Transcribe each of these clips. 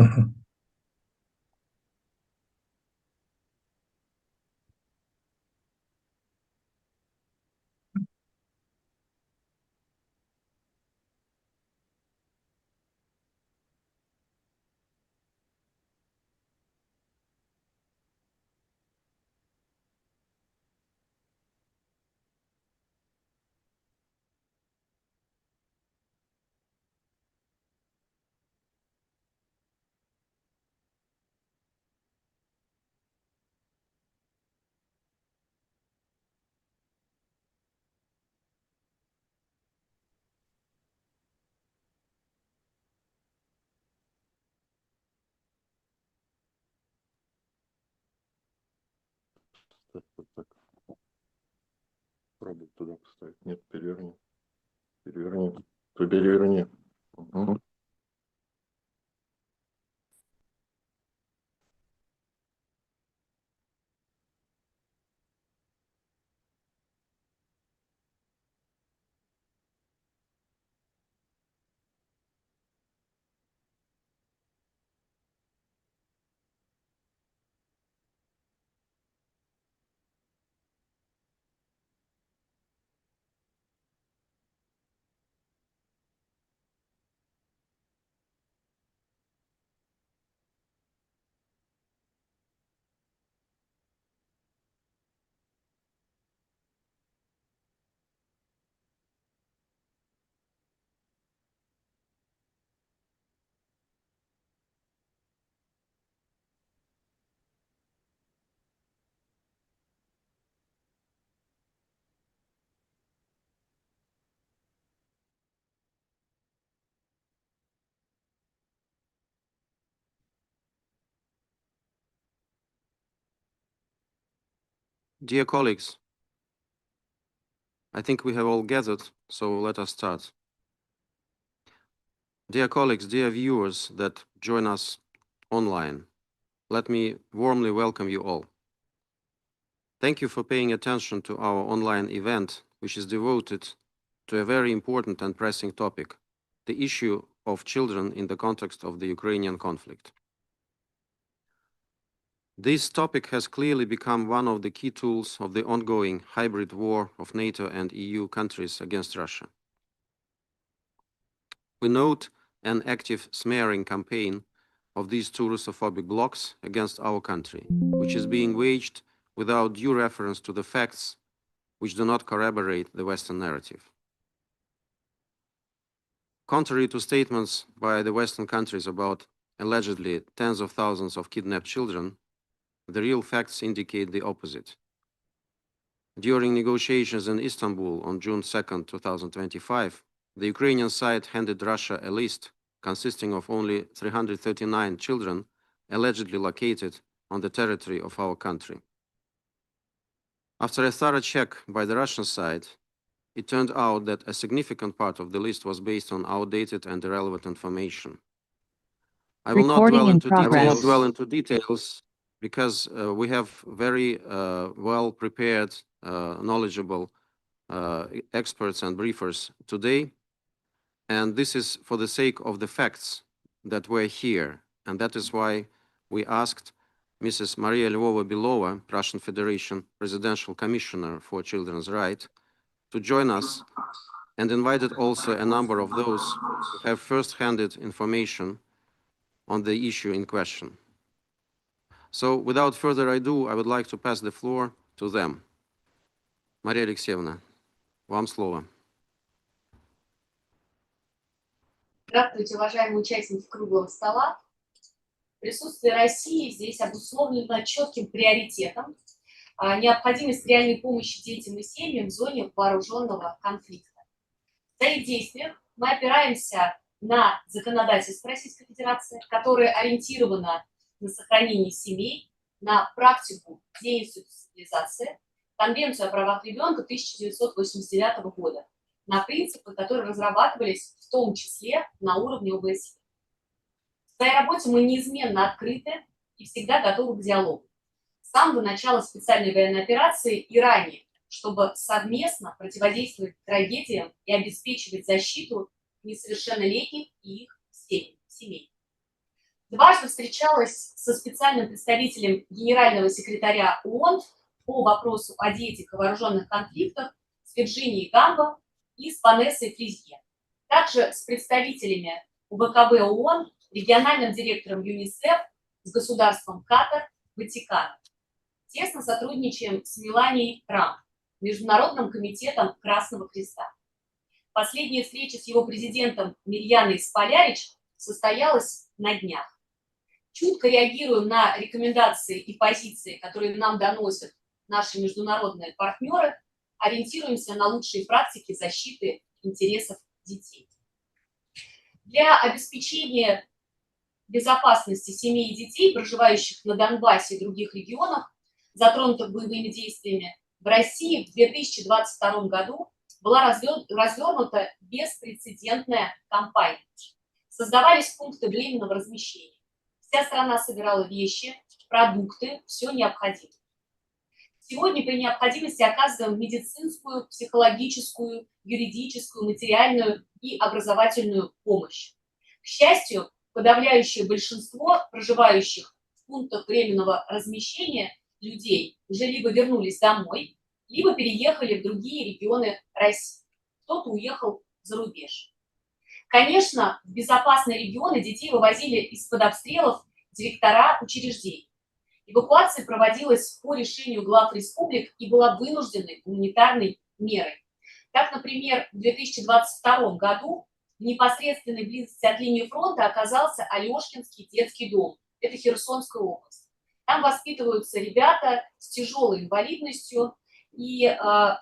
Мгм. Так. Пробуй туда поставить. Нет, переверни. Переверни. Переверни. Угу. Dear colleagues, I think we have all gathered, so let us start. Dear colleagues, dear viewers that join us online, let me warmly welcome you all. Thank you for paying attention to our online event, which is devoted to a very important and pressing topic, the issue of children in the context of the Ukrainian conflict. This topic has clearly become one of the key tools of the ongoing hybrid war of NATO and EU countries against Russia. We note an active smearing campaign of these two Russophobic blocs against our country, which is being waged without due reference to the facts which do not corroborate the Western narrative. Contrary to statements by the Western countries about allegedly tens of thousands of kidnapped children, the real facts indicate the opposite. During negotiations in Istanbul on June 2, 2025, the Ukrainian side handed Russia a list consisting of only 339 children allegedly located on the territory of our country. After a thorough check by the Russian side, it turned out that a significant part of the list was based on outdated and irrelevant information. I will not dwell into details because we have very well-prepared, knowledgeable experts and briefers today. And this is for the sake of the facts that we're here. And that is why we asked Mrs. Maria Lvova-Belova, Russian Federation Presidential Commissioner for Children's Rights, to join us, and invited also a number of those who have first-hand information on the issue in question. So without further ado, I would like to pass the floor to them. Maria Alexeyevna, вам слово. Здравствуйте, уважаемые участники круглого стола. Присутствие России здесь обусловлено четким приоритетом необходимость реальной помощи детям и семьям в зоне вооруженного конфликта. В своих действиях мы опираемся на законодательство Российской Федерации, которое ориентировано на сохранение семей, на практику деинституционализации, Конвенцию о правах ребенка 1989 года, на принципы, которые разрабатывались в том числе на уровне ОБСЕ. В своей работе мы неизменно открыты и всегда готовы к диалогу. С самого начала специальной военной операции и ранее, чтобы совместно противодействовать трагедиям и обеспечивать защиту несовершеннолетних и их семей. Дважды встречалась со специальным представителем генерального секретаря ООН по вопросу о детях и вооруженных конфликтах с Вирджинией Гамбо и с Ванессой Фризье. Также с представителями УВКБ ООН, региональным директором ЮНИСЕФ, с государством Катар, Ватиканом. Тесно сотрудничаем с Меланией Трамп, Международным комитетом Красного Креста. Последняя встреча с его президентом Мирьяной Сполярич состоялась на днях. Чутко реагируем на рекомендации и позиции, которые нам доносят наши международные партнеры, ориентируемся на лучшие практики защиты интересов детей. Для обеспечения безопасности семей и детей, проживающих на Донбассе и других регионах, затронутых боевыми действиями, в России в 2022 году была развернута беспрецедентная кампания. Создавались пункты временного размещения. Вся страна собирала вещи, продукты, все необходимое. Сегодня при необходимости оказываем медицинскую, психологическую, юридическую, материальную и образовательную помощь. К счастью, подавляющее большинство проживающих в пунктах временного размещения людей уже либо вернулись домой, либо переехали в другие регионы России. Кто-то уехал за рубеж. Конечно, в безопасные регионы детей вывозили из-под обстрелов директора учреждений. Эвакуация проводилась по решению глав республик и была вынужденной гуманитарной мерой. Так, например, в 2022 году в непосредственной близости от линии фронта оказался Алешкинский детский дом. Это Херсонская область. Там воспитываются ребята с тяжелой инвалидностью. И я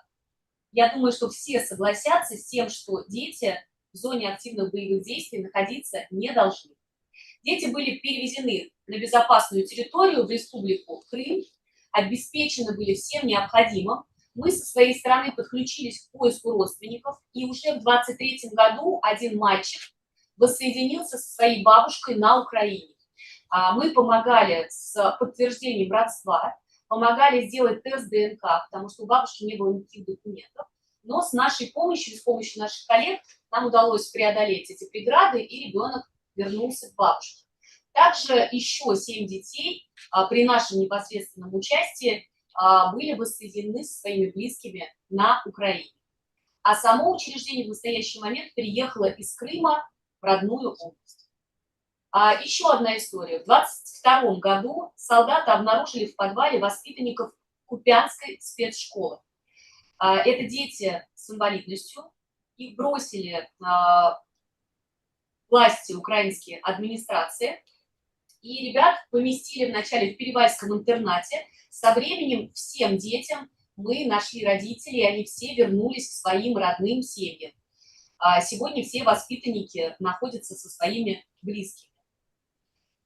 думаю, что все согласятся с тем, что дети в зоне активных боевых действий находиться не должны. Дети были перевезены на безопасную территорию, в республику Крым, обеспечены были всем необходимым. Мы со своей стороны подключились к поиску родственников, и уже в 2023 году один мальчик воссоединился со своей бабушкой на Украине. Мы помогали с подтверждением родства, помогали сделать тест ДНК, потому что у бабушки не было никаких документов. Но с нашей помощью и с помощью наших коллег нам удалось преодолеть эти преграды, и ребенок вернулся к бабушке. Также еще 7 детей при нашем непосредственном участии были воссоединены со своими близкими на Украине. А само учреждение в настоящий момент переехало из Крыма в родную область. Еще одна история. В 2022 году солдаты обнаружили в подвале воспитанников Купянской спецшколы. Это дети с инвалидностью. Их бросили власти украинские администрации. И ребят поместили вначале в Перевальском интернате. Со временем всем детям мы нашли родителей, и они все вернулись к своим родным семьям. Сегодня все воспитанники находятся со своими близкими.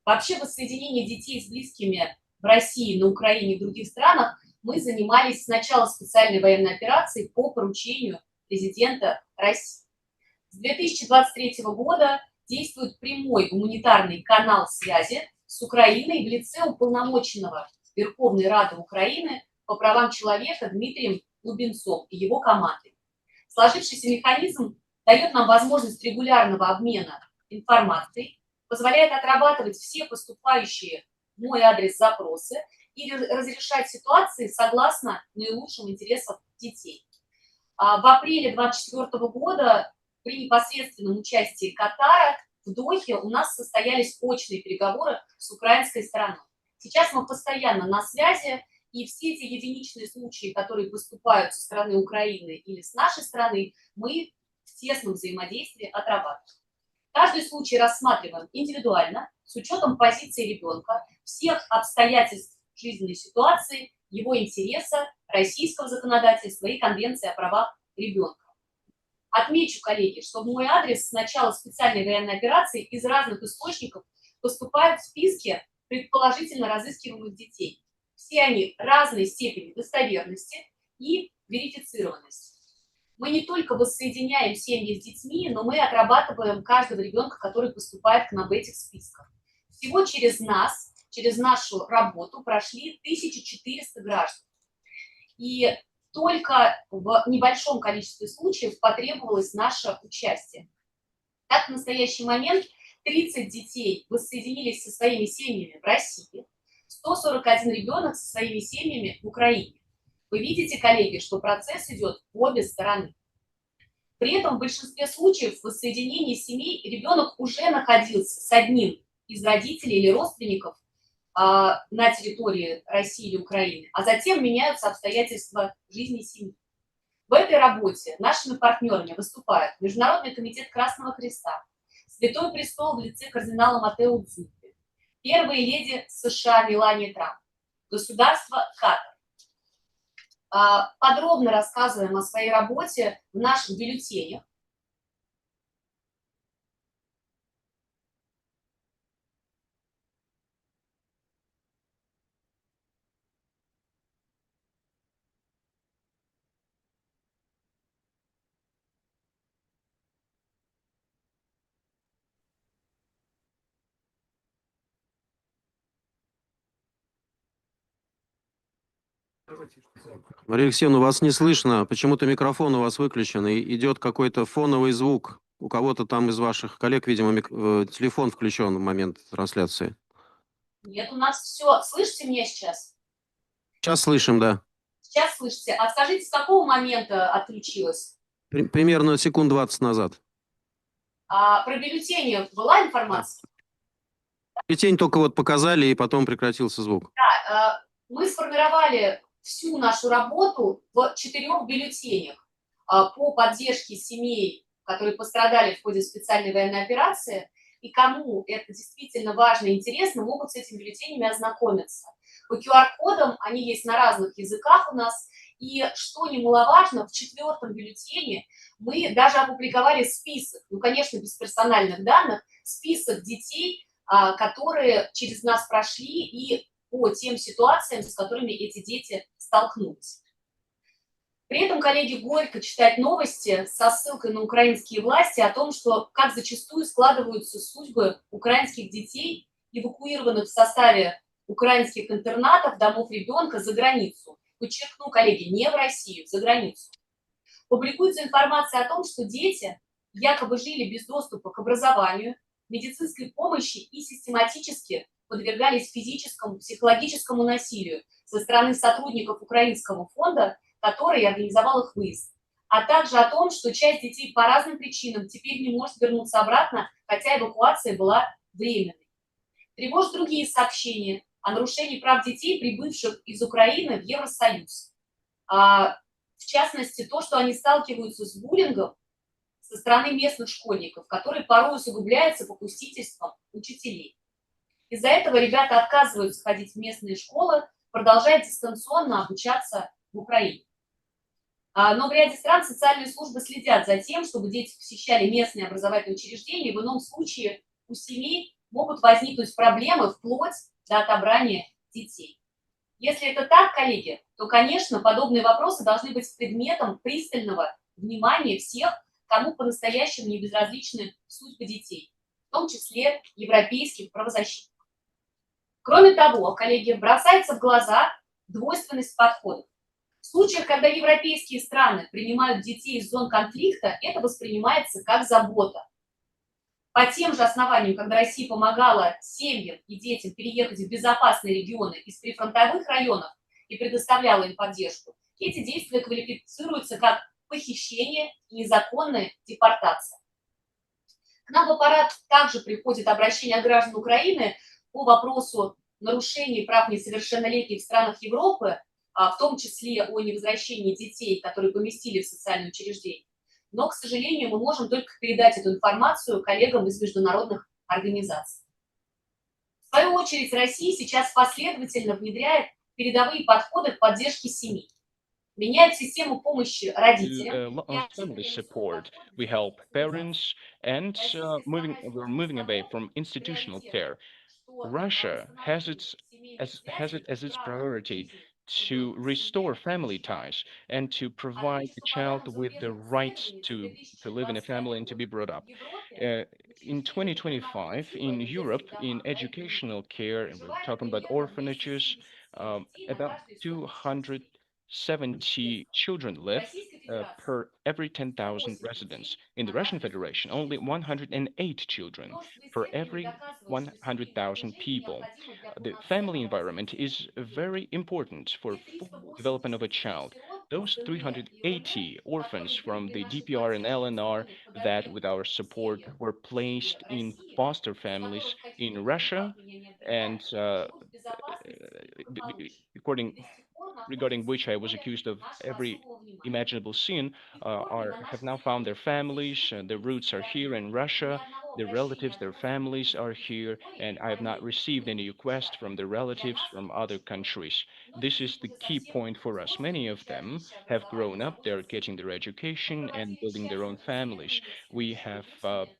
Вообще воссоединение детей с близкими в России, на Украине и в других странах мы занимались с начала специальной военной операции по поручению президента России. С 2023 года действует прямой гуманитарный канал связи с Украиной в лице уполномоченного Верховной Рады Украины по правам человека Дмитрием Лубенцом и его командой. Сложившийся механизм дает нам возможность регулярного обмена информацией, позволяет отрабатывать все поступающие в мой адрес запросы и разрешать ситуации согласно наилучшим интересам детей. В апреле 2024 года при непосредственном участии Катара в Дохе у нас состоялись очные переговоры с украинской стороной. Сейчас мы постоянно на связи, и все эти единичные случаи, которые поступают со стороны Украины или с нашей стороны, мы в тесном взаимодействии отрабатываем. Каждый случай рассматриваем индивидуально, с учетом позиции ребенка, всех обстоятельств жизненной ситуации, его интереса, российского законодательства и Конвенции о правах ребенка. Отмечу, коллеги, что в мой адрес с начала специальной военной операции из разных источников поступают списки предположительно разыскиваемых детей. Все они разной степени достоверности и верифицированности. Мы не только воссоединяем семьи с детьми, но мы отрабатываем каждого ребенка, который поступает к нам в этих списках. Всего через нас, через нашу работу прошли 1400 граждан. И только в небольшом количестве случаев потребовалось наше участие. Так, в настоящий момент 30 детей воссоединились со своими семьями в России, 141 ребенок со своими семьями в Украине. Вы видите, коллеги, что процесс идет в обе стороны. При этом в большинстве случаев в воссоединении семей ребенок уже находился с одним из родителей или родственников на территории России или Украины, а затем меняются обстоятельства жизни семьи. В этой работе нашими партнерами выступают Международный комитет Красного Креста, Святой Престол в лице кардинала Матео Дзуппи, первая леди США Мелания Трамп, государство Катар. Подробно рассказываем о своей работе в наших бюллетенях. Мария Алексеевна, вас не слышно. Почему-то микрофон у вас выключен, и идет какой-то фоновый звук. У кого-то там из ваших коллег, видимо, телефон включен в момент трансляции. Нет, у нас все. Слышите меня сейчас? Сейчас слышим, да. Сейчас слышите. А скажите, с какого момента отключилось? Примерно секунд 20 назад. Про бюллетени была информация? Бюллетень только вот показали, и потом прекратился звук. Да, мы сформировали всю нашу работу в 4 бюллетенях по поддержке семей, которые пострадали в ходе специальной военной операции, и кому это действительно важно и интересно, могут с этими бюллетенями ознакомиться. По QR-кодам они есть на разных языках у нас, и что немаловажно, в 4-м бюллетене мы даже опубликовали список, ну, конечно, без персональных данных, список детей, которые через нас прошли и по тем ситуациям, с которыми эти дети столкнулись. При этом, коллеги, горько читать новости со ссылкой на украинские власти о том, что как зачастую складываются судьбы украинских детей, эвакуированных в составе украинских интернатов, домов ребенка за границу. Подчеркну, коллеги, не в Россию, за границу. Публикуется информация о том, что дети якобы жили без доступа к образованию, медицинской помощи и систематически подвергались физическому, психологическому насилию со стороны сотрудников Украинского фонда, который организовал их выезд. А также о том, что часть детей по разным причинам теперь не может вернуться обратно, хотя эвакуация была временной. Тревожат другие сообщения о нарушении прав детей, прибывших из Украины в Евросоюз. В частности, то, что они сталкиваются с буллингом со стороны местных школьников, который порой усугубляется попустительством учителей. Из-за этого ребята отказываются ходить в местные школы, продолжая дистанционно обучаться в Украине. Но в ряде стран социальные службы следят за тем, чтобы дети посещали местные образовательные учреждения, в ином случае у семей могут возникнуть проблемы вплоть до отобрания детей. Если это так, коллеги, то, конечно, подобные вопросы должны быть предметом пристального внимания всех, кому по-настоящему не безразличны судьбы детей, в том числе европейских правозащитников. Кроме того, коллеги, бросается в глаза двойственность подходов. В случаях, когда европейские страны принимают детей из зон конфликта, это воспринимается как забота. По тем же основаниям, когда Россия помогала семьям и детям переехать в безопасные регионы из прифронтовых районов и предоставляла им поддержку, эти действия квалифицируются как похищение и незаконная депортация. К нам в аппарат также приходит обращение граждан Украины по вопросу нарушений прав несовершеннолетних в странах Европы, в том числе о невозвращении детей, которые поместили в социальные учреждения. Но, к сожалению, мы можем только передать эту информацию коллегам из международных организаций. В свою очередь, Россия сейчас последовательно внедряет передовые подходы к поддержке семей. Меняет систему помощи родителям. Family support. We help parents and we're moving away from institutional care. Russia has it as its priority to restore family ties and to provide the child with the right to live in a family and to be brought up. In 2025, in Europe, in educational care, and we're talking about orphanages, about 70 children live per every 10,000 residents. In the Russian Federation, only 108 children Множество per исследований every доказывает, что семейное 100,000 окружение people. необходимо для The family полноценного environment развития is ребенка. very important for Те full development of a 387 child. сирот Those СНГ и ЛНР, 380 orphans которые были from при the нашей DPR and поддержке LNR устроены в that, with our многодетных support, семьях were в placed in России, foster из families которых какие-то in никак Russia, меня не and обременяют, живут в безопасности и благополучии. И according до сих пор regarding находятся which I в was поле accused of нашего every особого внимания. imaginable sin, И в корне are на have нашей now found their территории не families. Their существует roots are here инициативы in и ни Russia. одного Their обращения relatives, от their родственников families are преступников here, территории and I have not они received не any request получали. from their Для relatives нас from это other очень важно. countries. This Многие из is них the уже key совсем point for us. взрослые, Many of получают them высшее have образование, grown up, they're заботятся о getting their семье. Мы education and проводили building their own тщательные families. исследования с We небольшими have группами,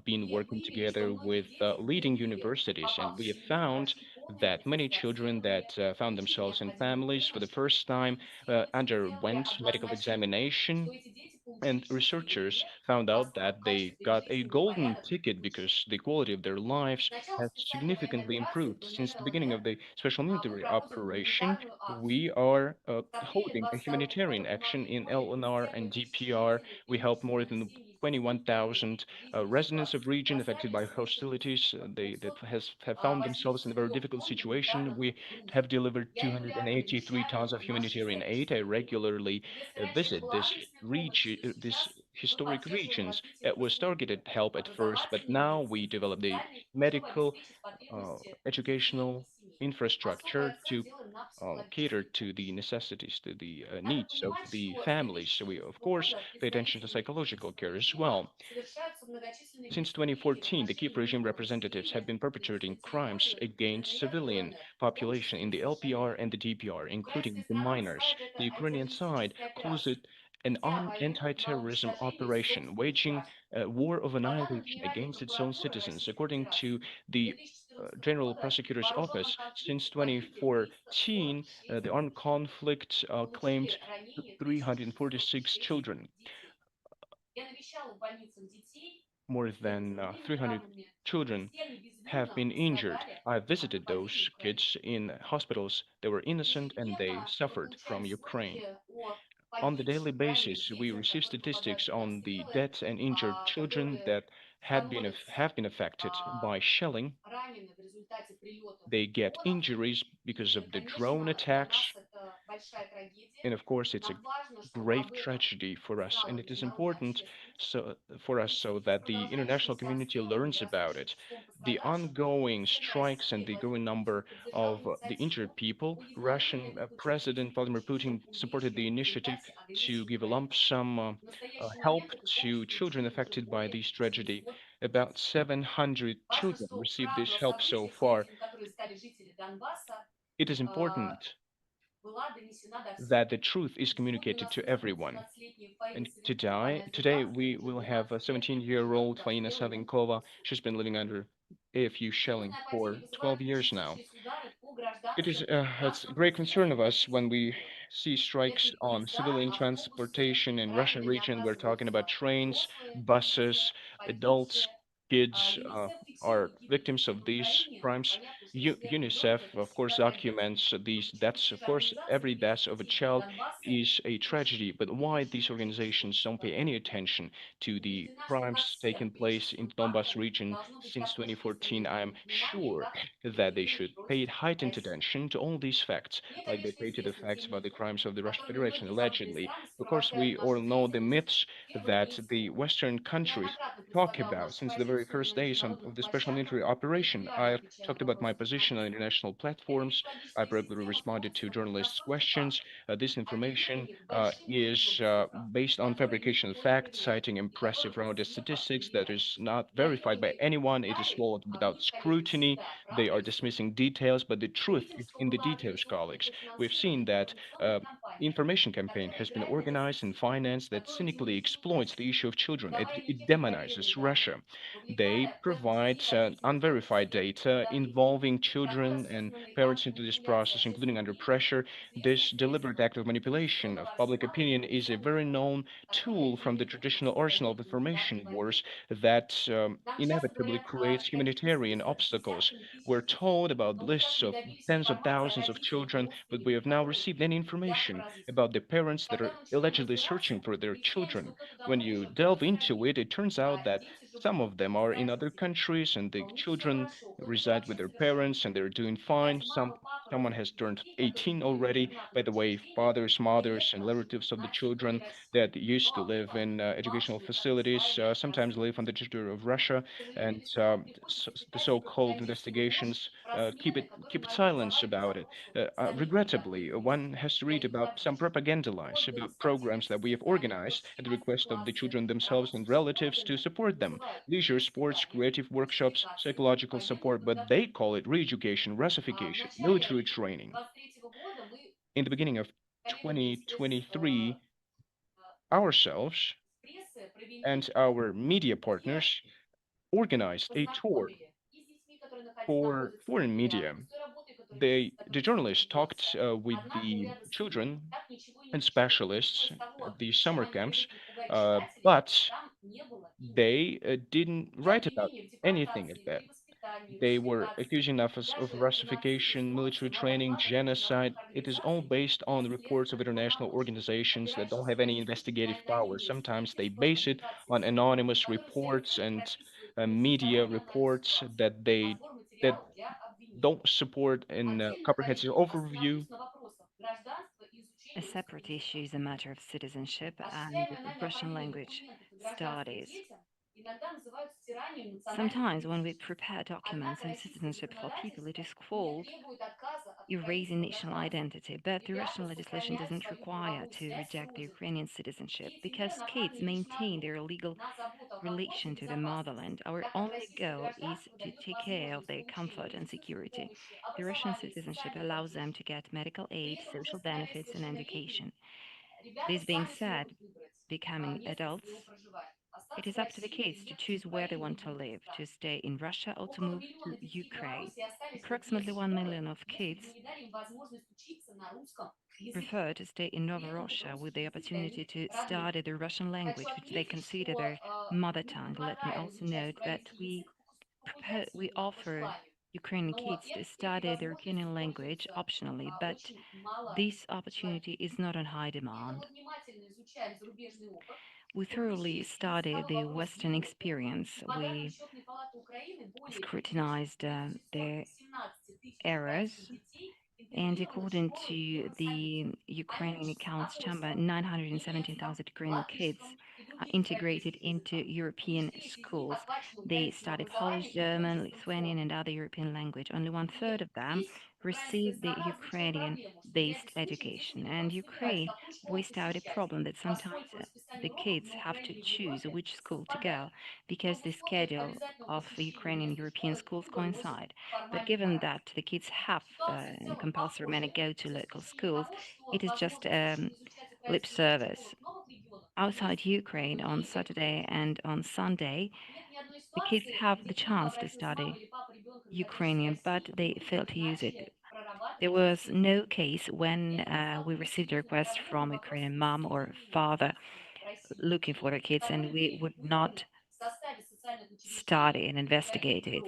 been и working выявили, что together многие with дети leading были universities, and we have попавшие в них found врачи полной that many компетенции children that обследования, found получили themselves in необходимую families for the помощь, first time и исследователи сделали underwent medical обозначение, examination, что эти дети получили and researchers счастливые, found out построив that they качественной got a жизненный golden порядок ticket и жизнь. because the quality of their lives Начало has специальной военной significantly операции improved. Since the beginning of ВНР the special мы military проводим operation, гуманитарную акцию. we are С апреля holding a 22 года humanitarian мы action могли in более LNR 21 and тысячи DPR. жителей We и help жительниц more than семьи с детьми 21,000 к жизни в residents of безопасности. region affected Спасали by свыше hostilities. They that have found themselves in a very 83 difficult тонн situation. гуманитарных We грузов. have delivered Я регулярно 283 tons вещаю of наши humanitarian aid. I статистики. regularly Если раньше это visit была this адресная помощь, то this сейчас мы historic поддерживаем regions. развитие It was targeted инфраструктуры, help at first, but образовательной, now we медицинской, developed the социальной, чтобы medical, обеспечить потребности детей и educational семей. Особый infrastructure акцент to делаем на cater психологической to the помощи. necessities, to the Надо needs of понимать, the что с families. So we, of 2014 course, года pay attention to представители psychological киевского care as режима well. совершаются многочисленные Since преступления в 2014, the Kiev отношении regime мирного representatives have населения been perpetrating на crimes территории against ДНР и civilian ЛНР, в том population числе in и the несовершеннолетних. LPR and the DPR, Украинская including the сторона minors. называет это The Ukrainian side антитеррористической calls операцией, it an ведя войну на anti-terrorism уничтожение operation, собственных waging граждан. a war of По данным annihilation Генеральной against its own прокуратуры citizens. Российской According to Федерации, с the 2014 General года в Prosecutor's вооруженном Office, since конфликте погибли 2014, the 346 armed человек, conflict claimed получили ранения 346 1606 children. детей. Я навещала в больницах детей, More где than безвинными 300 ранеными children все have безвинно been injured. пострадали I от visited нападений those kids украинцев. in hospitals. They were innocent and they Ежедневно мы suffered получаем from Ukraine. сводки о On the daily погибших, раненых basis, we детях, receive которые попадают statistics под on the обстрелы, dead and injured children которые that становятся have been affected by shelling. ранены в результате прилетов They get дронов. injuries because И, of the drone конечно, для attacks. нас это большая And трагедия. of course, it's a Нам важно, чтобы grave об этом tragedy for us, and знала it is международная important общественность. so И с that the international продолжающимся community обстрелами и learns about растущим it. числом The пострадавших ongoing президент strikes and России the Владимир growing Путин number поддержал of the injured инициативу people, о Russian ежегодной выплате President детей Vladimir еще Putin supported the крупнейшей initiative результате to агрессии give a Украины. lump sum В настоящий help момент эта to помощь children получили уже affected by более this tragedy. 700 About детей. 700 Важно, children что received правду this о help so событиях, far. свидетелями которых стали жители Донбасса, It is а, important была донесена до всех. that the truth is Сегодня у communicated нас to уже everyone. 17-летняя Фаина And Савенкова, она из today Луганска, we и уже will have a 12 лет живет 17-year-old под Faina обстрелами Savinkova. России. She's been living under AFU shelling Серьезные for опасения 12 вызывают years now. участившиеся удары по It is гражданским it's a транспортным great concern of средствам us when Российской we Федерации. see Это strikes и on поезда, civilian автобусы, transportation in Russian ранеными region. We're talking about оказываются trains, взрослые, дети, buses, adults, погибшие. kids ЮНИСЕФ are фиксирует гибель victims детей в of these Украине. crimes. Понятно, что смерть ребенка– UNICEF, это of course, всегда трагедия. documents Но these почему deaths. те Of же course, организации every вместо death of a жителей child Донбасса is a ищут tragedy. But why these ищут organizations don't pay any подвохи? attention to the Убеждена, что над crimes taking всем place in перечисленным the Donbass фактом region должно быть since также пристально 2014? I am внимание, sure как that they военные should pay против heightened России. attention to all these facts, Мне, like they конечно, pay to the известны те facts about the мифы, crimes of the Russian которыми Federation, многие западные allegedly. страны Of course, сопровождают we all нашу know the деятельность myths с первых that дней the СВО. Western countries Неоднократно talk представлял about нашу since the very позицию на first days of международных the special площадках military и operation. регулярно I've отвечаю talked на about my вопросы position on журналистов. international Эта platforms. идеологическая I've regularly система responded to основывается на journalists' предрассудках questions. фактов, This information апеллируя к большим is мотивам ЦВК, based on которые fabrication of никто не facts, проверяет citing и которым impressive rounded просто не statistics хочется that верить. is not verified by Реагируя на anyone. It is комментарии, swallowed а в without них, коллеги, scrutiny. всегда They правда are и суть. dismissing details, but the truth is Правительство in the была details, привлечено colleagues. для We've финансирования seen that информационной кампании, information campaign которая has been играет на organized and репрессиях, financed that которая cynically демонизирует exploits the Россию, issue of children. выдавая It некоторые demonizes проверенные данные, Russia. They вовлекая в эту provide взаимозависимость unverified события data давление. involving luring children and parents into this process, including under pressure. This deliberate act of manipulation of public opinion is a very known tool from the traditional arsenal of information wars that inevitably creates humanitarian obstacles. We're told about lists of tens of thousands of children, but we have now received any information about the parents that are allegedly searching for their children. When you delve into it, it turns out that some of them are in other countries and the children reside with their parents and they're doing fine. Someone has turned 18 already. By the way, fathers, mothers, and relatives of the children that used to live in educational facilities sometimes live on the territory of Russia, and the so-called investigations keep it silence about it. Regrettably, one has to read about some propaganda lies about programs that we have organized at the request of the children themselves and relatives to support them. Leisure, sports, creative workshops, psychological support, but they call it re-education, Russification, military training. In the beginning of 2023, ourselves and our media partners organized a tour for foreign media. The journalists talked with the children and specialists at the summer camps, but they didn't write about anything like that. They were accusing us of Russification, military training, genocide. It is all based on reports of international organizations that don't have any investigative power. Sometimes they base it on anonymous reports and media reports that don't support a comprehensive overview. A separate issue is a matter of citizenship and Russian language studies. Sometimes, when we prepare documents on citizenship for people, it is called erasing national identity, but the Russian legislation doesn't require to reject the Ukrainian citizenship because kids maintain their legal relation to the motherland. Our only goal is to take care of their comfort and security. The Russian citizenship allows them to get medical aid, social benefits, and education. This being said, becoming adults, it is up to the kids to choose where they want to live, to stay in Russia or to move to Ukraine. Approximately 1 million of kids prefer to stay in Novorossiysk with the opportunity to study the Russian language, which they consider their mother tongue. Let me also note that we offer Ukrainian kids to study the Ukrainian language optionally, but this opportunity is not on high demand. We thoroughly studied the Western experience. We scrutinized their errors, and according to the Ukrainian Accounts Chamber, 917,000 Ukrainian kids are integrated into European schools. They study Polish, German, Lithuanian, and other European language. Only one third of them receive the Ukrainian-based education. And Ukraine voiced out a problem that sometimes the kids have to choose which school to go because the schedule of Ukrainian European schools coincide. But given that the kids have in compulsory manner go to local schools, it is just lip service. Outside Ukraine on Saturday and on Sunday, the kids have the chance to study Ukrainian, but they fail to use it. There was no case when we received a request from a Ukrainian mom or father looking for their kids, and we would not study and investigate it.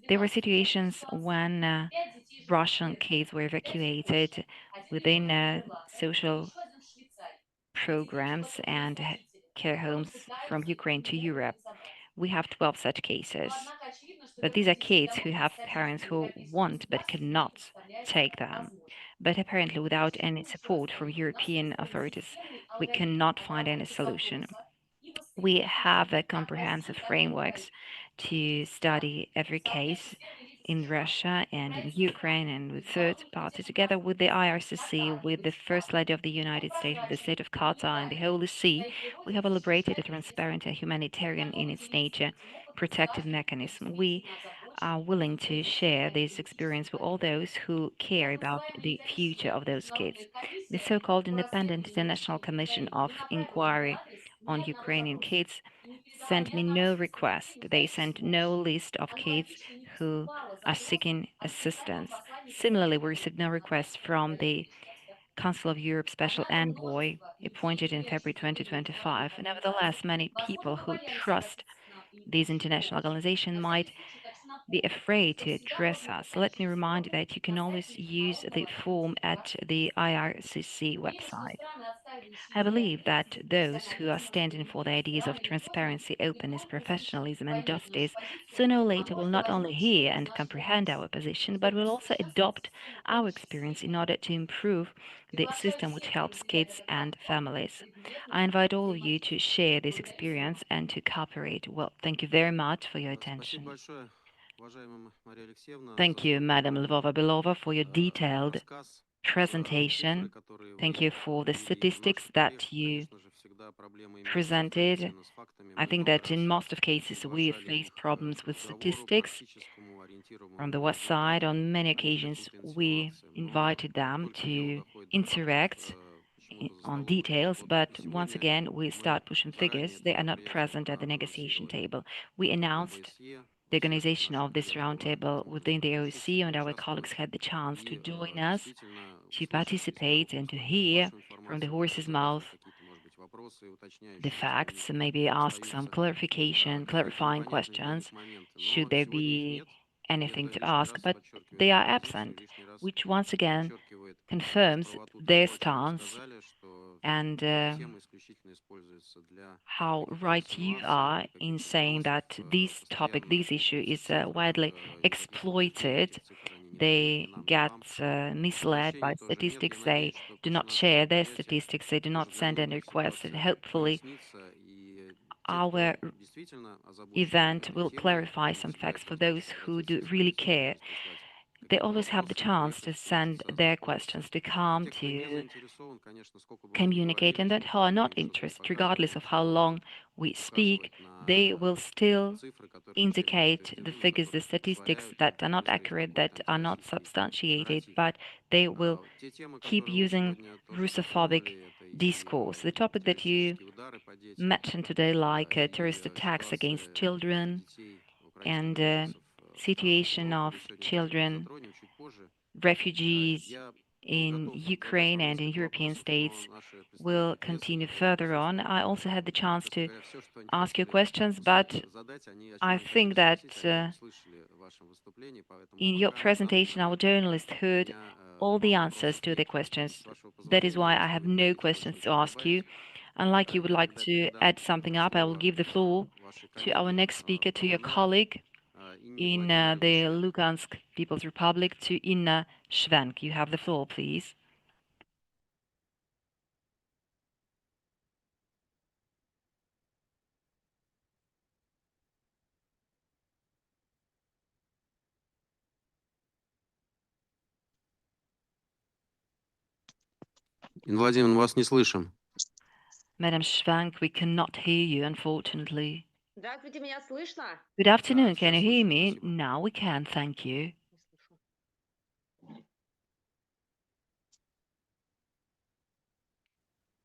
There were situations when Russian kids were evacuated within social programs and care homes from Ukraine to Europe. We have 12 such cases. But these are kids who have parents who want but cannot take them. But apparently, without any support from European authorities, we cannot find any solution. We have a comprehensive frameworks to study every case in Russia and in Ukraine and with third parties, together with the IRCC, with the First Lady of the United States, with the State of Qatar and the Holy See. We have elaborated a transparent and humanitarian in its nature protective mechanism. We are willing to share this experience with all those who care about the future of those kids. The so-called Independent International Commission of Inquiry on Ukrainian kids sent me no request. They sent no list of kids who are seeking assistance. Similarly, we received no requests from the Council of Europe Special Envoy, appointed in February 2025. Nevertheless, many people who trust these international organizations might be afraid to address us. Let me remind you that you can always use the form at the IRCC website. I believe that those who are standing for the ideas of transparency, openness, professionalism, and justice sooner or later will not only hear and comprehend our position, but will also adopt our experience in order to improve the system which helps kids and families. I invite all of you to share this experience and to cooperate. Well, thank you very much for your Спасибо attention. большое, уважаемая Мария Алексеевна, Thank за you, тот Madam Lvova Belova, for your detailed рассказ, за цифры, presentation. которые Thank вы you for the привели. В statistics наших that проектах, you конечно же, всегда проблемы именно с цифрами, presented. именно с фактами. I Мы think много that in раз most of cases we приглашали face к problems with разговору statistics. практическому, From the ориентированному, West side, разговору on many при occasions, каких-то we инсинуациях. Но invited как them только дело to доходит до фактов, interact почему-то за on столом их нет. details, Вот but и once сегодня again, we мы start pushing заранее figures. это They are not мероприятие present at the negotiation проанонсировали table. We в announced ОБСЕ, the у всех organization наших of this коллег было roundtable within the OSCE, присутствие, and our colleagues поучаствовать had the chance to и join us, действительно to услышать, если participate, вдруг and to поступает hear вашу from the информацию, horse's задать вам mouth какие-то, может быть, вопросы the уточняющие, если они facts, maybe ask some остаются clarification, какие-то clarifying непонятные для questions, них моменты. should Но there сегодня их be нет, и anything это to лишний ask, раз but подчеркивает they are их позицию, absent, лишний раз which once again подчеркивает их confirms правоту their того, о чем вы stance сказали, что and эта тема исключительно используется для how каких-то right you инсинуаций, are для in каких-то saying вбросов, that this topic, постоянно this issue в is цифрах, widely никаких утверждений exploited. этих цифр они не дают ни They нам, ни get вам. misled by Обращений тоже нет. Я statistics. надеюсь, They что do после not нашего share their мероприятия statistics. They do not может send any многим requests. And ситуация hopefully, прояснится, и те, our кто действительно озабочен event этой will темой, clarify им some всегда facts есть for those возможность who обратиться do и really спросить, care. то есть прислать They какие-то always have the вопросы, chance какие-то to вопросы, send связанные their с questions, творчеством. to А come, те, кто не to заинтересован, конечно, сколько бы мы ни communicate, говорили, and that who сколько are бы not громких шагов interested, показывали, regardless мы of все how равно long будем we speak, указывать they на will still цифры, которые по-прежнему indicate the подтверждены, figures, the которые statistics олицетворяют that are not выстроить accurate, какой-то that are not антироссийский substantiated, нарратив. but they will Те темы, keep которые вы using сегодня тоже Russophobic затронули, это и discourse. The topic that you террористические удары по детям, mentioned today, like и terrorist attacks against ситуация children детей, украинских and беженцев в странах situation Европы. Мы of сегодня тоже это children, затронем чуть позже. refugees Я был in готов задать Ukraine вам and in несколько European вопросов, но states наши will представители continue прессы, further все, on. что, I also had the chance честно to говоря, все, что они ask you хотели questions, but успеть задать, они, о чем I они хотели think that спросить, они услышали в вашем выступлении, поэтому in your пока на данный presentation, our момент journalists у heard меня all the мало answers вопросов to the есть. И questions. с вашего That is позволения why я I have сегодня no не хочу questions to ничего ask you. добавить. Unlike you would like Я to передам add something up, I will слово give the floor вашей to our коллеге next speaker, to your Павло colleague Инне in the Владимировиче. Lugansk People's Republic, to Inna Shvenk. You have the floor, please. Инна Владимировна, вас не слышим. Madam Shvenk, we cannot hear you, unfortunately. Здравствуйте, меня слышно? Good afternoon. Can you сейчас hear слышно, me? спасибо. Now we can, thank you. Не слышу.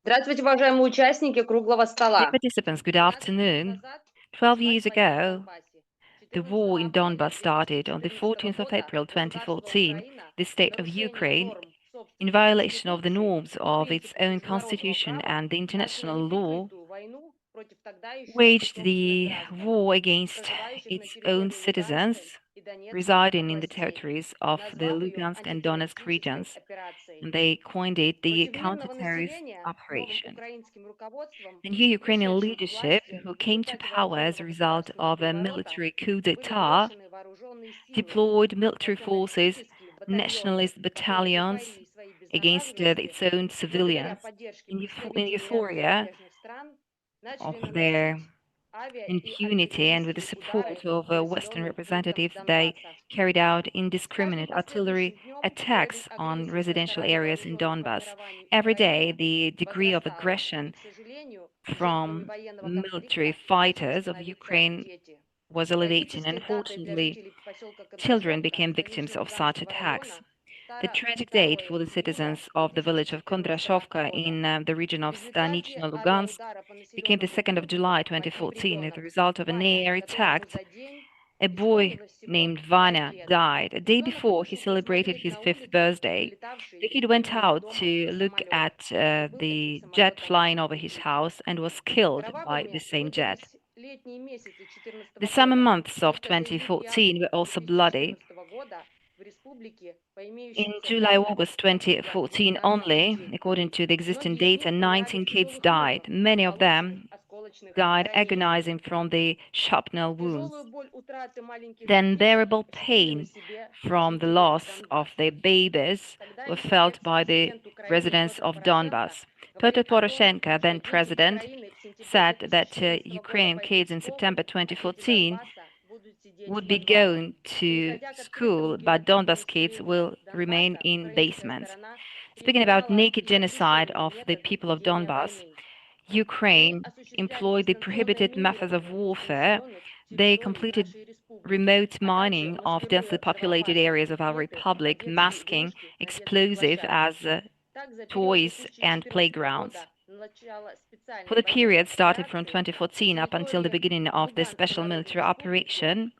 Здравствуйте, уважаемые участники круглого Dear стола. participants, good 12 лет afternoon. назад 12 началась years война в ago, Донбассе. the 14 war in апреля Donbass started on the 2014 14th of года April государство 2014. Украина The в state of нарушение Ukraine, норм in собственной violation of the конституции, norms of its принципов own международного constitution права, and the international начало law, неприкрытую войну против тогда еще waged собственных the граждан, war against проживающих на its own территории Луганской citizens и Донецкой residing in the областей, territories of the назвав ее Lugansk and Donetsk антитеррористической regions, операцией. and they coined it the Против мирного counter-terrorist населения новым operation. украинским руководством, The new Ukrainian пришедшим к leadership, власти who в came to результате power as a вооруженного result государственного of a переворота, military coup были d'etat, брошены вооруженные силы deployed military forces, националистические батальоны, nationalist которые battalions затворили свои against безнаказанности its own и благодаря civilians. поддержке In представителей euphoria зарубежных стран of начали their наносить авиа- и impunity and with the артиллерийские support удары of по Western населенным пунктам representatives, they Донбасса. carried out С каждым indiscriminate artillery последующим днем уровень attacks on агрессии со residential стороны areas in вооруженных Donbass. формирований Every day, Украины the degree of возрастала. И, aggression к сожалению, жертвами from военного military конфликта начали fighters of становиться Ukraine дети. was elevating, and Трагической датой для unfortunately, жителей поселка children Кондрашовка became victims станичного of such Луганского attacks. района The tragic date for the citizens of the village of 2 14 Kondrashovka года. in the region В of результате Stanichno-Lugansk авиаудара по became the населенному 2nd of пункту July в один 2014 as a ребенок result of an Ваня, air которому attack за день A boy named Vanya died. A day before he celebrated his 5th birthday. The kid went out to look at the jet flying over his house and was killed by the same jet. The summer months of 2014 were also bloody. In July-August 2014 only, according to the existing data, 19 kids died. Many of them died agonizing from the shrapnel wounds. The unbearable pain from the loss of their babies were felt by the residents of Donbas. Petro Poroshenko, then president, said that Ukrainian kids in September 2014 would be going to school, but Donbas kids will remain in basements. Speaking about naked genocide of the people of Donbas, Ukraine employed the prohibited methods of warfare. They completed remote mining of densely populated areas of our republic, masking explosive as toys and playgrounds. For the period started from 2014 up until the beginning of the special military operation,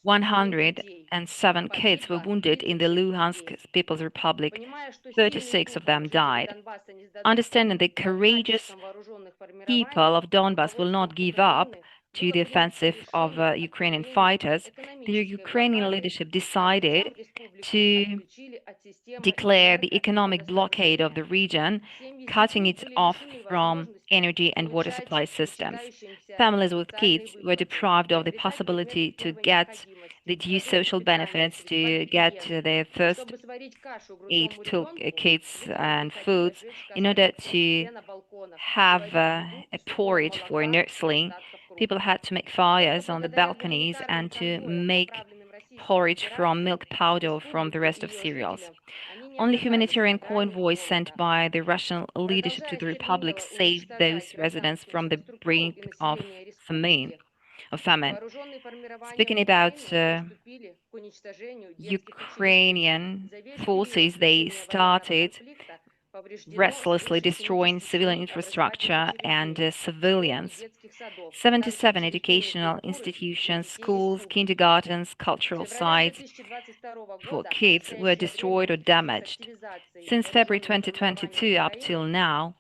107 kids were wounded in the Luhansk People's Republic. 36 of them died. Understanding the courageous people of Donbas will not give up to the offensive of Ukrainian fighters, the Ukrainian leadership decided to declare the economic blockade of the region, cutting it off from energy and water supply systems. Families with kids were deprived of the possibility to get the due social benefits, to get their first aid to kids and foods in order to have a porridge for nursing. People had to make fires on the balconies and to make porridge from milk powder or from the rest of cereals. Only humanitarian convoys sent by the Russian leadership to the republic saved those residents from the brink of famine. Speaking about Ukrainian forces, they started restlessly destroying civilian infrastructure and civilians. 77 educational institutions, schools, kindergartens, cultural sites for kids were destroyed or damaged. Since February 2022 up till now,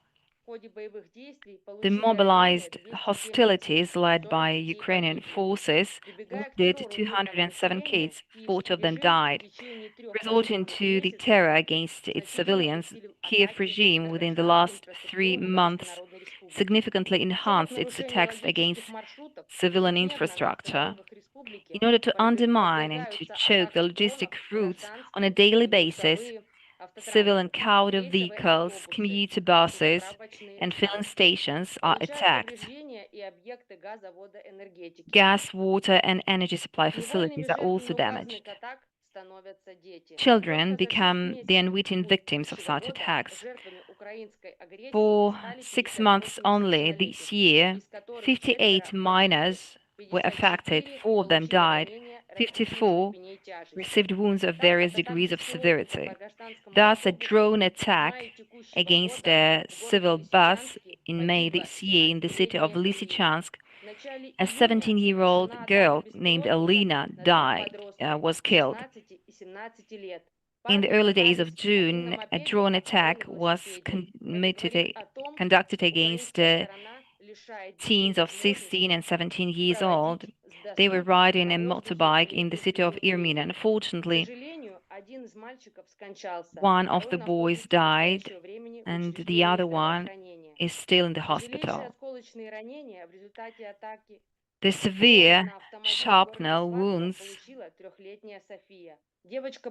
the mobilized hostilities led by Ukrainian forces wounded 207 kids, 40 of them died. Resorting to the terror against its civilians, Kiev regime within the last 3 months significantly enhanced its attacks against civilian infrastructure in order to undermine and to choke the logistic routes on a daily basis. Civil and counter vehicles, commuter buses, and filling stations are attacked. Gas, water, and energy supply facilities are also damaged. Children become the unwitting victims of such attacks. For 6 months only this year, 58 minors were affected, 4 of them died, 54 received wounds of various degrees of severity. Thus, a drone attack against a civil bus in May this year in the city of Lysychansk, a 17-year-old girl named Alina was killed. In the early days of June, a drone attack was conducted against teens of 16 and 17 years old. They were riding a motorbike in the city of Irmin. Unfortunately, one of the boys died, and the other one is still in the hospital. The severe shrapnel wounds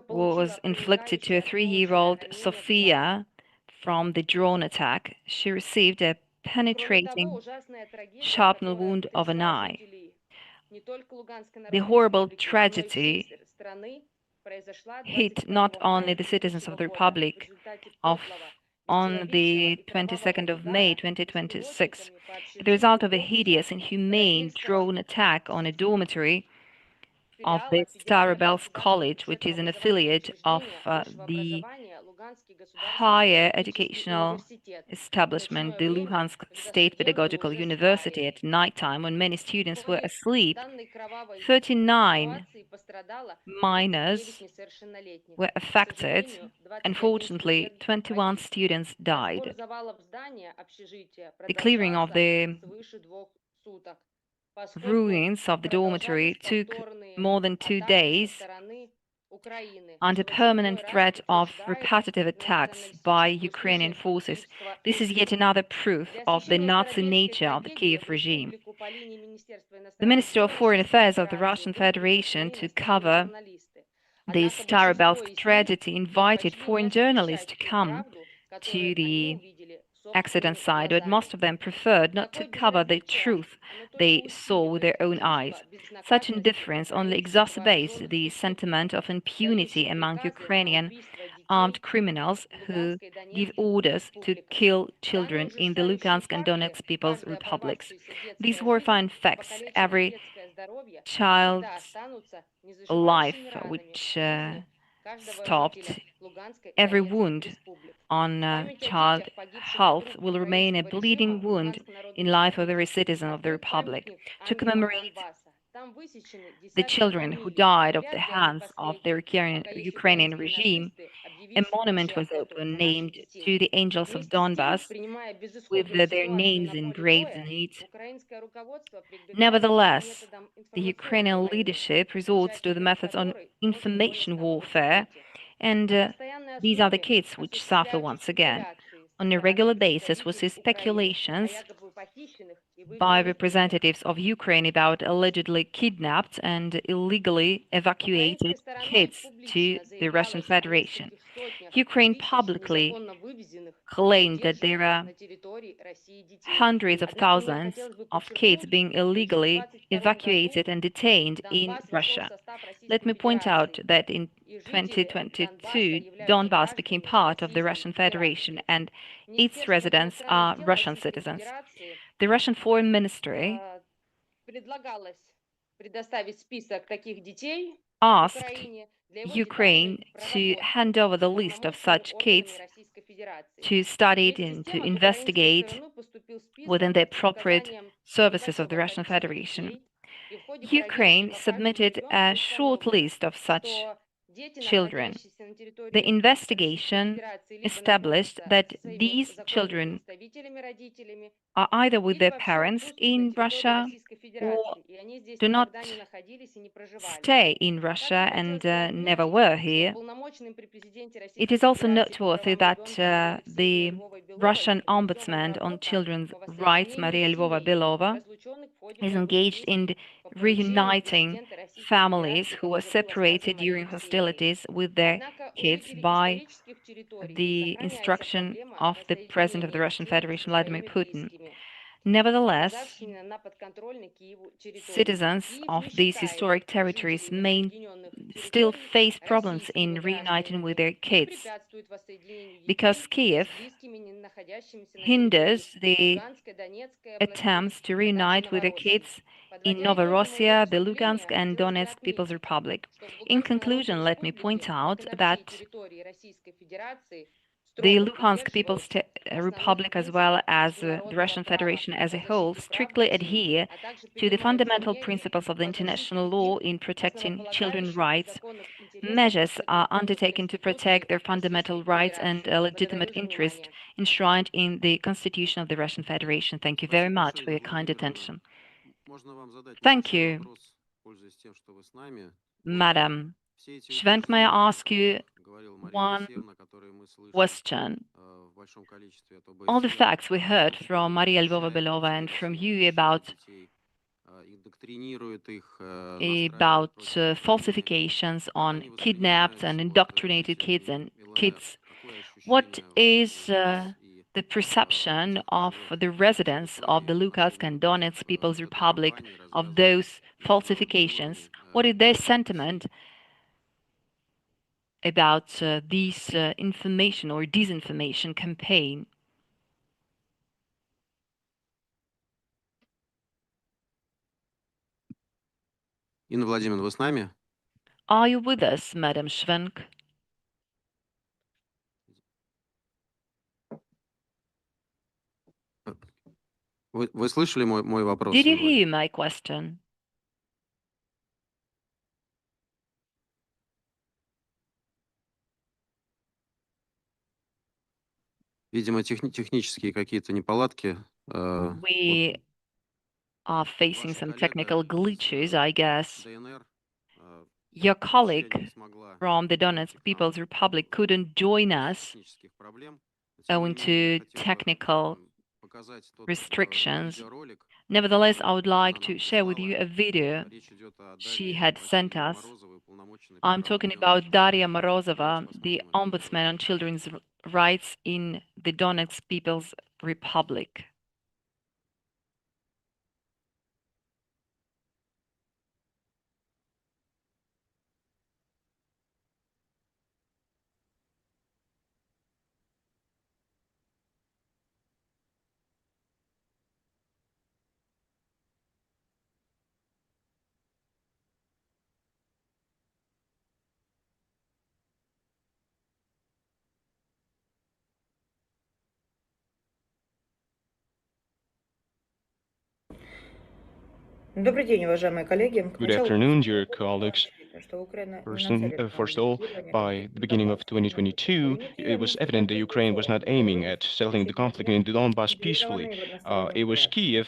was inflicted to a 3-year-old Sofia from the drone attack. She received a penetrating shrapnel wound of an eye. The horrible tragedy hit not only the citizens of the Republic on the 22nd of May 2026, the result of a hideous, inhumane drone attack on a dormitory of the Starobelsk College, which is an affiliate of the higher educational establishment, the Luhansk State Pedagogical University, at nighttime when many students were asleep. 39 minors were affected. Unfortunately, 21 students died. The clearing of the ruins of the dormitory took more than 2 days under permanent threat of repetitive attacks by Ukrainian forces. This is yet another proof of the Nazi nature of the Kiev regime. The Minister of Foreign Affairs of the Russian Federation, to cover the Starobelsk tragedy, invited foreign journalists to come to the accident site, but most of them preferred not to cover the truth they saw with their own eyes. Such indifference only exacerbates the sentiment of impunity among Ukrainian armed criminals who give orders to kill children in the Lugansk and Donetsk People's Republics. These horrifying facts, every child's life which stopped, every wound on child health will remain a bleeding wound in life of every citizen of the Republic. To commemorate the children who died of the hands of the Ukrainian regime, a monument was opened named to the Angels of Donbass with their names engraved in it. Nevertheless, the Ukrainian leadership resorts to the methods of information warfare, and these are the kids which suffer once again. On a regular basis, we see speculations by representatives of Ukraine about allegedly kidnapped and illegally evacuated kids to the Russian Federation. Ukraine publicly claimed that there are hundreds of thousands of kids being illegally evacuated and detained in Russia. Let me point out that in 2022, Donbass became part of the Russian Federation and its residents are Russian citizens. The Russian Foreign Ministry asked Ukraine to hand over the list of such kids to study it and to investigate within the appropriate services of the Russian Federation. Ukraine submitted a short list of such children. The investigation established that these children are either with their parents in Russia or do not stay in Russia and never were here. It is also noteworthy that the Russian Ombudsman on Children's Rights, Maria Lvova Belova, is engaged in reuniting families who were separated during hostilities with their kids by the instruction of the President of the Russian Federation, Vladimir Putin. Nevertheless, citizens of these historic territories may still face problems in reuniting with their kids because Kiev hinders the attempts to reunite with their kids in Novorossiya, the Lugansk and Donetsk People's Republic. In conclusion, let me point out that the Luhansk People's Republic, as well as the Russian Federation as a whole, strictly adhere to the fundamental principles of the international law in protecting children's rights. Measures are undertaken to protect their fundamental rights and legitimate interest enshrined in the Constitution of the Russian Federation. Thank you very much for your kind attention. Thank you, Madam Schwenk. May I ask you one question? All the facts we heard from Maria Lvova Belova and from you about falsifications on kidnapped and indoctrinated kids and kids. What is the perception of the residents of the Lugansk and Donetsk People's Republic of those falsifications? What is their sentiment about this information or disinformation campaign? Инна Владимировна, вы с нами? Are you with us, Madam Schwenk? Вы слышали мой вопрос? Did you вроде? hear my question? Видимо, технические какие-то неполадки. Вот We are facing ваша some коллега technical из glitches, I guess. ДНР Your вообще colleague не смогла from the из-за Donetsk этих People's Republic couldn't join us технических проблем. Тем не owing менее, я to хотел бы technical показать тот restrictions. видеоролик, Nevertheless, I который would like она to нам share with прислала. you a video Речь идет о she Дарье had sent Васильевне us. Морозовой, уполномоченной по I'm правам talking ребенка. about Daria Давайте Morozova, the посмотрим этот Ombudsman on видеоролик. Children's Rights in the Donetsk People's Republic. Добрый день, уважаемые коллеги. К Good началу afternoon, 2022 dear года стало colleagues. очевидно, что Украина не нацелена на First of all, урегулирование by конфликта the на beginning of Донбассе мирным путем. 2022, it was Минские evident that процессы Ukraine was not реформ aiming позволили at settling the решить conflict in the проблемы, Donbas peacefully. интегрированные в односторонний It was порядок. Kiev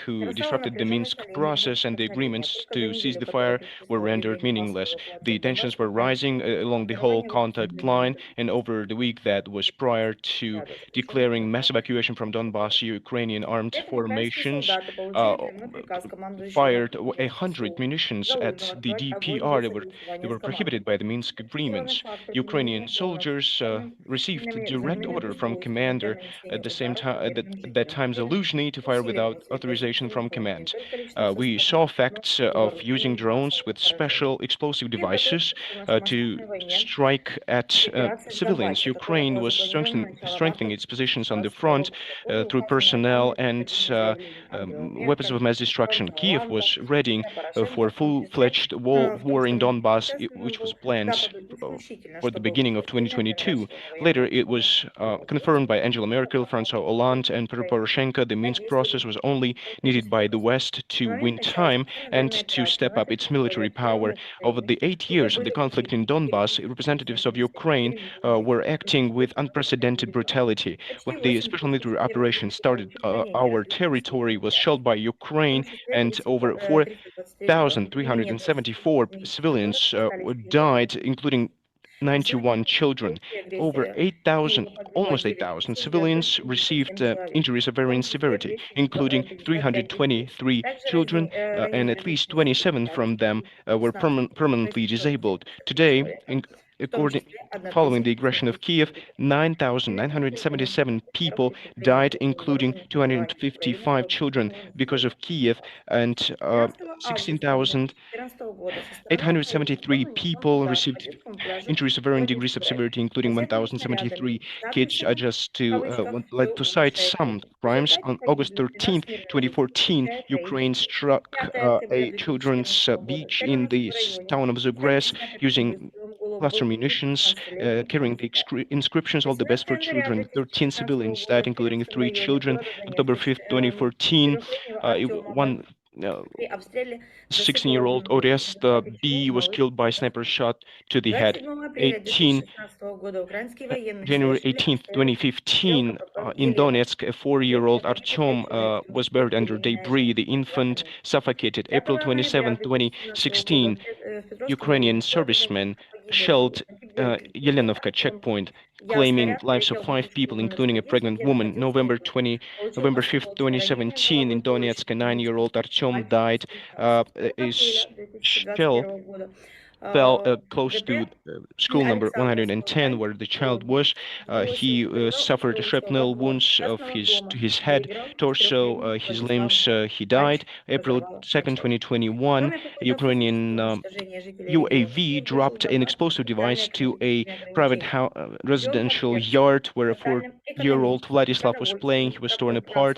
who Нарастало disrupted the напряжение Minsk на линии process, and the снабжения не agreements только за to seize неделю, the которая fire were предшествовала rendered объявлению meaningless. массовой эвакуации The из tensions Донбасса, were но rising along the whole формированию contact международной line, and политики. over the week that was prior to Ряда заключенных declaring mass международных evacuation from Donbas, Ukrainian armed При этом украинские formations солдаты получили uh, прямой приказ командующего fired Верховного 100 munitions at Заужного the открывать огонь DPR без that they согласования were с командой. prohibited by the Minsk Зафиксированы agreements. факты Ukrainian применения soldiers received direct order from commander at the same time at that time's allusionally to fire without authorization from command. We saw facts of using drones with special explosive devices to strike at civilians. Ukraine was strengthening its positions on the front through personnel and weapons of mass destruction. Kiev was readying for full-fledged war in Donbass, which was planned for the beginning of 2022. Later, it was confirmed by Angela Merkel, Francois Hollande, and Petro Poroshenko. The Minsk process was only needed by the West to win time and to step up its military power. Over the 8 years of the conflict in Donbass, representatives of Ukraine were acting with unprecedented brutality. When the special military operation started, our territory was shelled by Ukraine, and over 4,374 civilians died, including 91 children. Over 8,000, almost 8,000 civilians received injuries of varying severity, including 323 children, and at least 27 from them were permanently disabled. Today, according following the aggression of Kiev, 9,977 people died, including 255 children, because of Kiev, and 16,873 people received injuries of varying degrees of severity, including 1,073 kids. I just would like to cite some crimes. On August 13th, 2014, Ukraine struck a children's beach in the town of Zagres using cluster munitions carrying the inscriptions "All the best for children." 13 civilians died, including 3 children. October 5th, 2014, one 16-year-old Oresta B was killed by sniper shot to the head. 18 January 18th, 2015, in Donetsk, a 4-year-old Artyom was buried under debris. The infant suffocated. April 27th, 2016, Ukrainian servicemen shelled Yelenovka checkpoint, claiming lives of 5 people, including a pregnant woman. November 5th, 2017, in Donetsk, a 9-year-old Artyom died. A shell fell close to school number 110, where the child was. He suffered shrapnel wounds of to his head, torso, his limbs. He died. April 2nd, 2021, Ukrainian UAV dropped an explosive device to a private residential yard where a 4-year-old Vladislav was playing. He was torn apart.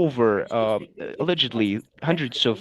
over allegedly hundreds of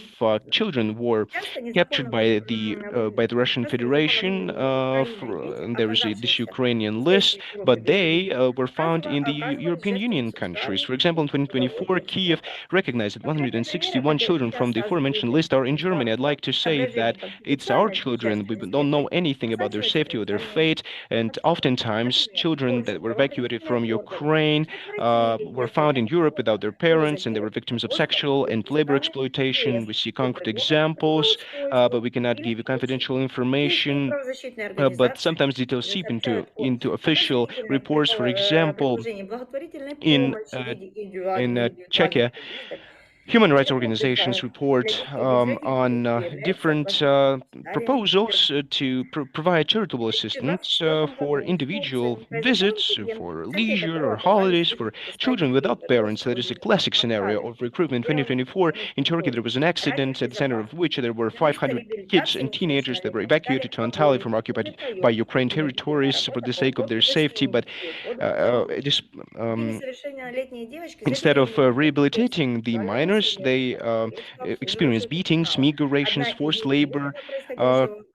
children were Часто captured незаконно by the Russian Federation. And there is this Ukrainian list, but they were found in the European Union countries. For example, in 2024, Kiev recognized that Конкретный пример, 161 хотелось children бы from the часто aforementioned озвучить list are in по Germany. I'd like to say that соображениям it's our конституционной children. We don't know целостности, anything about their достаточно safety or their территориальной fate, And oftentimes, children that were evacuated from Ukraine were found in Europe without their parents, and they were victims of sexual and labor exploitation. We see concrete examples, but we cannot give you confidential information. правозащитные But организации sometimes details seep сообщают о into official значительном reports. For example, предложении благотворительной in помощи в uh, виде in индивидуальных Czechia, поездок human rights для отдыха organizations для report детей без родителей, on что является different важным комментарием. proposals to provide charitable В assistance 2024 for году individual Турция visits, президент for в центре leisure которого or оказались holidays for свидетели children трагедии without parents. That подростков is a из classic scenario Фонтаны, of recruitment где 2024. In Turkey, there was an ради accident at the center of which there were 500 kids and teenagers that were evacuated to entirely from occupied by Ukraine territories for the sake of their safety. But this instead of rehabilitating the minors, they experience beatings, migrations, forced labor,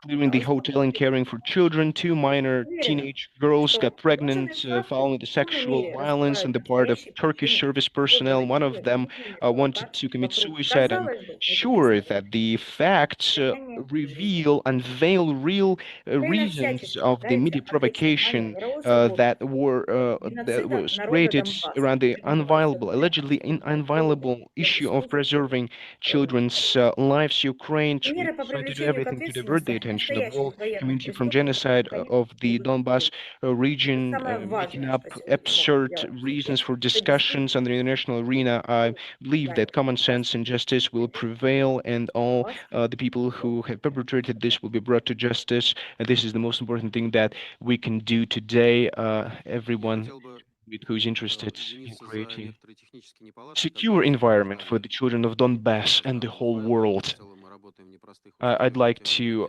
clearing the hotel and caring for children. Two minor teenage girls got pregnant following the sexual violence on the part of Turkish service personnel. One of them wanted to commit suicide. I'm sure that the facts unveil real reasons of the media provocation that was created around the allegedly inviolable issue of preserving children's lives. Ukraine tried to do everything to divert the attention of the world community from genocide of the Donbas region, making up absurd reasons for discussions on the international arena. I believe that common sense and justice will prevail, and all the people who have perpetrated this will be brought to justice. And this is the most important thing that we can do today. Everyone who is interested in creating secure environment for the children of Donbass and the whole world. I'd like to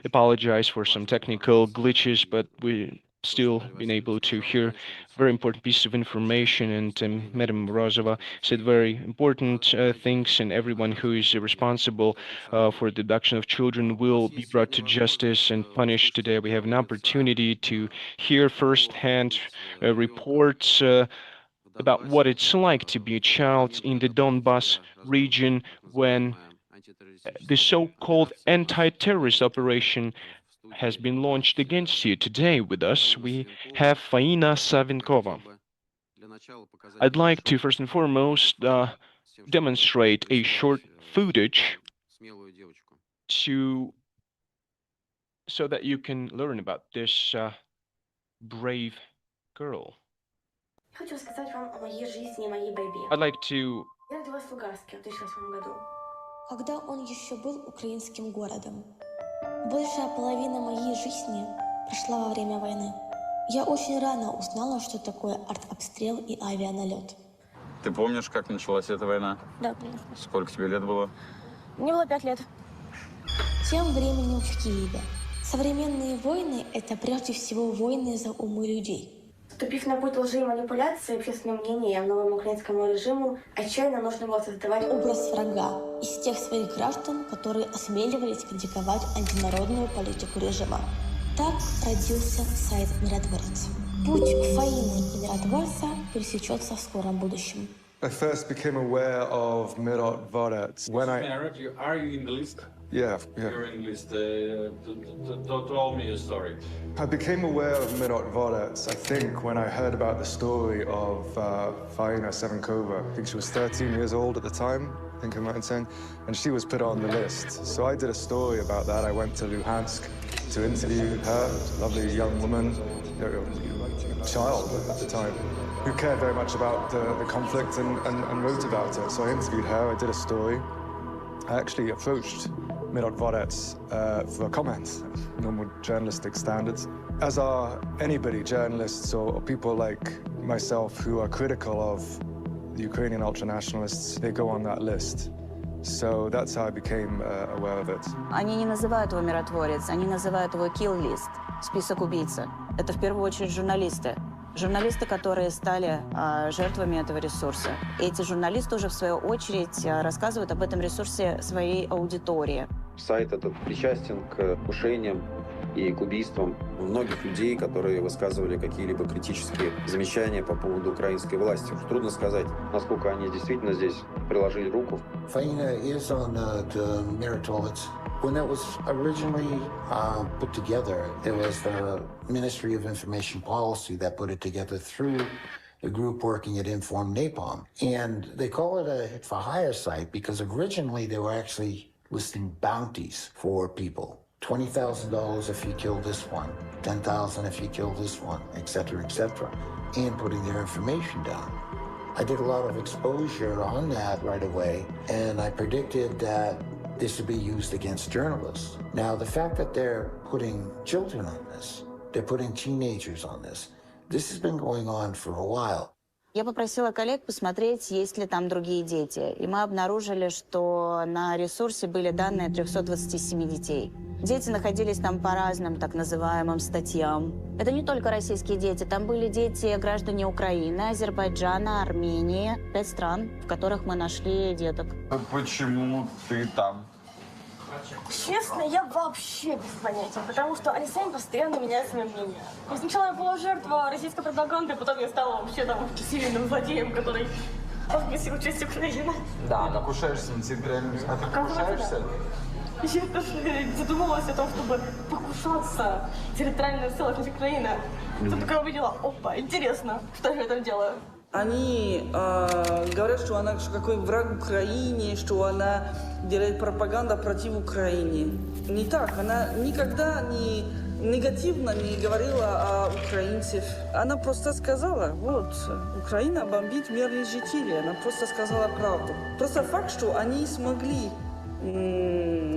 apologize for some technical glitches, but we still been able to hear very important piece of information, and Madam Morozova said very important things, and everyone who is responsible for the abduction of children will be brought to justice and punished. Today we have an opportunity to hear firsthand reports about what it's like to be a child in the Donbas region when the so-called anti-terrorist operation has been launched against you. Today with us, we have Faina Savinkova. I'd like to first and foremost demonstrate a short footage so that you can learn about this brave girl. Хочу рассказать вам о моей жизни и моей борьбе. I'd like to Я родилась в Луганске в 2008 году, когда он еще был украинским городом. Большая половина моей жизни прошла во время войны. Я очень рано узнала, что такое артобстрел и авианалет. Ты помнишь, как началась эта война? Да, конечно. Сколько тебе лет было? Мне было 5 лет. Тем временем в Киеве. Современные войны – это прежде всего войны за умы людей. Вступив на путь лжи и манипуляции общественным мнением новому украинскому режиму, отчаянно нужно было создавать образ врага из тех своих граждан, которые осмеливались критиковать антинародную политику режима. Так родился сайт «Миротворец». Путь Фаины и «Миротворца» пересечется в скором будущем. I first became aware of Mirotvorets when Are you in the list? Yeah. You're in the list. Tell me a story. I became aware of Mirotvorets, I think, when I heard about the story of Faina Savinkova. I think she was 13 years old at the time, I think I'm right in saying, and she was put on the list. So I did a story about that. I went to Luhansk to interview her, lovely young woman, child at the time, who cared very much about the conflict and wrote about it. So I interviewed her, I did a story. I actually approached Mirotvorets for a comment, normal journalistic standards. As are anybody, journalists or people like myself who are critical of the Ukrainian ultranationalists, they go on that list. So that's how I became aware of it. Они не называют его миротворец, они называют его kill list, список убийца. Это в первую очередь журналисты. Журналисты, которые стали жертвами этого ресурса. И эти журналисты уже в свою очередь рассказывают об этом ресурсе своей аудитории. Сайт этот причастен к покушениям и к убийствам многих людей, которые высказывали какие-либо критические замечания по поводу украинской власти. Уж трудно сказать, насколько они действительно здесь приложили руку. Faina is on the Miratovets When it was originally put together, it was the Ministry of Information Policy that put it together through the group working at Inform Napalm. And they call it a hit for hire site because originally they were actually listing bounties for people. $20,000 if you kill this one, $10,000 if you kill this one, et cetera, and putting their information down. I did a lot of exposure on that right away, and I predicted that this would be used against journalists. Now, the fact that they're putting children on this, they're putting teenagers on this has been going on for a while. Я попросила коллег посмотреть, есть ли там другие дети. И мы обнаружили, что на ресурсе были данные 327 детей. Дети находились там по разным так называемым статьям. Это не только российские дети. Там были дети, граждане Украины, Азербайджана, Армении. 5 стран, в которых мы нашли деток. Почему ты там? Честно, я вообще без понятия, потому что они сами постоянно меняют свое мнение. И сначала я была жертва российской пропаганды, потом я стала вообще там серийным злодеем, который отместил часть Украины. Да, покушаешься на территориальную... А ты покушаешься? Я даже задумалась о том, чтобы покушаться территориальную целостность Украины. Тут такая увидела, опа, интересно, что я там делаю. Они говорят, что она какой враг Украине, что она делает пропаганду против Украины. Не так, она никогда не негативно не говорила о украинцев. Она просто сказала, вот, Украина бомбит мирных жителей. Она просто сказала правду. Просто факт, что они смогли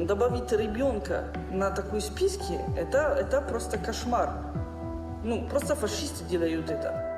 добавить ребенка на такой списке, это просто кошмар. Ну, просто фашисты делают это.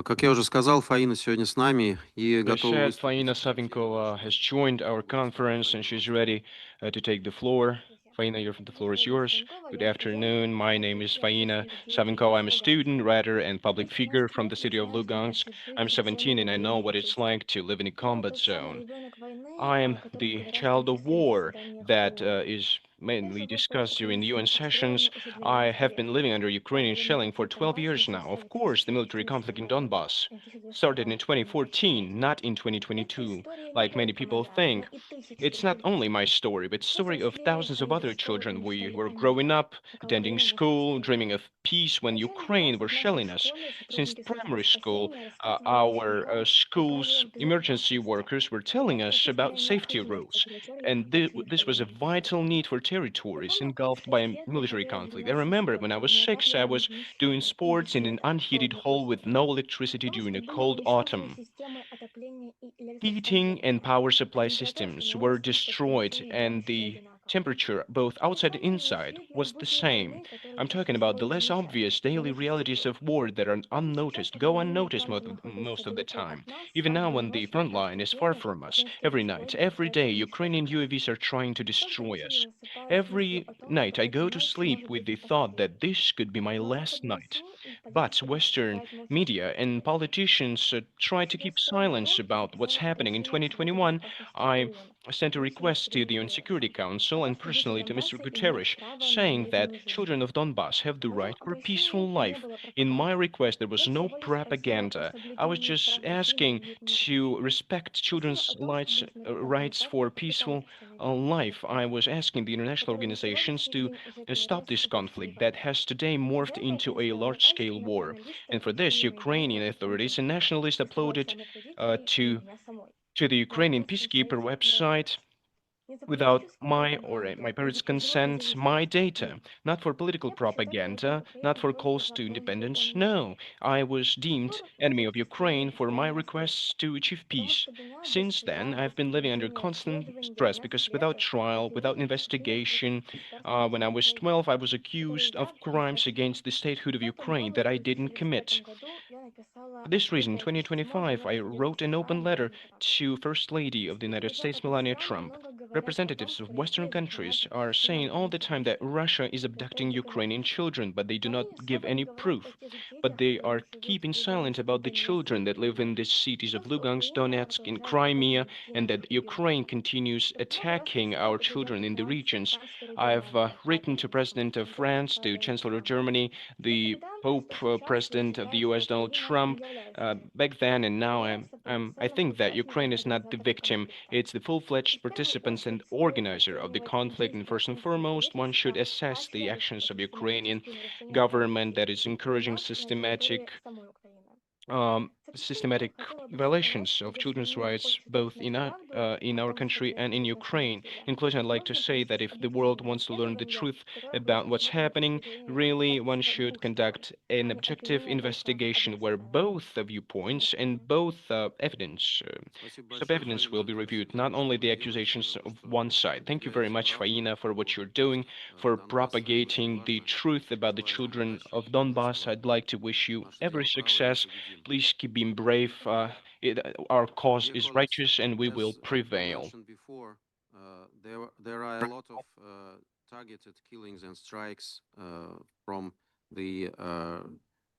Как я уже сказал, Фаина сегодня с нами и As I готова said, выступить. Faina Savinkova has joined our conference and she's ready to take the floor. Faina, the floor is yours. Good afternoon. My name is Faina Savinkova. I'm a student, writer, and public figure from the city of Lugansk. I'm 17 and I know what it's like to live in a combat zone. I am the child of war that is mainly discussed during the UN sessions. I have been living under Ukrainian shelling for 12 years now. Of course, the military conflict in Donbass started in 2014, not in 2022, like many people think. It's not only my story, but the story of thousands of other children. We were growing up, attending school, dreaming of peace when Ukraine were shelling us. Since primary school, our school's emergency workers were telling us about safety rules, and this was a vital need for territories engulfed by a military conflict. I remember when I was 6, I was doing sports in an unheated hall with no electricity during a cold autumn. Heating and power supply systems were destroyed, and the temperature, both outside and inside, was the same. I'm talking about the less obvious daily realities of war that are unnoticed, go unnoticed most of the time. Even now, when the front line is far from us, every night, every day, Ukrainian UAVs are trying to destroy us. Every night, I go to sleep with the thought that this could be my last night. But Western media and politicians try to keep silence about what's happening. In 2021, I sent a request to the UN Security Council and personally to Mr. Guterres, saying that children of Donbass have the right for a peaceful life. In my request, there was no propaganda. I was just asking to respect children's rights for peaceful life. I was asking the international organizations to stop this conflict that has today morphed into a large-scale war. And for this, Ukrainian authorities and nationalists uploaded to the Ukrainian peacekeeper website without my or my parents' consent, my data, not for political propaganda, not for calls to independence. No, I was deemed enemy of Ukraine for my requests to achieve peace. Since then, I've been living under constant stress because without trial, without investigation, when I was 12, I was accused of crimes against the statehood of Ukraine that I didn't commit. For this reason, in 2025, I wrote an open letter to First Lady of the United States, Melania Trump. Representatives of Western countries are saying all the time that Russia is abducting Ukrainian children, but they do not give any proof. But they are keeping silent about the children that live in the cities of Lugansk, Donetsk, and Crimea, and that Ukraine continues attacking our children in the regions. I've written to President of France, to Chancellor of Germany, the President of the U.S. Donald Trump back then and now. I think that Ukraine is not the victim; it's the full-fledged participants and organizer of the conflict. And first and foremost, one should assess the actions of Ukrainian government that is encouraging systematic violations of children's rights both in our country and in Ukraine. In closing, I'd like to say that if the world wants to learn the truth about what's happening, really one should conduct an objective investigation where both the viewpoints and both piece of evidence will be reviewed, not only the accusations of one side. Thank you very much, Faina, for what you're doing, for propagating the truth about the children of Donbass. I'd like to wish you every success. Please keep being brave. Our cause is righteous and we will prevail. Before, there are a lot of targeted killings and strikes from the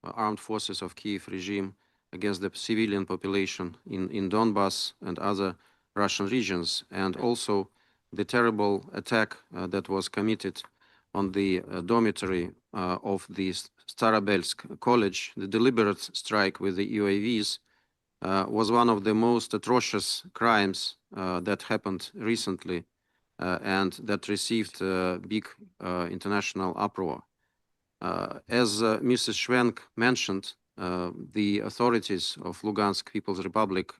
armed forces of Kiev regime against the civilian population in Donbass and other Russian regions, and also the terrible attack that was committed on the dormitory of the Starobelsk College. The deliberate strike with the UAVs was one of the most atrocious crimes that happened recently and that received big international uproar. As Mrs. Schwenk mentioned, the authorities of Lugansk People's Republic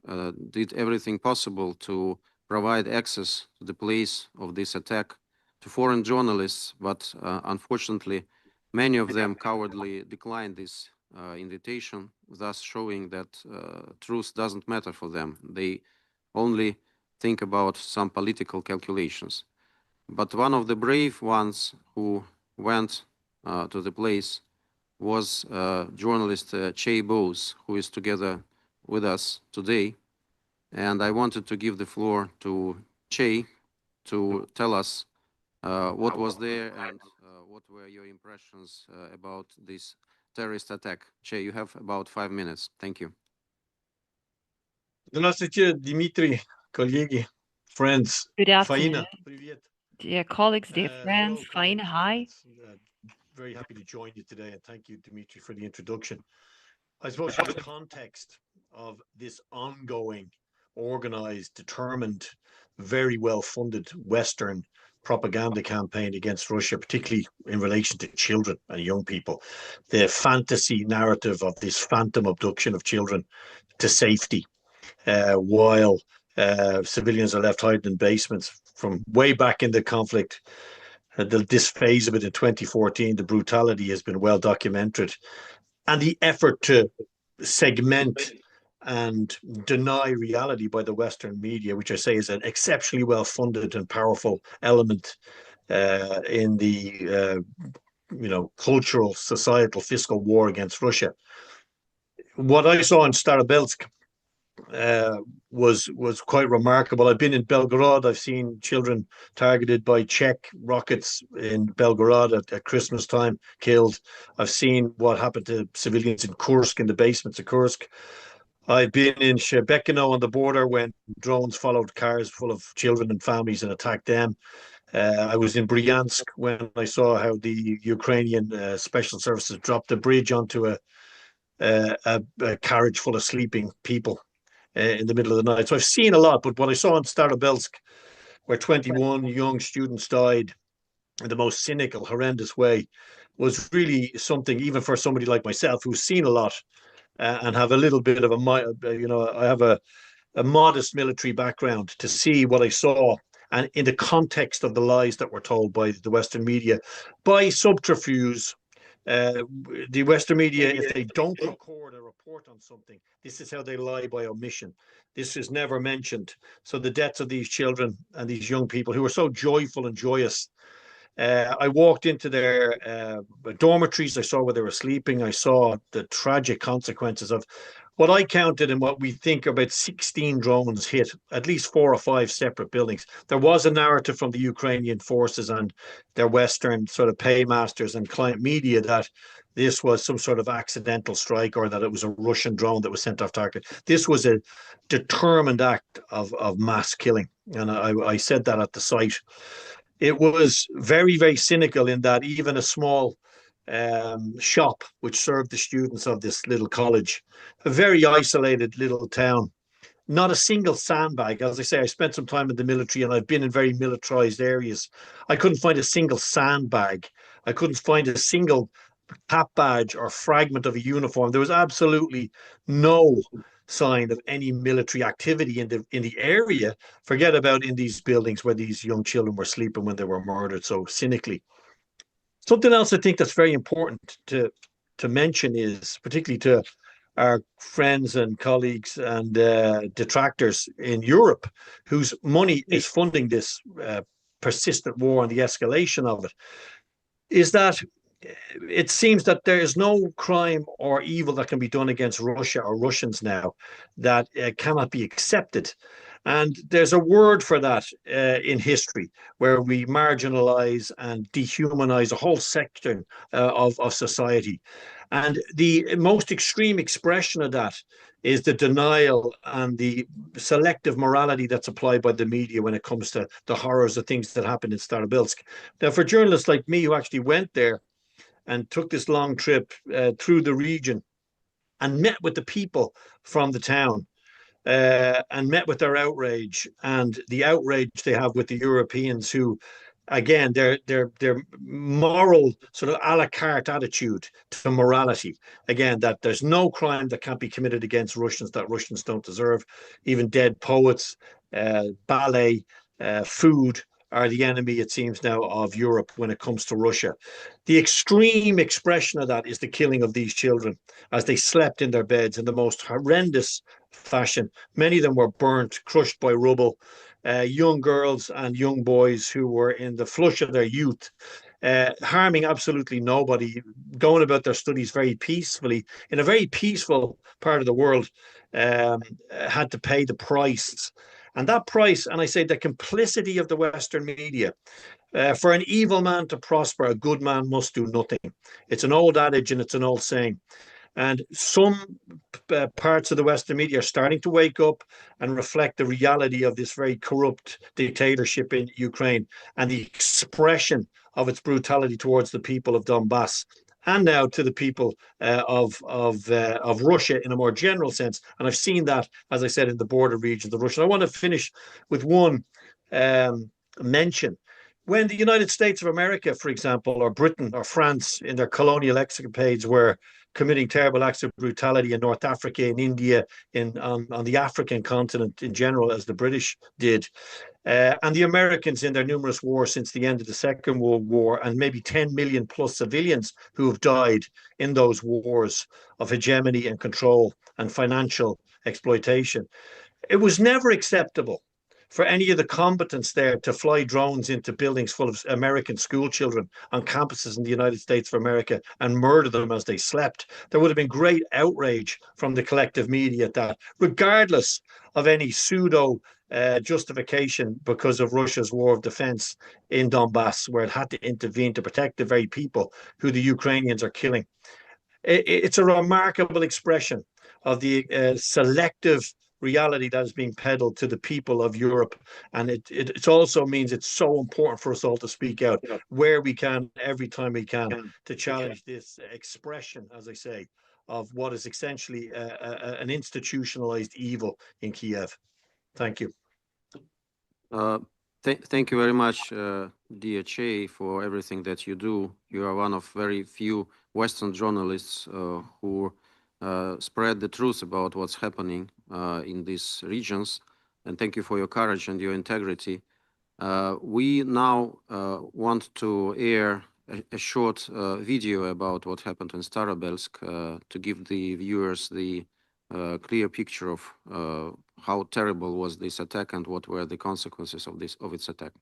did everything possible to provide access to the place of this attack to foreign journalists, but unfortunately, many of them cowardly declined this invitation, thus showing that truth doesn't matter for them. They only think about some political calculations. But one of the brave ones who went to the place was journalist Che Bose, who is together with us today. And I wanted to give the floor to Che to tell us what was there and what were your impressions about this terrorist attack. Che, you have about 5 minutes. Thank you. Здравствуйте, Дмитрий, коллеги, friends. Good afternoon, Faina, привет. dear colleagues, dear friends. Hello, Faina, hi. Very happy to join you today, and thank you, Dmitry, for the introduction. I suppose in the context of this ongoing, organized, determined, very well-funded Western propaganda campaign against Russia, particularly in relation to children and young people, the fantasy narrative of this phantom abduction of children to safety, while civilians are left hiding in basements from way back in the conflict. This phase of it in 2014, the brutality has been well documented, and the effort to segment and deny reality by the Western media, which I say is an exceptionally well-funded and powerful element in the cultural, societal, fiscal war against Russia. What I saw in Starobelsk was quite remarkable. I've been in Belgorod. I've seen children targeted by Czech rockets in Belgorod at Christmas time, killed. I've seen what happened to civilians in Kursk, in the basements of Kursk. I've been in Shebekino on the border when drones followed cars full of children and families and attacked them. I was in Bryansk when I saw how the Ukrainian special services dropped a bridge onto a carriage full of sleeping people in the middle of the night. So I've seen a lot, but what I saw in Starobelsk, where 21 young students died in the most cynical, horrendous way, was really something, even for somebody like myself who's seen a lot and have a little bit of I have a modest military background, to see what I saw, and in the context of the lies that were told by the Western media, by subterfuge. The Western media, if they don't record a report on something, this is how they lie, by omission. This is never mentioned. So the deaths of these children and these young people who were so joyful and joyous. I walked into their dormitories. I saw where they were sleeping. I saw the tragic consequences of what I counted and what we think about 16 drones hit at least 4 or 5 separate buildings. There was a narrative from the Ukrainian forces and their Western sort of paymasters and client media that this was some sort of accidental strike, or that it was a Russian drone that was sent off target. This was a determined act of mass killing. And I said that at the site. It was very, very cynical in that even a small shop which served the students of this little college, a very isolated little town. Not a single sandbag. As I say, I spent some time in the military and I've been in very militarized areas. I couldn't find a single sandbag. I couldn't find a single cap badge or fragment of a uniform. There was absolutely no sign of any military activity in the area. Forget about in these buildings where these young children were sleeping when they were murdered so cynically. Something else I think that's very important to mention is, particularly to our friends and colleagues and detractors in Europe, whose money is funding this persistent war and the escalation of it, is that it seems that there is no crime or evil that can be done against Russia or Russians now that cannot be accepted. And there's a word for that in history, where we marginalize and dehumanize a whole section of society. And the most extreme expression of that is the denial and the selective morality that's applied by the media when it comes to the horrors of things that happened in Starobilsk. Now, for journalists like me who actually went there and took this long trip through the region and met with the people from the town, and met with their outrage and the outrage they have with the Europeans who, again, their moral sort of a la carte attitude to morality. Again, that there's no crime that can't be committed against Russians that Russians don't deserve. Even dead poets, ballet, food are the enemy, it seems now, of Europe when it comes to Russia. The extreme expression of that is the killing of these children as they slept in their beds in the most horrendous fashion. Many of them were burnt, crushed by rubble. Young girls and young boys who were in the flush of their youth, harming absolutely nobody, going about their studies very peacefully in a very peaceful part of the world, had to pay the price. And that price, and I say the complicity of the Western media, for an evil man to prosper, a good man must do nothing. It's an old adage and it's an old saying. And some parts of the Western media are starting to wake up and reflect the reality of this very corrupt dictatorship in Ukraine and the expression of its brutality towards the people of Donbass, and now to the people of Russia in a more general sense. And I've seen that, as I said, in the border regions of Russia. I want to finish with one mention. When the United States of America, for example, or Britain or France in their colonial escapades were committing terrible acts of brutality in North Africa, in India, on the African continent in general, as the British did, and the Americans in their numerous wars since the end of the Second World War, and maybe 10 million plus civilians who have died in those wars of hegemony and control and financial exploitation. It was never acceptable for any of the combatants there to fly drones into buildings full of American school children on campuses in the United States of America and murder them as they slept. There would have been great outrage from the collective media at that, regardless of any pseudo justification because of Russia's war of defense in Donbass, where it had to intervene to protect the very people who the Ukrainians are killing. It's a remarkable expression of the selective reality that is being peddled to the people of Europe. And it also means it's so important for us all to speak out where we can, every time we can, to challenge this expression, as I say, of what is essentially an institutionalized evil in Kiev. Thank you. Thank you very much, dear Che, for everything that you do. You are one of very few Western journalists who spread the truth about what's happening in these regions. And thank you for your courage and your integrity. We now want to air a short video about what happened in Starobelsk to give the viewers the clear picture of how terrible was this attack and what were the consequences of its attack.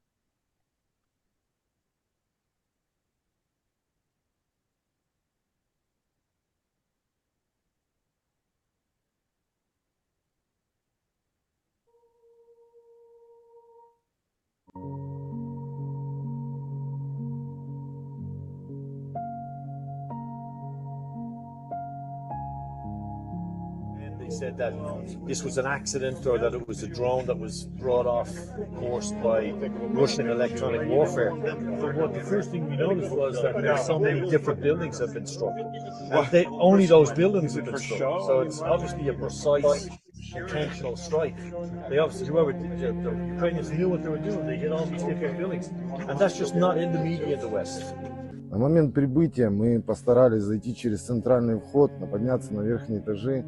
said that this was an accident or that it was a drone that was brought off course by Russian electronic warfare. But what the first thing we noticed was that there are so many different buildings have been struck. And only those buildings have been struck. So it's obviously a precise, intentional strike. They obviously, the Ukrainians knew what they were doing. They hit all these different buildings. And that's just not in the media in the West. На момент прибытия мы постарались зайти через центральный вход, подняться на верхние этажи.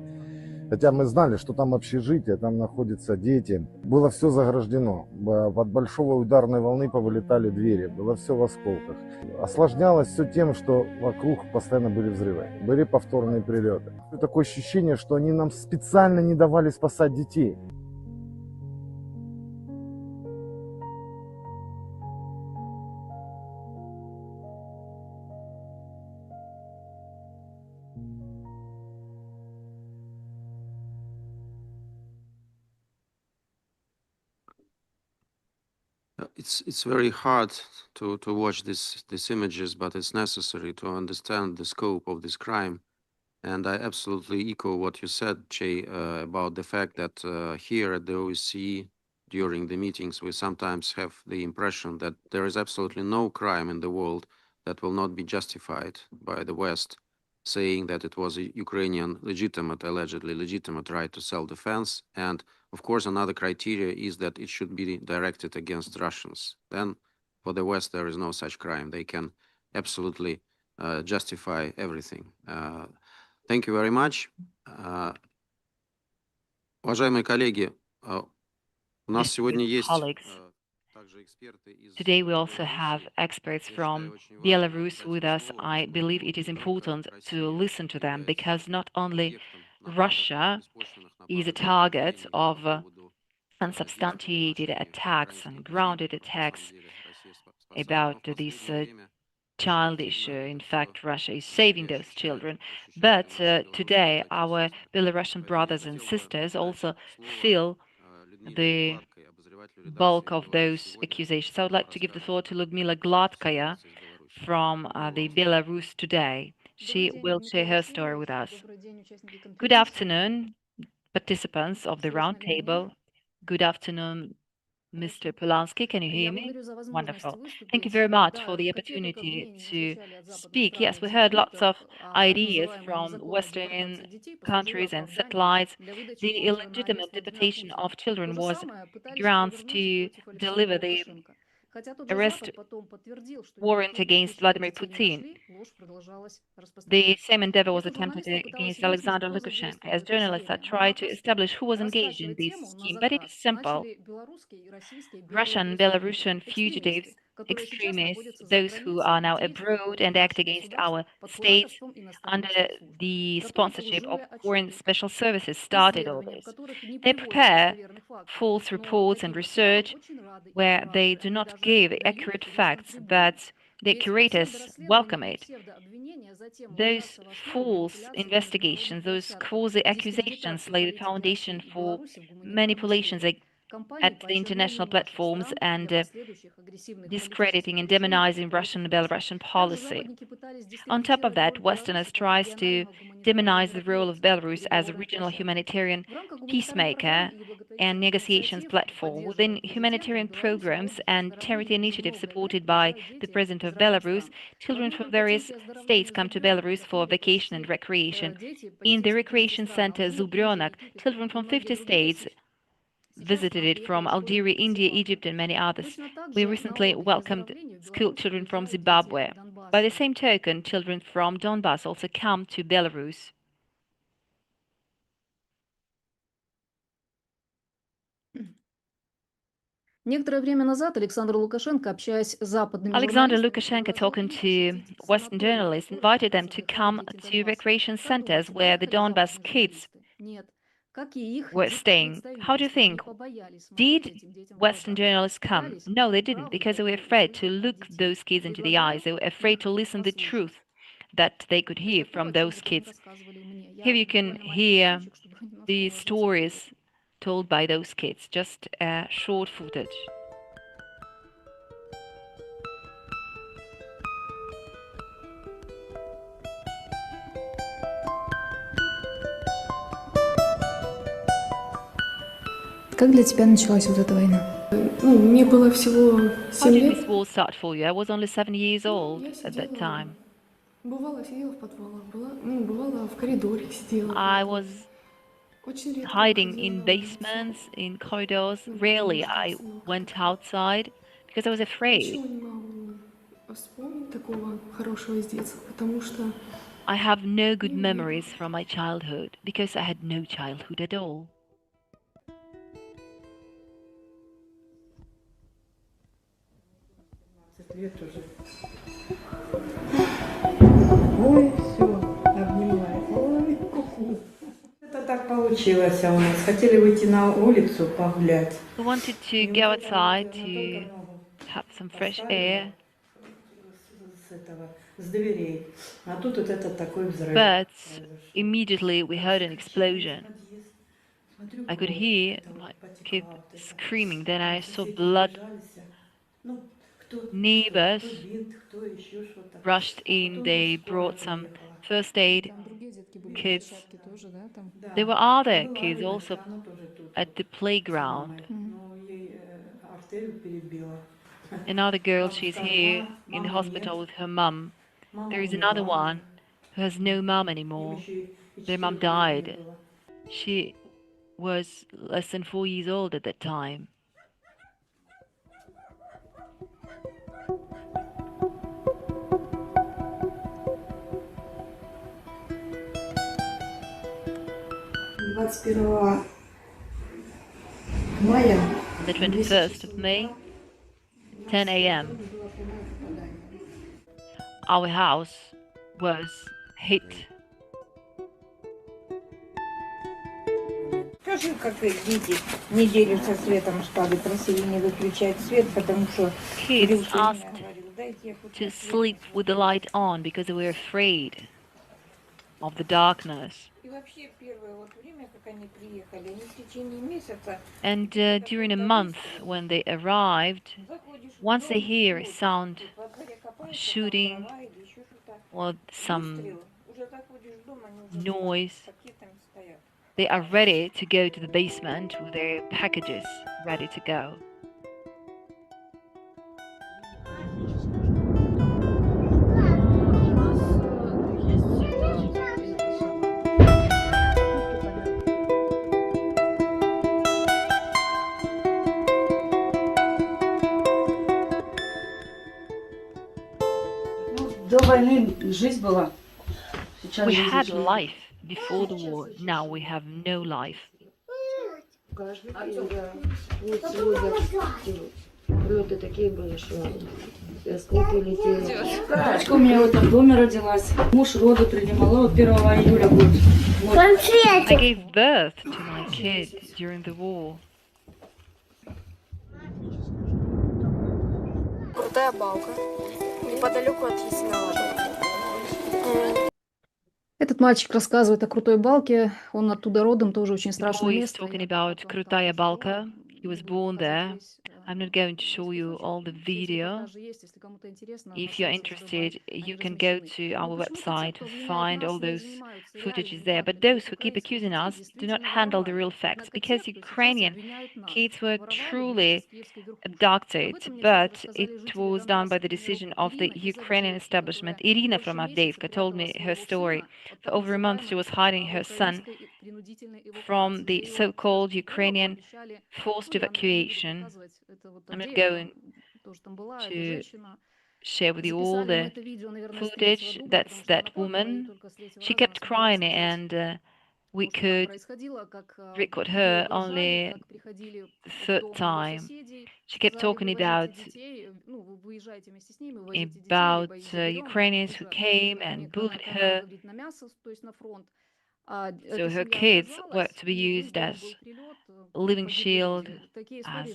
Хотя мы знали, что там общежитие, там находятся дети. Было все заграждено. От большого ударной волны повылетали двери. Было все в осколках. Осложнялось все тем, что вокруг постоянно были взрывы. Были повторные прилеты. Такое ощущение, что они нам специально не давали спасать детей. It's very hard to watch these images, but it's necessary to understand the scope of this crime. And I absolutely echo what you said, Che, about the fact that here at the OSCE, during the meetings, we sometimes have the impression that there is absolutely no crime in the world that will not be justified by the West, saying that it was a Ukrainian allegedly legitimate right to self-defense. And of course, another criteria is that it should be directed against Russians. Then for the West, there is no such crime. They can absolutely justify everything. Thank you very much. Уважаемые коллеги, у нас сегодня есть также эксперты из... Today we also have experts from Belarus with us. I believe it is important to listen to them because not only Russia is a target of unsubstantiated attacks and grounded attacks about this childish. In fact, Russia is saving those children. But today, our Belarusian brothers and sisters also feel the bulk of those accusations. I would like to give the floor to Ludmila Gladkaya from the Belarus Today. She will share her story with us. Good afternoon, participants of the round table. Good afternoon, Mr. Polanski. Can you hear me? Wonderful. Thank you very much for the opportunity to speak. Yes, we heard lots of ideas from Western countries and satellites. The illegitimate deportation of children was grounds to deliver the arrest warrant against Vladimir Putin. The same endeavor was attempted against Alexander Lukashenko. As journalists, I tried to establish who was engaged in this scheme, but it is simple. Russian and Belarusian fugitives, extremists, those who are now abroad and act against our states under the sponsorship of foreign special services started all this. They prepare false reports and research where they do not give accurate facts, but the curators welcome it. Those false investigations, those quasi-accusations lay the foundation for manipulations at the international platforms and discrediting and demonizing Russian and Belarusian policy. On top of that, Westerners tries to demonize the role of Belarus as a regional humanitarian peacemaker and negotiations platform. Within humanitarian programs and charity initiatives supported by the President of Belarus, children from various states come to Belarus for vacation and recreation. In the recreation center Zubrionak, children from 50 states visited it from Algeria, India, Egypt, and many others. We recently welcomed school children from Zimbabwe. By the same token, children from Donbass also come to Belarus. Alexander Lukashenko, talking to Western journalists, invited them to come to recreation centers where the Donbass kids were staying. How do you think? Did Western journalists come? No, they didn't, because they were afraid to look those kids into the eyes. They were afraid to listen the truth that they could hear from those kids. Here you can hear the stories told by those kids, just short footage. Как для тебя началась вот эта война? Мне было всего How 7 did лет. this war start for you? I was only 7 years old at that time. Бывало, сидела в подвалах, бывало в коридоре сидела. I was Очень редко hiding выходила in на улицу. basements, in corridors. Потому Rarely что I снова went outside because I was afraid. Ничего не могу вспомнить такого хорошего из детства, потому что I have no good memories from my childhood because I had no childhood at all. Лет уже. Ой, все, обнимает. Ой, ку-ку. Это так получилось у нас. Хотели выйти на улицу погулять. We wanted to go outside to have some fresh air, С дверей. А тут вот этот такой взрыв. but immediately we heard an explosion. I could hear my kid screaming, then I saw blood. Neighbors rushed in, they brought some first aid kids. There were other kids also at the playground. Another girl, she's here in the hospital with her mum. There is another one who has no mum anymore. Their mum died. She was less than 4 years old at that time. On the 21st of May, 10 a.m., our house was hit. Тоже, как и дети, неделю со светом спали, просили не выключать свет, потому что Kids asked to sleep with the light on because they were afraid of the darkness. И вообще первое вот время, как они приехали, они в течение месяца. And during a month when they arrived, once they hear a sound of shooting or some noise, they are ready to go to the basement with their packages ready to go. До войны жизнь была. Сейчас We жизнь had ушла. life before the war, now we have no life. Прилеты такие были, что осколки летели. Дочка у меня в этом доме родилась. Муж роды принимал. Вот 1 июля будет. I gave birth to my kid during the war. Крутая балка. Неподалеку от Ясенова. Этот мальчик рассказывает о крутой балке. Он оттуда родом, тоже очень The страшное boy is место. talking about Krutaya Balka. He was born there. I'm not going to show you all the video. If you're interested, you can go to our website to find all those footages there. But those who keep accusing us do not handle the real facts, because Ukrainian kids were truly abducted, but it was done by the decision of the Ukrainian establishment. Irina from Avdiivka told me her story. For over a month, she was hiding her son from the so-called Ukrainian forced evacuation. I'm not going to share with you all the footage. That's that woman. She kept crying, and we could record her only the third time. She kept talking about Ukrainians who came and bullied her. So her kids were to be used as a living shield, as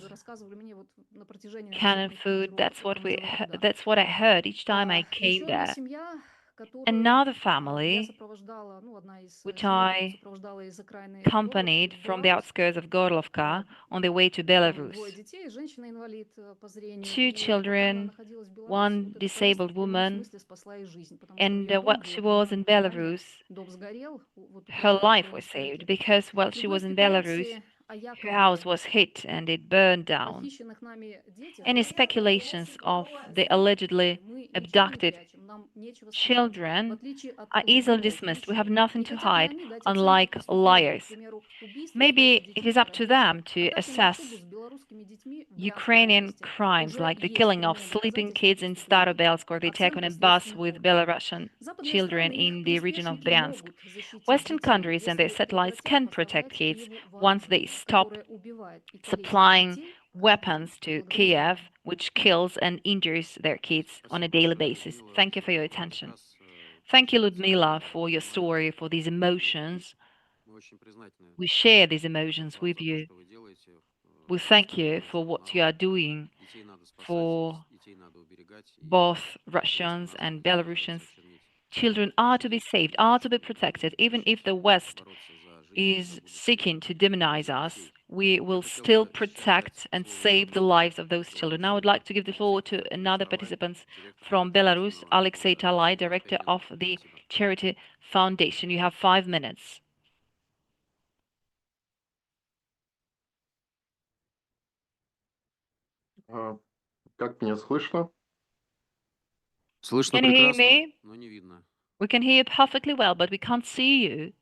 cannon food. That's what I heard each time I came there. Another family, which I accompanied from the outskirts of Gorlovka on their way to Belarus. 2 children, 1 disabled woman, and while she was in Belarus, her life was saved, because while she was in Belarus, her house was hit and it burned down. Похищенных нами детях Any speculations of the allegedly мы ничего не abducted прячем, нам нечего скрывать. В children отличие от are easily других dismissed. We have случаев, nothing не to хотят ли hide, они дать оценку unlike преступления, к liars. примеру, убийству трех Maybe it детей is в up to them Одессе. to Контактами на assess службу с белорусскими детьми в Ukrainian Брянской области crimes уже like the есть killing of криминальные sleeping доказательства kids in преступления. Starobelsk or the attack on Оценка a bus Следственного with органа. Belarusian Западные children страны и их in the region of приспешники Bryansk. могут защитить Western детей, countries and their если satellites прекратят can protect поставлять kids Киеву once вооружение, they stop которое убивает и калечит supplying детей каждый день. weapons to Благодарю за Kiev, внимание. which kills and injures their kids on a daily basis. Thank you for your attention. Thank you, Ludmila, for your story, for these emotions. We share these emotions with you. We thank you for what you are doing for both Russians and Belarusians. Children are to be saved, are to be protected. Even if the West is seeking to demonize us, we will still protect and save the lives of those children. Now I would like to give the floor to another participant from Belarus, Alexei Talai, director of the Charity Foundation. You have 5 minutes. Как меня слышно? Слышно Can you hear прекрасно, me? но не видно. We can hear you perfectly well, but we can't see you.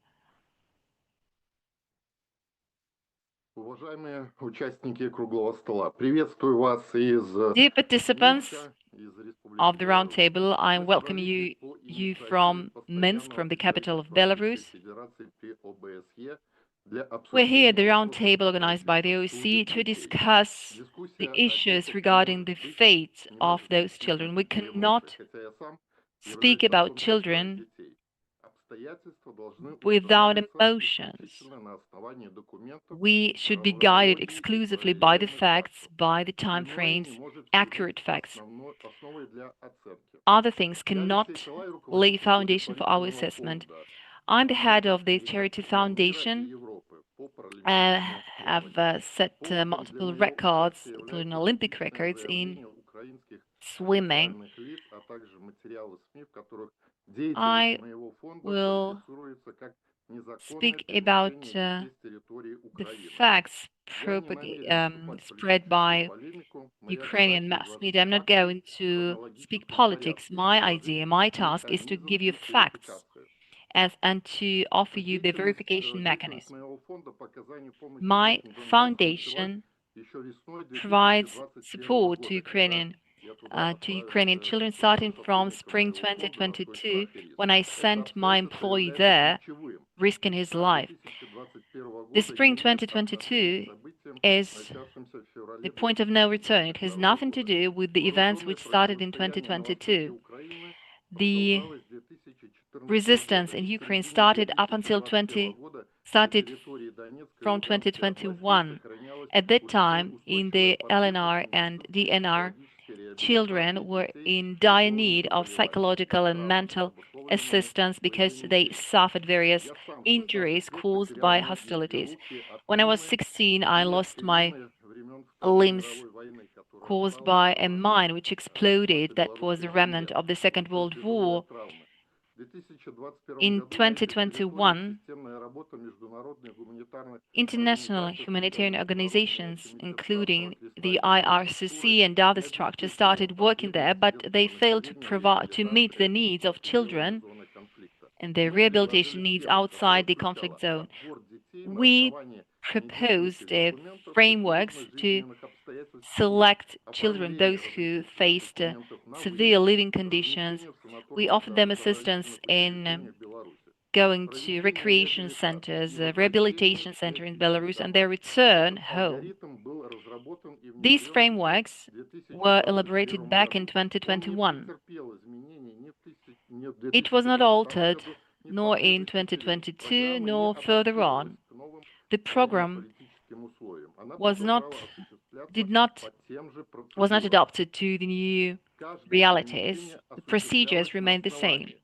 Уважаемые участники круглого стола, приветствую вас из Dear participants Минска, из Республики of the round Беларусь. table, I Мы welcome собрались по you инициативе from Minsk, постоянного from the capital of представительства Belarus. Российской Федерации при ОБСЕ для We're here at the обсуждения round вопросов table organized by the правительства OSCE судеб to детей. discuss the Дискуссия о issues детях не regarding может the быть, fate не of может those быть children. We темой cannot эмоций, хотя я сам speak являюсь about отцом 4 children детей. Обстоятельства должны without устанавливаться emotions. исключительно на основании документов, We should be guided хронологии и exclusively by the проверяемых facts, фактов. by the time Иное frames, не может accurate служить facts. основой для оценки. Other things Я, Алексей cannot Талай, lay руководитель foundation for our благотворительного assessment. фонда I'm the head of the Американской Charity Лиги мира и Foundation. Европы по I паралимпийскому have плаванию. set Поводом для multiple моего records, участия including является Olympic публичное records in заявление украинских swimming. официальных лиц, а также материалы СМИ, в которых деятельность I моего фонда will квалифицируется как незаконное speak about перемещение детей с территории the Украины. facts Я не намерен вступать в spread политическую by полемику. Моя Ukrainian задача mass изложить media. I'm not факты going в to speak хронологическом politics. порядке, My приложить idea, my task is to give you механизм facts верификации. and to offer you the verification Деятельность mechanism. моего фонда по оказанию помощи My детям Донбасса началась foundation еще весной provides 2021 support to года, когда Ukrainian я туда Ukrainian отправился children с starting старшим from сотрудником spring моего фонда на свой 2022 страх и риск. when I Это sent my обстоятельство employee является there, ключевым. risking his Весна life. 2021 The года spring не имеет отношения к 2022 событиям, is начавшимся в феврале the point of no return. It has 2022 nothing to года. do with the events Вооруженное which started in противостояние на востоке 2022. Украины The продолжалось с 2014 resistance года in и к Ukraine середине started up until 2021 года на started территории Донецкой и from Луганской областей 2021. сохранялось At that time, in устойчивое the подвижность LNR and психологической и DNR, психологической реабилитации children were детей in с dire тяжелыми need of заболеваниями и psychological and травмами, mental обусловленными assistance because боевыми they действиями. suffered various Я сам в 16 injuries лет caused потерял by ноги и hostilities. руки от When I was мины 16, I lost my неактивированной времен Второй limbs мировой войны, которая caused осталась by a на mine which exploded нашей that was белорусской a remnant земле. of the Second Получил World тяжелые War. травмы. В 2021 In году на этих территориях 2021, системная работа международных гуманитарных international организаций, humanitarian включая Международный organizations, комитет including красного the креста и другие структуры, IRCC and other не structures, обеспечивала started working there, потребности but they failed to персонализированной provide to meet the реабилитации needs за of пределами children зоны конфликта. and their Мы предложили rehabilitation needs схему, которая outside the conflict включала zone. отбор детей на We основании недействующих proposed документов и frameworks сложных to жизненных обстоятельств семей, select children, оформление those who разрешительных faced документов на severe выезд, living conditions. размещение в We санаторных offered them assistance оздоровительных in учреждениях Беларуси, going to проведение recreation реабилитации centers, и a возвращение rehabilitation center in детей в их Belarus, and дома. their return Этот home. алгоритм был разработан и These внедрен frameworks в were elaborated 2021 back in году. Он не 2021. претерпел изменений ни в It was not 2022 altered, году, ни в nor in последующий период. 2022, Программа не nor further адаптировалась on. к новым The program военно-политическим условиям. Она was not, продолжала осуществляться did not, по тем же was not процедурам. adopted to the new Каждое realities. перемещение The procedures осуществлялось на remained the same. основании.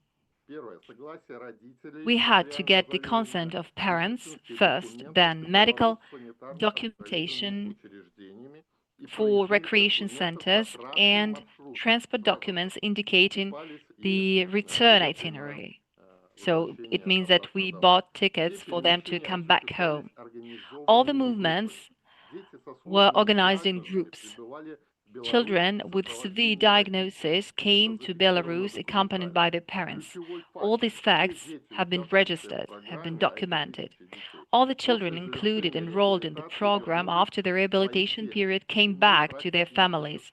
Первое, согласие родителей We на had to get the реальное consent заведение, of parents медицинские first, документы then medical санитарно-оздоровительными documentation учреждениями и for проезжих recreation документов centers о трассе and маршрута. transport documents indicating the return itinerary. So it means that we bought tickets for them to come back home. All the movements were organized in groups. Children with severe diagnosis came to Belarus accompanied by their parents. All these facts have been registered, have been documented. All the children included enrolled in the program after the rehabilitation period came back to their families.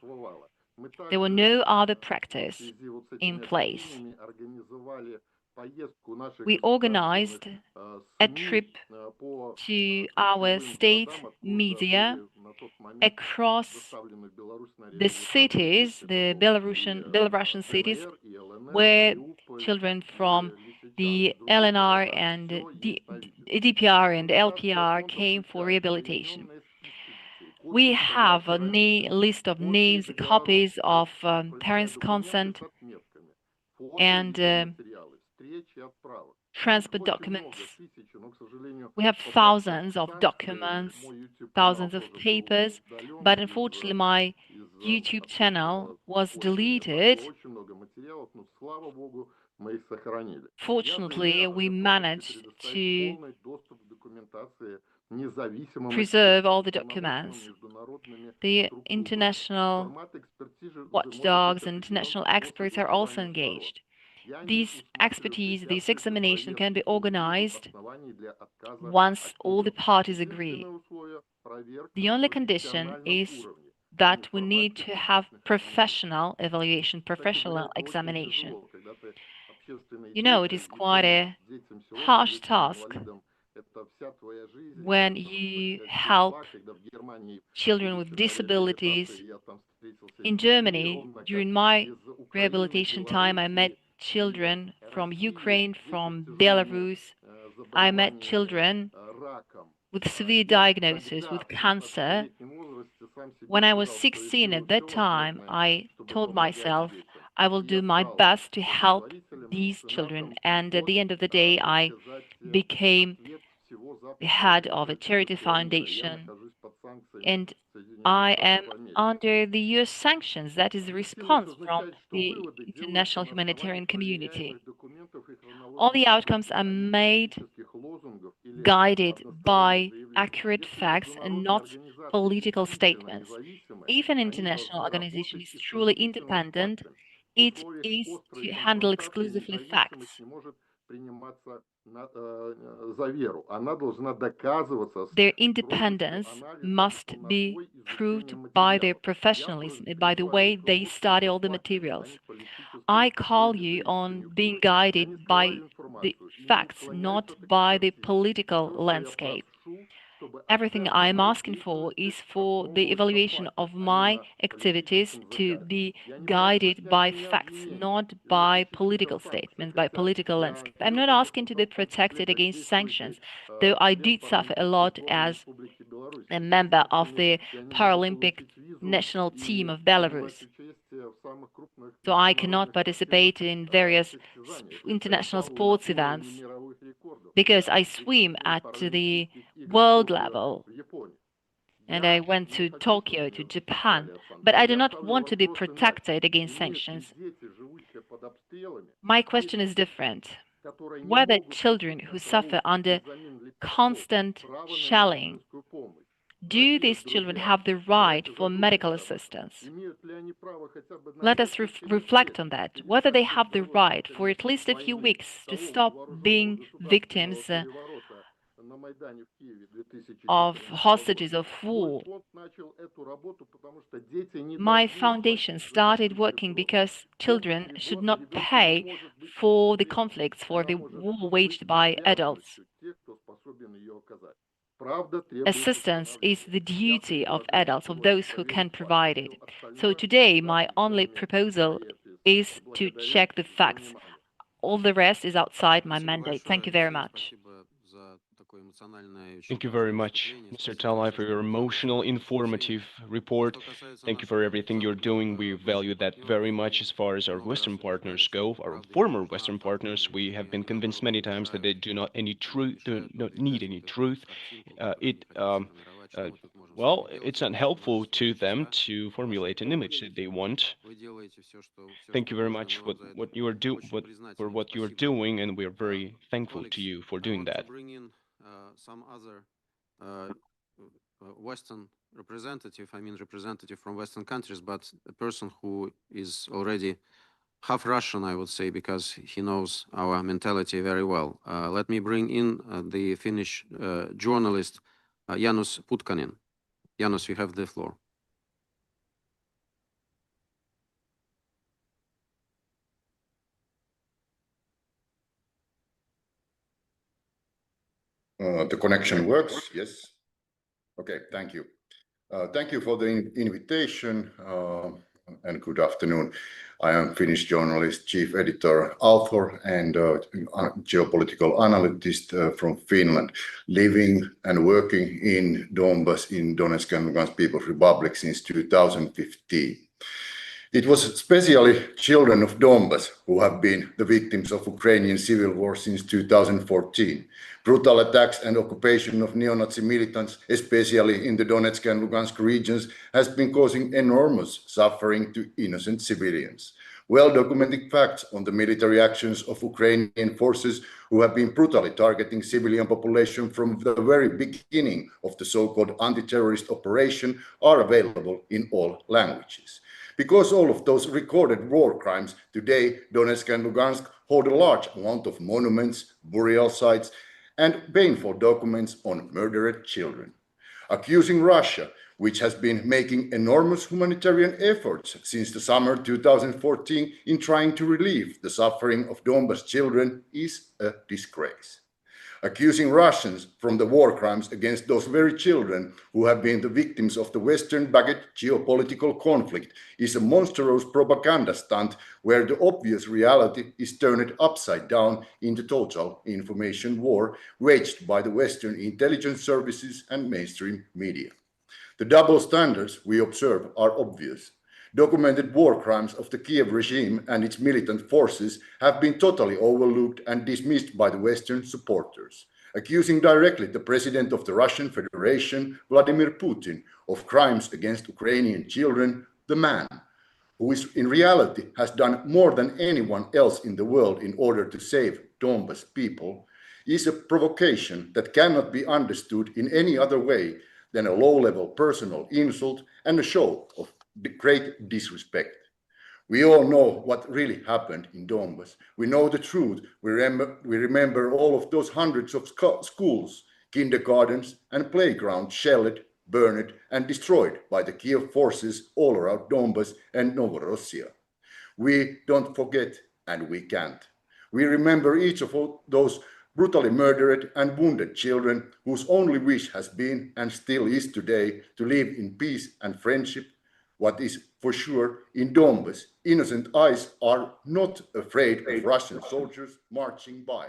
There were no other practice in place. We organized a trip to our state media across the cities, the Belarusian cities, where children from the LNR and DPR and LPR came for rehabilitation. We have a list of names, copies of parents' consent, and transport documents. We have thousands of documents, thousands of papers, but unfortunately my YouTube channel was deleted. Fortunately, we managed to preserve all the documents. The international watchdogs and international experts are also engaged. These expertise, this examination can be organized once all the parties agree. The only condition is that we need to have professional evaluation, professional examination. You know, it is quite a harsh task when you help children with disabilities. In Germany, during my rehabilitation time, I met children from Ukraine, from Belarus. I met children with severe diagnosis, with cancer. When I was 16 at that time, I told myself I will do my best to help these children. And at the end of the day, I became the head of a charity foundation. And I am under the US sanctions. That is the response from the international humanitarian community. All the outcomes are made guided by accurate facts and not political statements. If an international organization is truly independent, it is to handle exclusively facts. Their independence must be proved by their professionalism, by the way they study all the materials. I call you on being guided by the facts, not by the political landscape. Everything I'm asking for is for the evaluation of my activities to be guided by facts, not by political statements, by political landscape. I'm not asking to be protected against sanctions, though I did suffer a lot as a member of the Paralympic national team of Belarus. So I cannot participate in various international sports events because I swim at the world level and I went to Tokyo, to Japan, but I do not want to be protected against sanctions. My question is different. Whether children who suffer under constant shelling, do these children have the right for medical assistance? Let us reflect on that, whether they have the right for at least a few weeks to stop being victims of hostages of war. My foundation started working because children should not pay for the conflicts, for the war waged by adults. Assistance is the duty of adults, of those who can provide it. So today, my only proposal is to check the facts. All the rest is outside my mandate. Thank you very much. Thank you very much, Mr. Talai, for your emotional, informative report. Thank you for everything you're doing. We value that very much as far as our Western partners go, our former Western partners. We have been convinced many times that they do not need any truth. Well, it's not helpful to them to formulate an image that they want. Thank you very much for what you are doing, and we are very thankful to you for doing that. Some other Western representative, I mean representative from Western countries, but a person who is already half Russian, I would say, because he knows our mentality very well. Let me bring in the Finnish journalist, Janus Putkanen. Janus, you have the floor. The connection works, yes. Okay, thank you. Thank you for the invitation and good afternoon. I am Finnish journalist, chief editor, author, and geopolitical analyst from Finland, living and working in Donbas in Donetsk and Lugansk People's Republic since 2015. It was especially children of Donbas who have been the victims of Ukrainian civil war since 2014. Brutal attacks and occupation of neo-Nazi militants, especially in the Donetsk and Lugansk regions, has been causing enormous suffering to innocent civilians. Well-documented facts on the military actions of Ukrainian forces who have been brutally targeting civilian population from the very beginning of the so-called anti-terrorist operation are available in all languages. Because all of those recorded war crimes today, Donetsk and Lugansk hold a large amount of monuments, burial sites, and painful documents on murdered children. Accusing Russia, which has been making enormous humanitarian efforts since the summer 2014 in trying to relieve the suffering of Donbas children, is a disgrace. Accusing Russians from the war crimes against those very children who have been the victims of the Western-backed geopolitical conflict is a monstrous propaganda stunt where the obvious reality is turned upside down in the total information war waged by the Western intelligence services and mainstream media. The double standards we observe are obvious. Documented war crimes of the Kiev regime and its militant forces have been totally overlooked and dismissed by the Western supporters. Accusing directly the president of the Russian Federation, Vladimir Putin, of crimes against Ukrainian children, the man who in reality has done more than anyone else in the world in order to save Donbas people, is a provocation that cannot be understood in any other way than a low-level personal insult and a show of great disrespect. We all know what really happened in Donbas. We know the truth. We remember all of those hundreds of schools, kindergartens, and playgrounds shelled, burned, and destroyed by the Kiev forces all around Donbas and Novorossiya. We don't forget, and we can't. We remember each of those brutally murdered and wounded children whose only wish has been and still is today to live in peace and friendship. What is for sure, in Donbas, innocent eyes are not afraid of Russian soldiers marching by.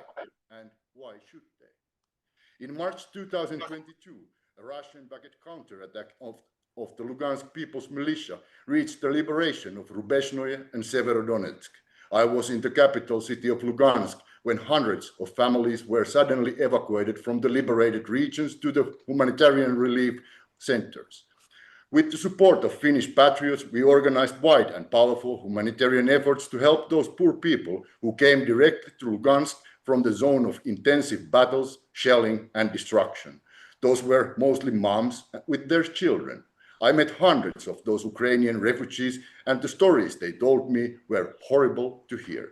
And why should they? In March 2022, a Russian-backed counterattack of the Lugansk People's Militia reached the liberation of Rubezhnoye and Severodonetsk. I was in the capital city of Lugansk when hundreds of families were suddenly evacuated from the liberated regions to the humanitarian relief centers. With the support of Finnish patriots, we organized wide and powerful humanitarian efforts to help those poor people who came directly to Lugansk from the zone of intensive battles, shelling, and destruction. Those were mostly moms with their children. I met hundreds of those Ukrainian refugees, and the stories they told me were horrible to hear.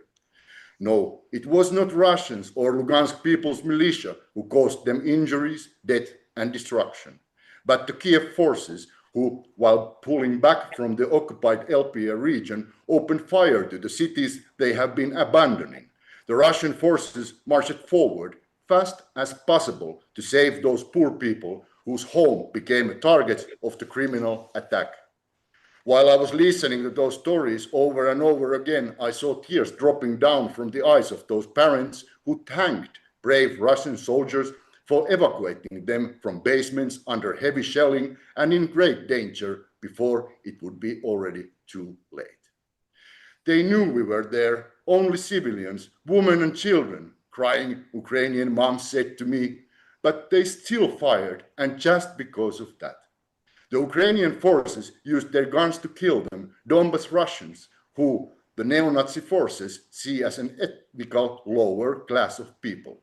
No, it was not Russians or Lugansk People's Militia who caused them injuries, death, and destruction, but the Kiev forces who, while pulling back from the occupied LPA region, opened fire to the cities they have been abandoning. The Russian forces marched forward fast as possible to save those poor people whose home became a target of the criminal attack. While I was listening to those stories over and over again, I saw tears dropping down from the eyes of those parents who thanked brave Russian soldiers for evacuating them from basements under heavy shelling and in great danger before it would be already too late. They knew we were there, only civilians, women and children, crying Ukrainian moms said to me, but they still fired, and just because of that. The Ukrainian forces used their guns to kill them, Donbas Russians, who the neo-Nazi forces see as an ethnical lower class of people.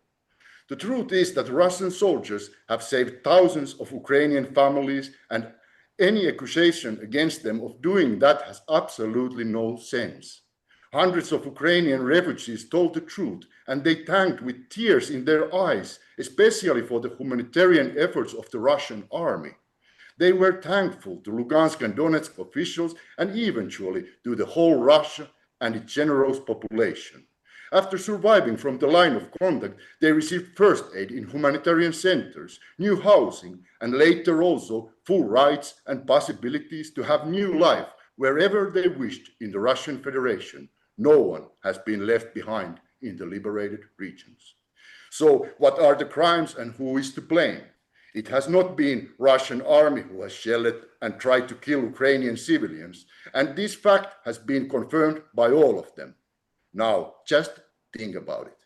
The truth is that Russian soldiers have saved thousands of Ukrainian families, and any accusation against them of doing that has absolutely no sense. Hundreds of Ukrainian refugees told the truth, and they thanked with tears in their eyes, especially for the humanitarian efforts of the Russian army. They were thankful to Lugansk and Donetsk officials and eventually to the whole Russia and its generous population. After surviving from the line of contact, they received first aid in humanitarian centers, new housing, and later also full rights and possibilities to have new life wherever they wished in the Russian Federation. No one has been left behind in the liberated regions. So what are the crimes and who is to blame? It has not been Russian army who has shelled and tried to kill Ukrainian civilians, and this fact has been confirmed by all of them. Now, just think about it.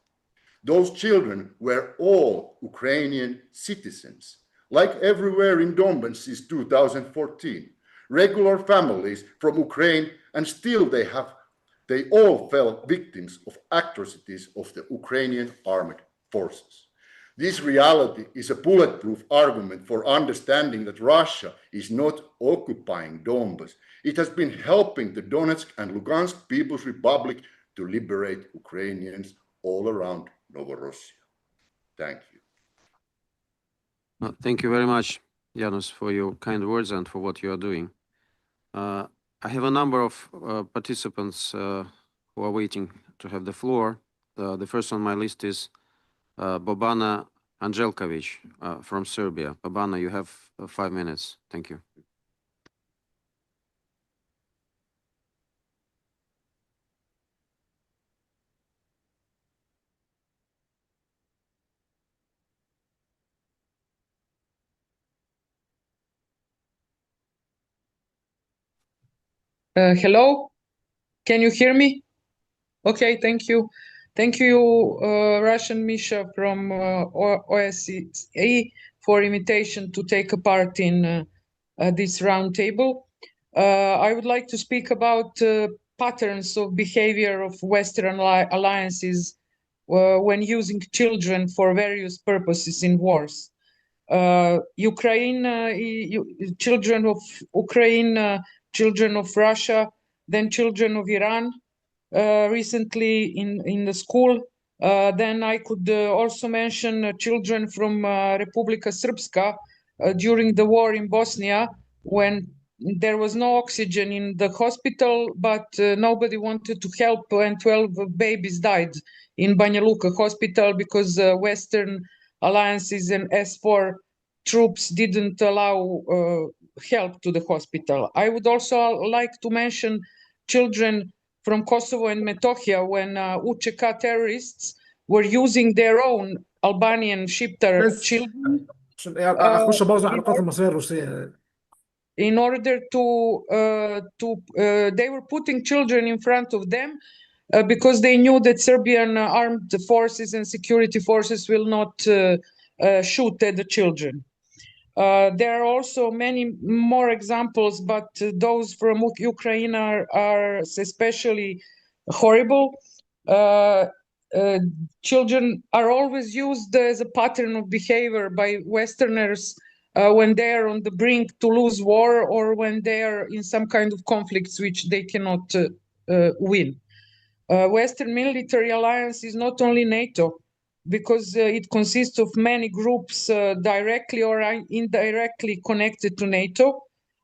Those children were all Ukrainian citizens, like everywhere in Donbass since 2014. Regular families from Ukraine, and still they all fell victims of atrocities of the Ukrainian armed forces. This reality is a bulletproof argument for understanding that Russia is not occupying Donbass. It has been helping the Donetsk and Lugansk People's Republic to liberate Ukrainians all around Novorossiya. Thank you. Thank you very much, Janusz, for your kind words and for what you are doing. I have a number of participants who are waiting to have the floor. The first on my list is Bobana Angelkovic from Serbia. Bobana, you have 5 minutes. Thank you. Hello, can you hear me? Okay, thank you. Thank you, Russian Misha from OSCE for invitation to take a part in this roundtable. I would like to speak about patterns of behavior of Western alliances when using children for various purposes in wars. Ukraine, children of Ukraine, children of Russia, then children of Iran, recently in the school. Then I could also mention children from Republika Srpska during the war in Bosnia, when there was no oxygen in the hospital, but nobody wanted to help, and 12 babies died in Banja Luka hospital because Western alliances and S4 troops didn't allow help to the hospital. I would also like to mention children from Kosovo and Metohija when UČK terrorists were using their own Albanian Shiptar children اخش ابوظ العلاقات المصريه الروسيه. In order they were putting children in front of them because they knew that Serbian armed forces and security forces will not shoot at the children. There are also many more examples, but those from Ukraine are especially horrible. Children are always used as a pattern of behavior by Westerners when they are on the brink to lose war or when they are in some kind of conflicts which they cannot win. Western military alliance is not only NATO, because it consists of many groups directly or indirectly connected to NATO.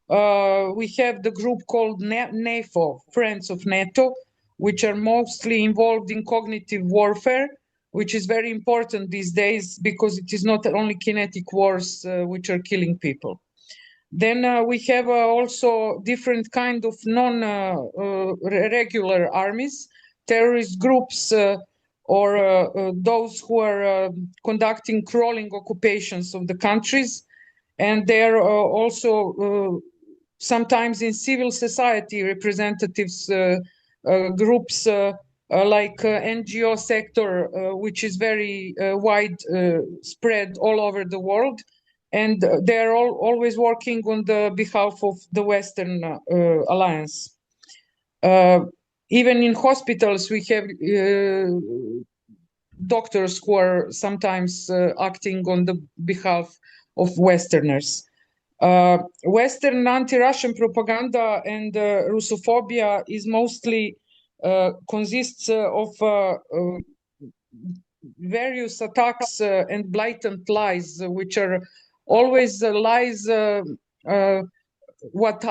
We have the group called NAFO, Friends of NATO, which are mostly involved in cognitive warfare, which is very important these days because it is not only kinetic wars which are killing people. Then we have also different kind of non-regular armies, terrorist groups, or those who are conducting crawling occupations of the countries. And they are also sometimes in civil society representatives groups like NGO sector, which is very wide spread all over the world. And they are always working on the behalf of the Western alliance. Even in hospitals, we have doctors who are sometimes acting on the behalf of Westerners. Western anti-Russian propaganda and Russophobia is mostly consists of various attacks and blatant lies, which are always lies. What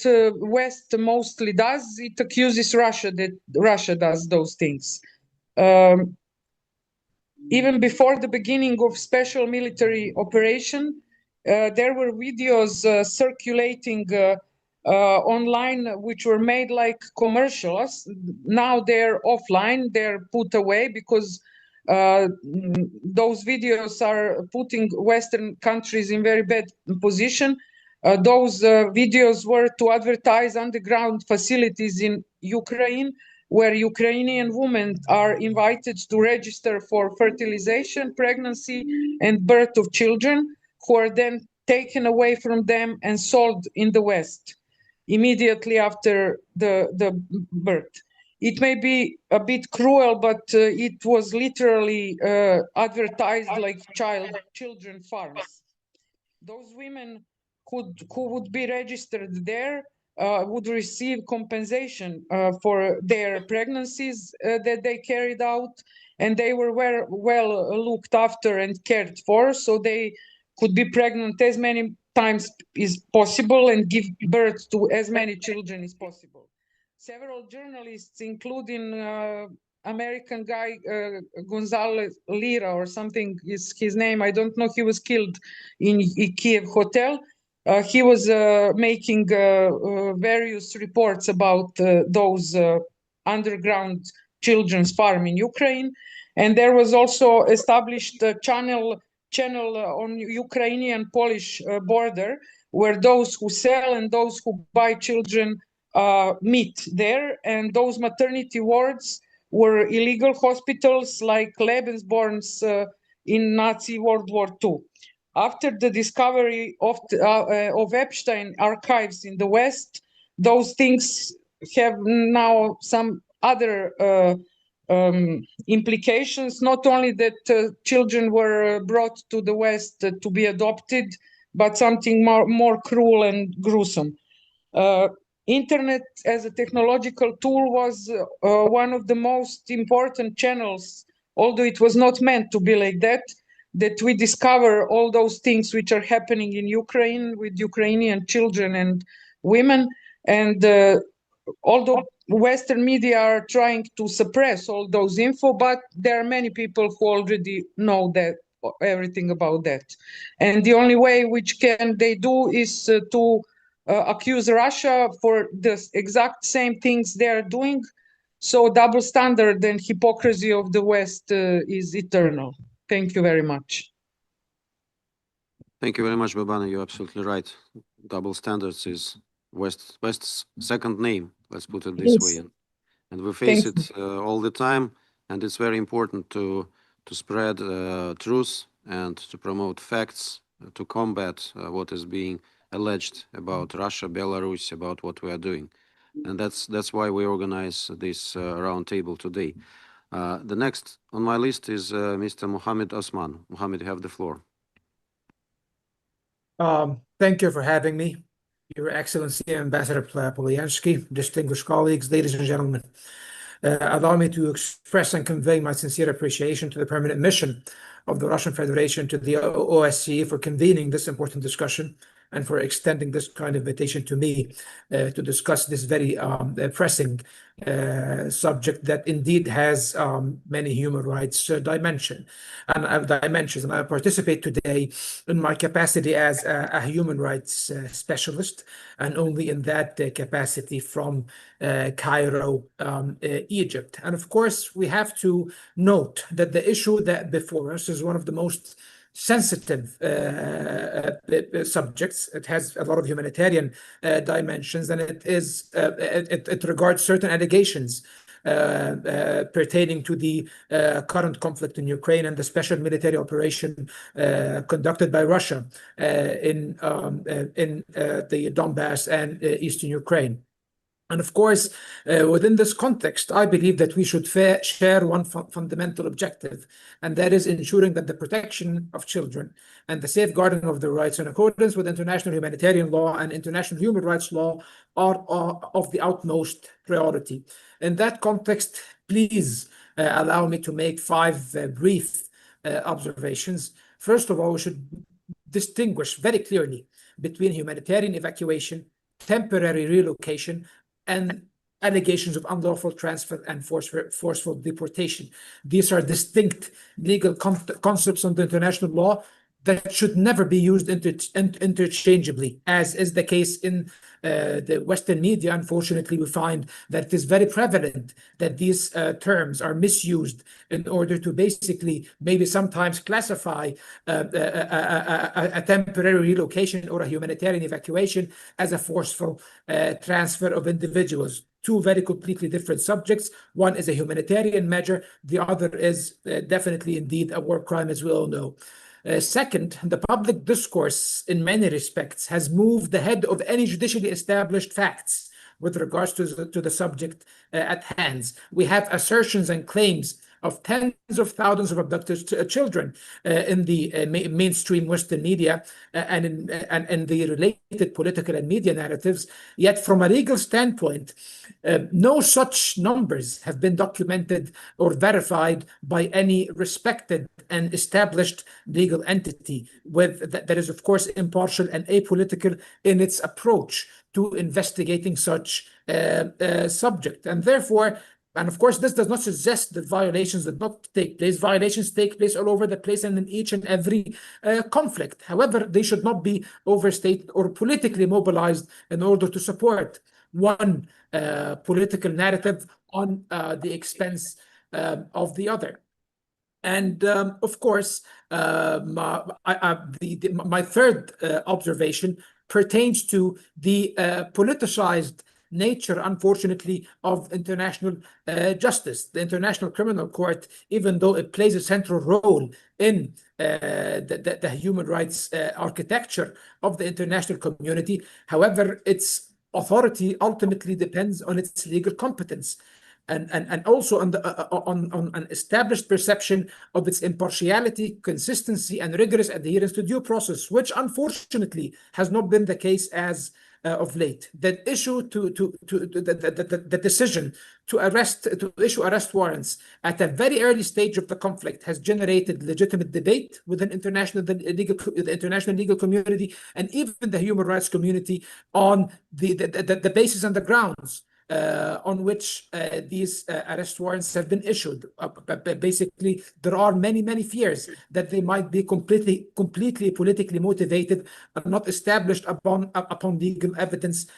West mostly does, it accuses Russia that Russia does those things. Even before the beginning of special military operation, there were videos circulating online which were made like commercials. Now they're offline, they're put away because those videos are putting Western countries in very bad position. Those videos were to advertise underground facilities in Ukraine, where Ukrainian women are invited to register for fertilization, pregnancy, and birth of children, who are then taken away from them and sold in the West immediately after the birth. It may be a bit cruel, but it was literally advertised like children farms. Those women who would be registered there would receive compensation for their pregnancies that they carried out, and they were well looked after and cared for, so they could be pregnant as many times as possible and give birth to as many children as possible. Several journalists, including American guy Gonzalez Lira or something is his name. I don't know. He was killed in Kiev hotel. He was making various reports about those underground children's farm in Ukraine, and there was also established a channel on Ukrainian Polish border where those who sell and those who buy children meet there, and those maternity wards were illegal hospitals like Lebensborns in Nazi World War II. After the discovery of Epstein archives in the West, those things have now some other implications, not only that children were brought to the West to be adopted, but something more cruel and gruesome. Internet as a technological tool was one of the most important channels, although it was not meant to be like that we discover all those things which are happening in Ukraine with Ukrainian children and women. And although Western media are trying to suppress all those info, but there are many people who already know that everything about that. And the only way which they do is to accuse Russia for the exact same things they are doing. So double standard and hypocrisy of the West is eternal. Thank you very much. Thank you very much, Babana. You're absolutely right. Double standards is West's second name, let's put it this way. And we face it all the time, and it's very important to spread truth and to promote facts, to combat what is being alleged about Russia, Belarus, about what we are doing. And that's why we organize this roundtable today. The next on my list is Mr. Mohammed Osman. Mohammed, you have the floor. Thank you for having me, Your Excellency, Ambassador Polyansky, distinguished colleagues, ladies and gentlemen. Allow me to express and convey my sincere appreciation to the permanent mission of the Russian Federation to the OSCE for convening this important discussion and for extending this kind of invitation to me to discuss this very pressing subject that indeed has many human rights dimensions. And I participate today in my capacity as a human rights specialist, and only in that capacity from Cairo, Egypt. And of course, we have to note that the issue that before us is one of the most sensitive subjects. It has a lot of humanitarian dimensions, and it regards certain allegations pertaining to the current conflict in Ukraine and the special military operation conducted by Russia in the Donbass and eastern Ukraine. And of course, within this context, I believe that we should share one fundamental objective, and that is ensuring that the protection of children and the safeguarding of their rights in accordance with international humanitarian law and international human rights law are of the utmost priority. In that context, please allow me to make 5 brief observations. First of all, we should distinguish very clearly between humanitarian evacuation, temporary relocation, and allegations of unlawful transfer and forceful deportation. These are distinct legal concepts under international law that should never be used interchangeably, as is the case in the Western media. Unfortunately, we find that it is very prevalent that these terms are misused in order to basically maybe sometimes classify a temporary relocation or a humanitarian evacuation as a forceful transfer of individuals. Two very completely different subjects. One is a humanitarian measure. The other is definitely indeed a war crime, as we all know. Second, the public discourse in many respects has moved ahead of any judicially established facts with regards to the subject at hand. We have assertions and claims of tens of thousands of abducted children in the mainstream Western media and in the related political and media narratives. Yet from a legal standpoint, no such numbers have been documented or verified by any respected and established legal entity that is, of course, impartial and apolitical in its approach to investigating such subject. And therefore, and of course, this does not suggest that violations did not take place. Violations take place all over the place and in each and every conflict. However, they should not be overstated or politically mobilized in order to support one political narrative on the expense of the other. And of course, my third observation pertains to the politicized nature, unfortunately, of international justice. The International Criminal Court, even though it plays a central role in the human rights architecture of the international community, however, its authority ultimately depends on its legal competence. And also on an established perception of its impartiality, consistency, and rigorous adherence to due process, which unfortunately has not been the case as of late. The decision to issue arrest warrants at a very early stage of the conflict has generated legitimate debate within the international legal community and even the human rights community on the basis and the grounds on which these arrest warrants have been issued. Basically, there are many fears that they might be completely politically motivated and not established upon legal evidence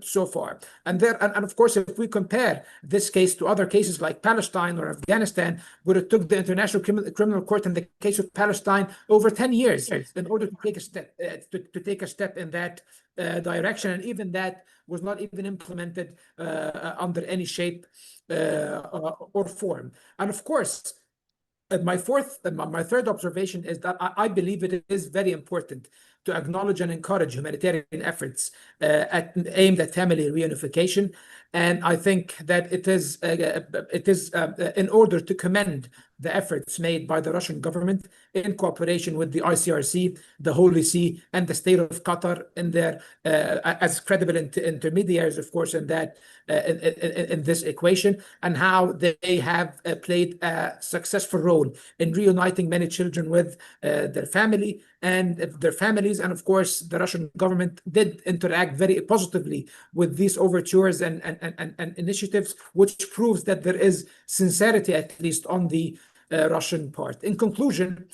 so far. And of course, if we compare this case to other cases like Palestine or Afghanistan, where it took the International Criminal Court in the case of Palestine over 10 years in order to take a step in that direction, and even that was not even implemented under any shape or form. And of course, my third observation is that I believe it is very important to acknowledge and encourage humanitarian efforts aimed at family reunification. And I think that it is in order to commend the efforts made by the Russian government in cooperation with the ICRC, the Holy See, and the state of Qatar in their as credible intermediaries, of course, in that in this equation, and how they have played a successful role in reuniting many children with their family and their families. And of course, the Russian government did interact very positively with these overtures and initiatives, which proves that there is sincerity, at least on the Russian part. In conclusion,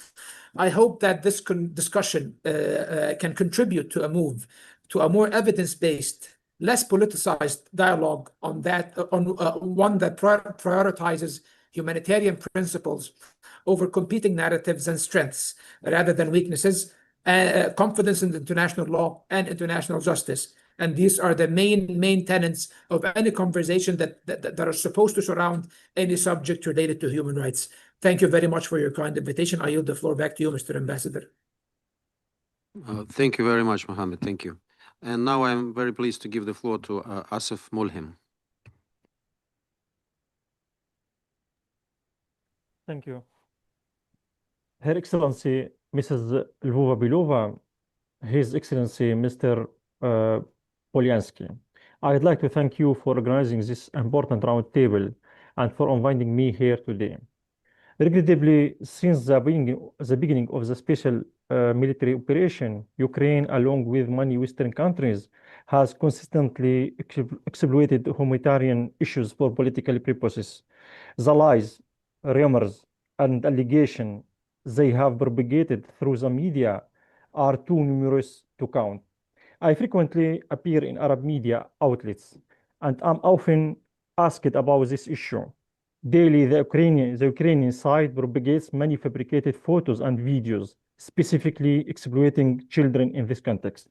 I hope that this discussion can contribute to a move to a more evidence-based, less politicized dialogue on one that prioritizes humanitarian principles over competing narratives and strengths rather than weaknesses, confidence in international law and international justice. And these are the main tenets of any conversation that are supposed to surround any subject related to human rights. Thank you very much for your kind invitation. I yield the floor back to you, Mr. Ambassador. Thank you very much, Mohammed. Thank you. And now I'm very pleased to give the floor to Asif Mulhim. Thank you. Her Excellency, Mrs. Lvova Belova, His Excellency, Mr. Polyansky, I'd like to thank you for organizing this important roundtable and for inviting me here today. Regrettably, since the beginning of the special military operation, Ukraine, along with many Western countries, has consistently exploited humanitarian issues for political purposes. The lies, rumors, and allegations they have propagated through the media are too numerous to count. I frequently appear in Arab media outlets, and I'm often asked about this issue. Daily, the Ukrainian side propagates many fabricated photos and videos, specifically exploiting children in this context.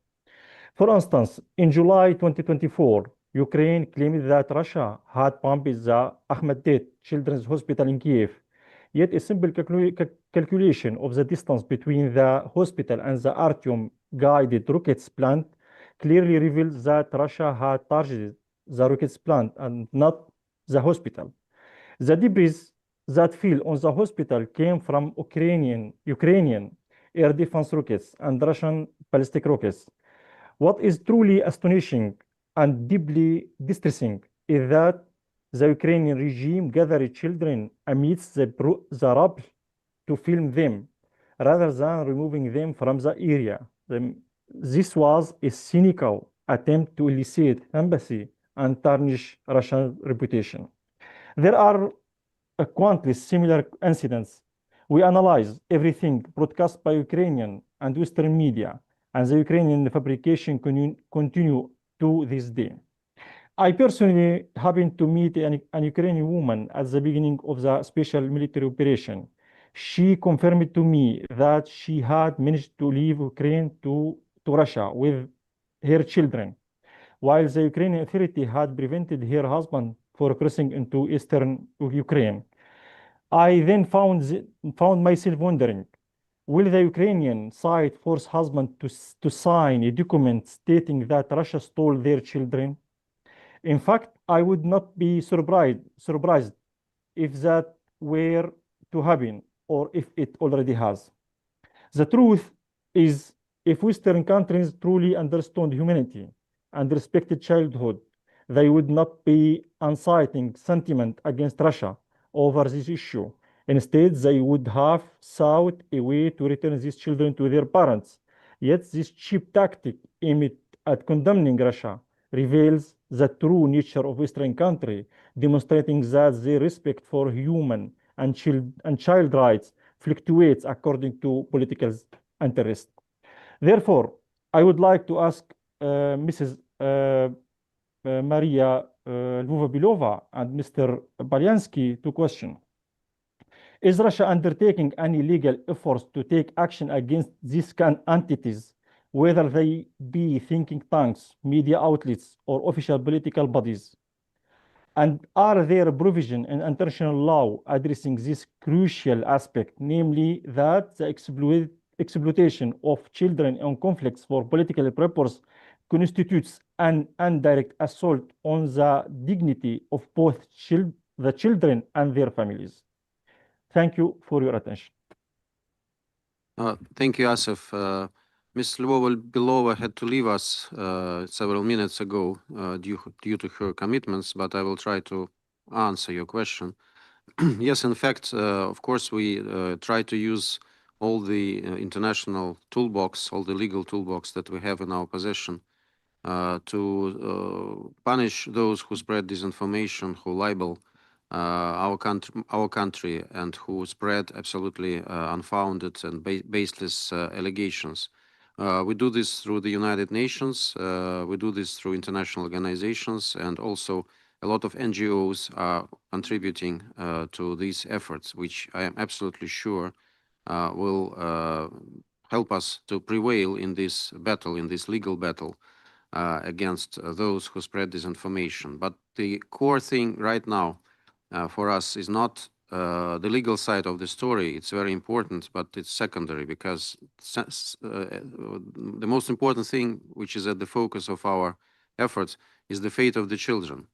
For instance, in July 2024, Ukraine claimed that Russia had bombed the Ahmediyat Children's Hospital in Kiev. Yet a simple calculation of the distance between the hospital and the Artyom-guided rockets plant clearly reveals that Russia had targeted the rockets plant and not the hospital. The debris that fell on the hospital came from Ukrainian air defense rockets and Russian ballistic rockets. What is truly astonishing and deeply distressing is that the Ukrainian regime gathered children amidst the rubble to film them, rather than removing them from the area. This was a cynical attempt to elicit empathy and tarnish Russia's reputation. There are countless similar incidents. We analyze everything broadcast by Ukrainian and Western media, and the Ukrainian fabrication continue to this day. I personally happened to meet an Ukrainian woman at the beginning of the special military operation. She confirmed to me that she had managed to leave Ukraine to Russia with her children, while the Ukrainian authority had prevented her husband from crossing into eastern Ukraine. I then found myself wondering, will the Ukrainian side force husband to sign a document stating that Russia stole their children? In fact, I would not be surprised if that were to happen or if it already has. The truth is, if Western countries truly understood humanity and respected childhood, they would not be inciting sentiment against Russia over this issue. Instead, they would have sought a way to return these children to their parents. Yet this cheap tactic aimed at condemning Russia reveals the true nature of Western country, demonstrating that their respect for human and child rights fluctuates according to political interest. Therefore, I would like to ask Mrs. Maria Lvova-Belova and Mr. Polyansky to question. Is Russia undertaking any legal efforts to take action against these entities, whether they be thinking tanks, media outlets, or official political bodies? And are there provisions in international law addressing this crucial aspect, namely that the exploitation of children in conflicts for political purposes constitutes an indirect assault on the dignity of both the children and their families? Thank you for your attention. Thank you, Asif. Ms. Lvova-Belova had to leave us several minutes ago due to her commitments, but I will try to answer your question. Yes, in fact, of course, we try to use all the international toolbox, all the legal toolbox that we have in our possession to punish those who spread disinformation, who libel our country, and who spread absolutely unfounded and baseless allegations. We do this through the United Nations, we do this through international organizations, and also a lot of NGOs are contributing to these efforts, which I am absolutely sure will help us to prevail in this battle, in this legal battle against those who spread disinformation. But the core thing right now for us is not the legal side of the story, it's very important, but it's secondary because the most important thing, which is at the focus of our efforts, is the fate of the children.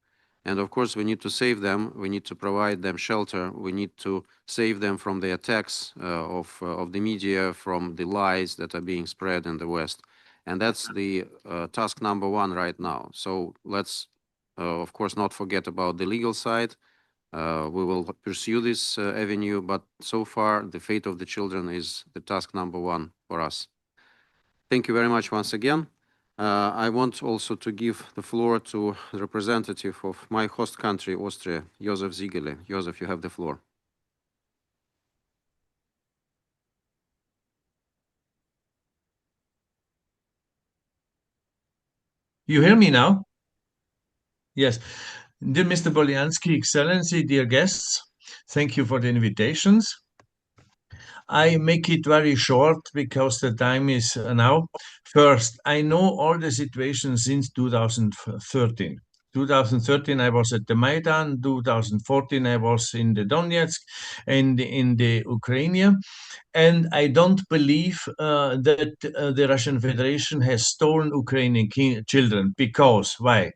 And of course, we need to save them. We need to provide them shelter. We need to save them from the attacks of the media, from the lies that are being spread in the West. And that's the task number one right now. So let's, of course, not forget about the legal side. We will pursue this avenue, but so far, the fate of the children is the task number one for us. Thank you very much once again. I want also to give the floor to the representative of my host country, Austria, Josef Ziegele. Josef, you have the floor. You hear me now? Yes. Dear Mr. Bolyansky, Excellency, dear guests, thank you for the invitations. I make it very short because the time is now. First, I know all the situations since 2013. 2013, I was at the Maidan. 2014, I was in the Donetsk and in the Ukrainian. And I don't believe that the Russian Federation has stolen Ukrainian children. Because, why?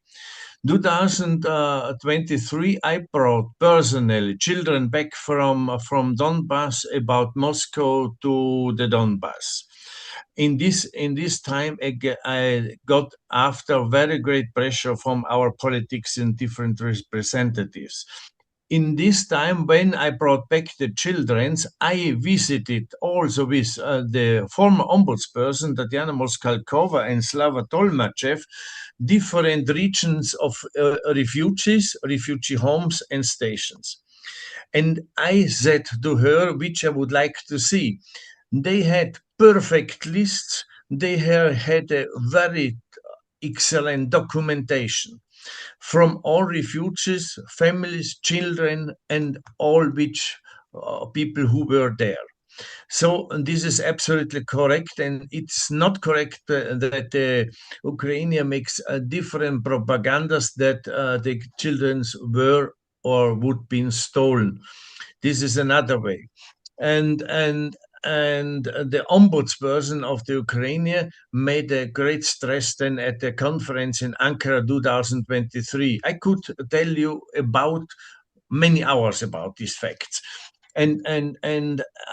2023, I brought personally children back from Donbass, about Moscow to the Donbass. In this time, I got after very great pressure from our politics and different representatives. In this time, when I brought back the children, I visited also with the former ombudsperson, Tatiana Moskalkova and Slava Tolmachev, different regions of refugees, refugee homes and stations. And I said to her, which I would like to see. They had perfect lists. They had a very excellent documentation from all refugees, families, children, and all which people who were there. So this is absolutely correct, and it's not correct that Ukraine makes different propagandas that the children were or would be stolen. This is another way, and the ombudsperson of the Ukraine made a great stress then at the conference in Ankara 2023. I could tell you about many hours about these facts. And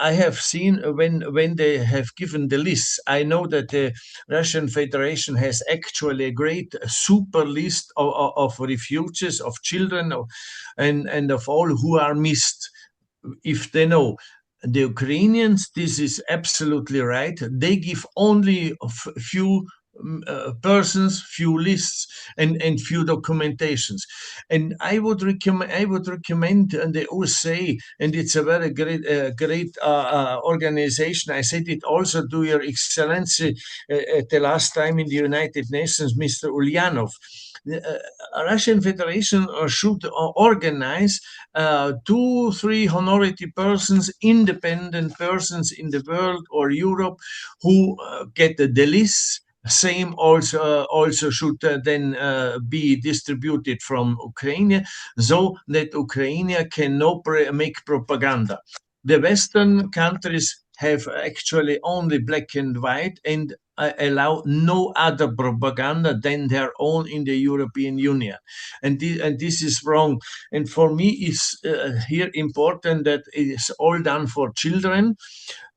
I have seen when they have given the lists. I know that the Russian Federation has actually a great super list of refugees, of children, and of all who are missed. If they know the Ukrainians, this is absolutely right. They give only a few persons, few lists, and few documentations. And I would recommend the OSA, and it's a very great organization. I said it also to Your Excellency at the last time in the United Nations, Mr. Ulyanov. Russian Federation should organize 2-3 honorary persons, independent persons in the world or Europe who get the lists. Same also should then be distributed from Ukraine, so that Ukraine can make propaganda. The Western countries have actually only black and white and allow no other propaganda than their own in the European Union. And this is wrong. And for me, it's here important that it is all done for children,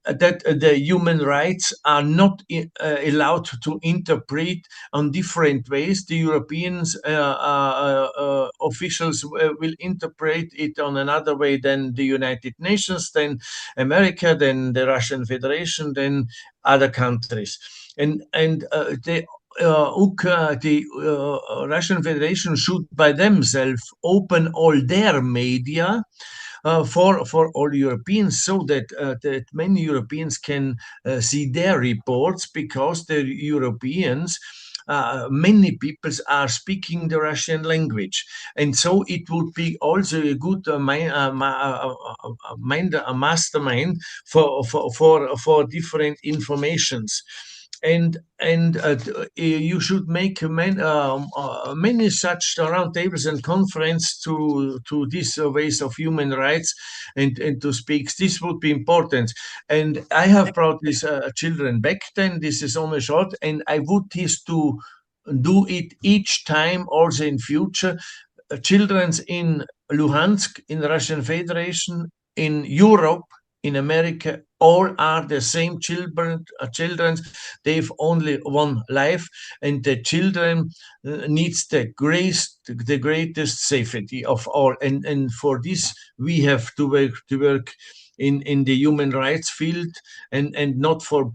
that the human rights are not allowed to interpret on different ways. The Europeans officials will interpret it on another way than the United Nations, than America, than the Russian Federation, than other countries. And the Russian Federation should by themselves open all their media for all Europeans, so that many Europeans can see their reports, because the Europeans, many people are speaking the Russian language, and so it would be also a good mastermind for different informations. and you should make many such roundtables and conference to these ways of human rights and to speak. This would be important. And I have brought these children back then. This is only short, and I would this to do it each time also in future. Children in Luhansk, in the Russian Federation, in Europe, in America, all are the same children. They've only one life, and the children needs the greatest safety of all. And for this we have to work in the human rights field and not for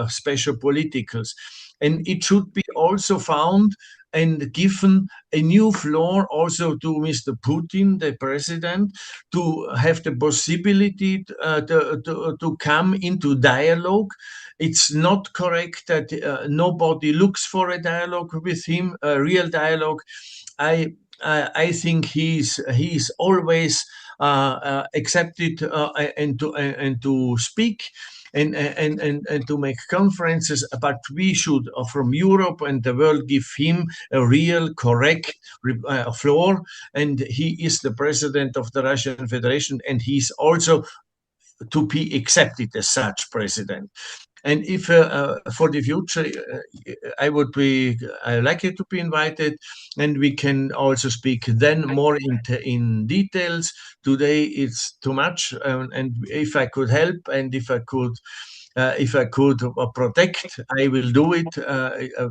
special politicals. And it should be also found and given a new floor also to Mr. Putin, the president, to have the possibility to come into dialogue. It's not correct that nobody looks for a dialogue with him, a real dialogue. I think he's always accepted and to speak and to make conferences, but we should from Europe and the world give him a real correct floor, and he is the president of the Russian Federation, and he's also to be accepted as such president. And if for the future, I like it to be invited, and we can also speak then more in details. Today it's too much, and if I could help, and if I could protect, I will do it.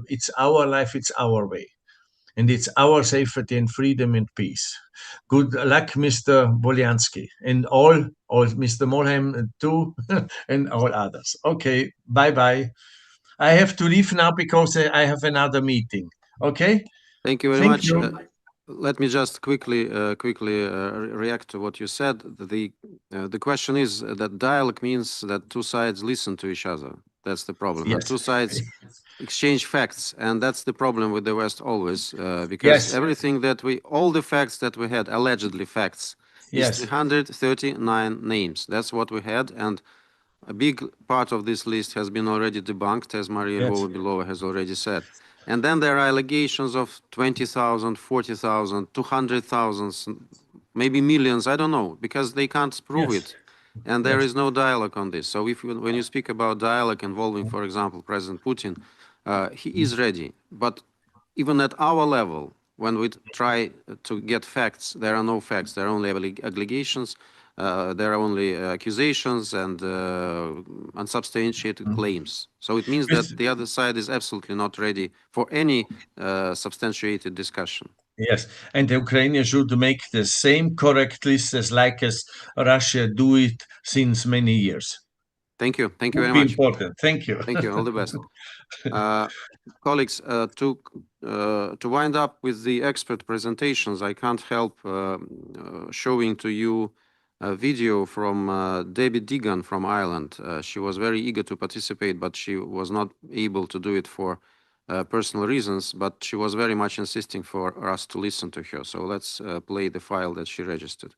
It's our life, it's our way, and it's our safety and freedom and peace. Good luck, Mr. Bolyansky, and all Mr. Molheim too, and all others. Okay, bye-bye. I have to leave now because I have another meeting. Okay? Thank you very Thank much. you. Let me just quickly react to what you said. The question is that dialogue means that two sides listen to each other. That's the problem. Yes. And two sides exchange facts, and that's the problem with the West always, because Yes. everything that all the facts that we had, allegedly facts, Yes. is 339 names. That's what we had, and a big part of this list has been already debunked, as Maria Yes. Lvova has already said. And then there are allegations of 20,000, 40,000, 200,000, maybe millions, I don't know, because they can't prove Yes. it. And there Yes. is no dialogue on this. So when you speak about dialogue involving, for example, President Putin, he is ready. But even at our level, when we try to get facts, there are no facts. There are only allegations. There are only accusations and unsubstantiated claims. So it means that the other side is absolutely not ready for any substantiated discussion. Yes, and Ukraine should make the same correct list as Russia do it since many years. Thank you. Thank you very Would be much. important. Thank you. Thank you. All the best. Colleagues, to wind up with the expert presentations, I can't help showing to you a video from Debbie Deegan from Ireland. She was very eager to participate, but she was not able to do it for personal reasons, but she was very much insisting for us to listen to her. So let's play the file that she registered.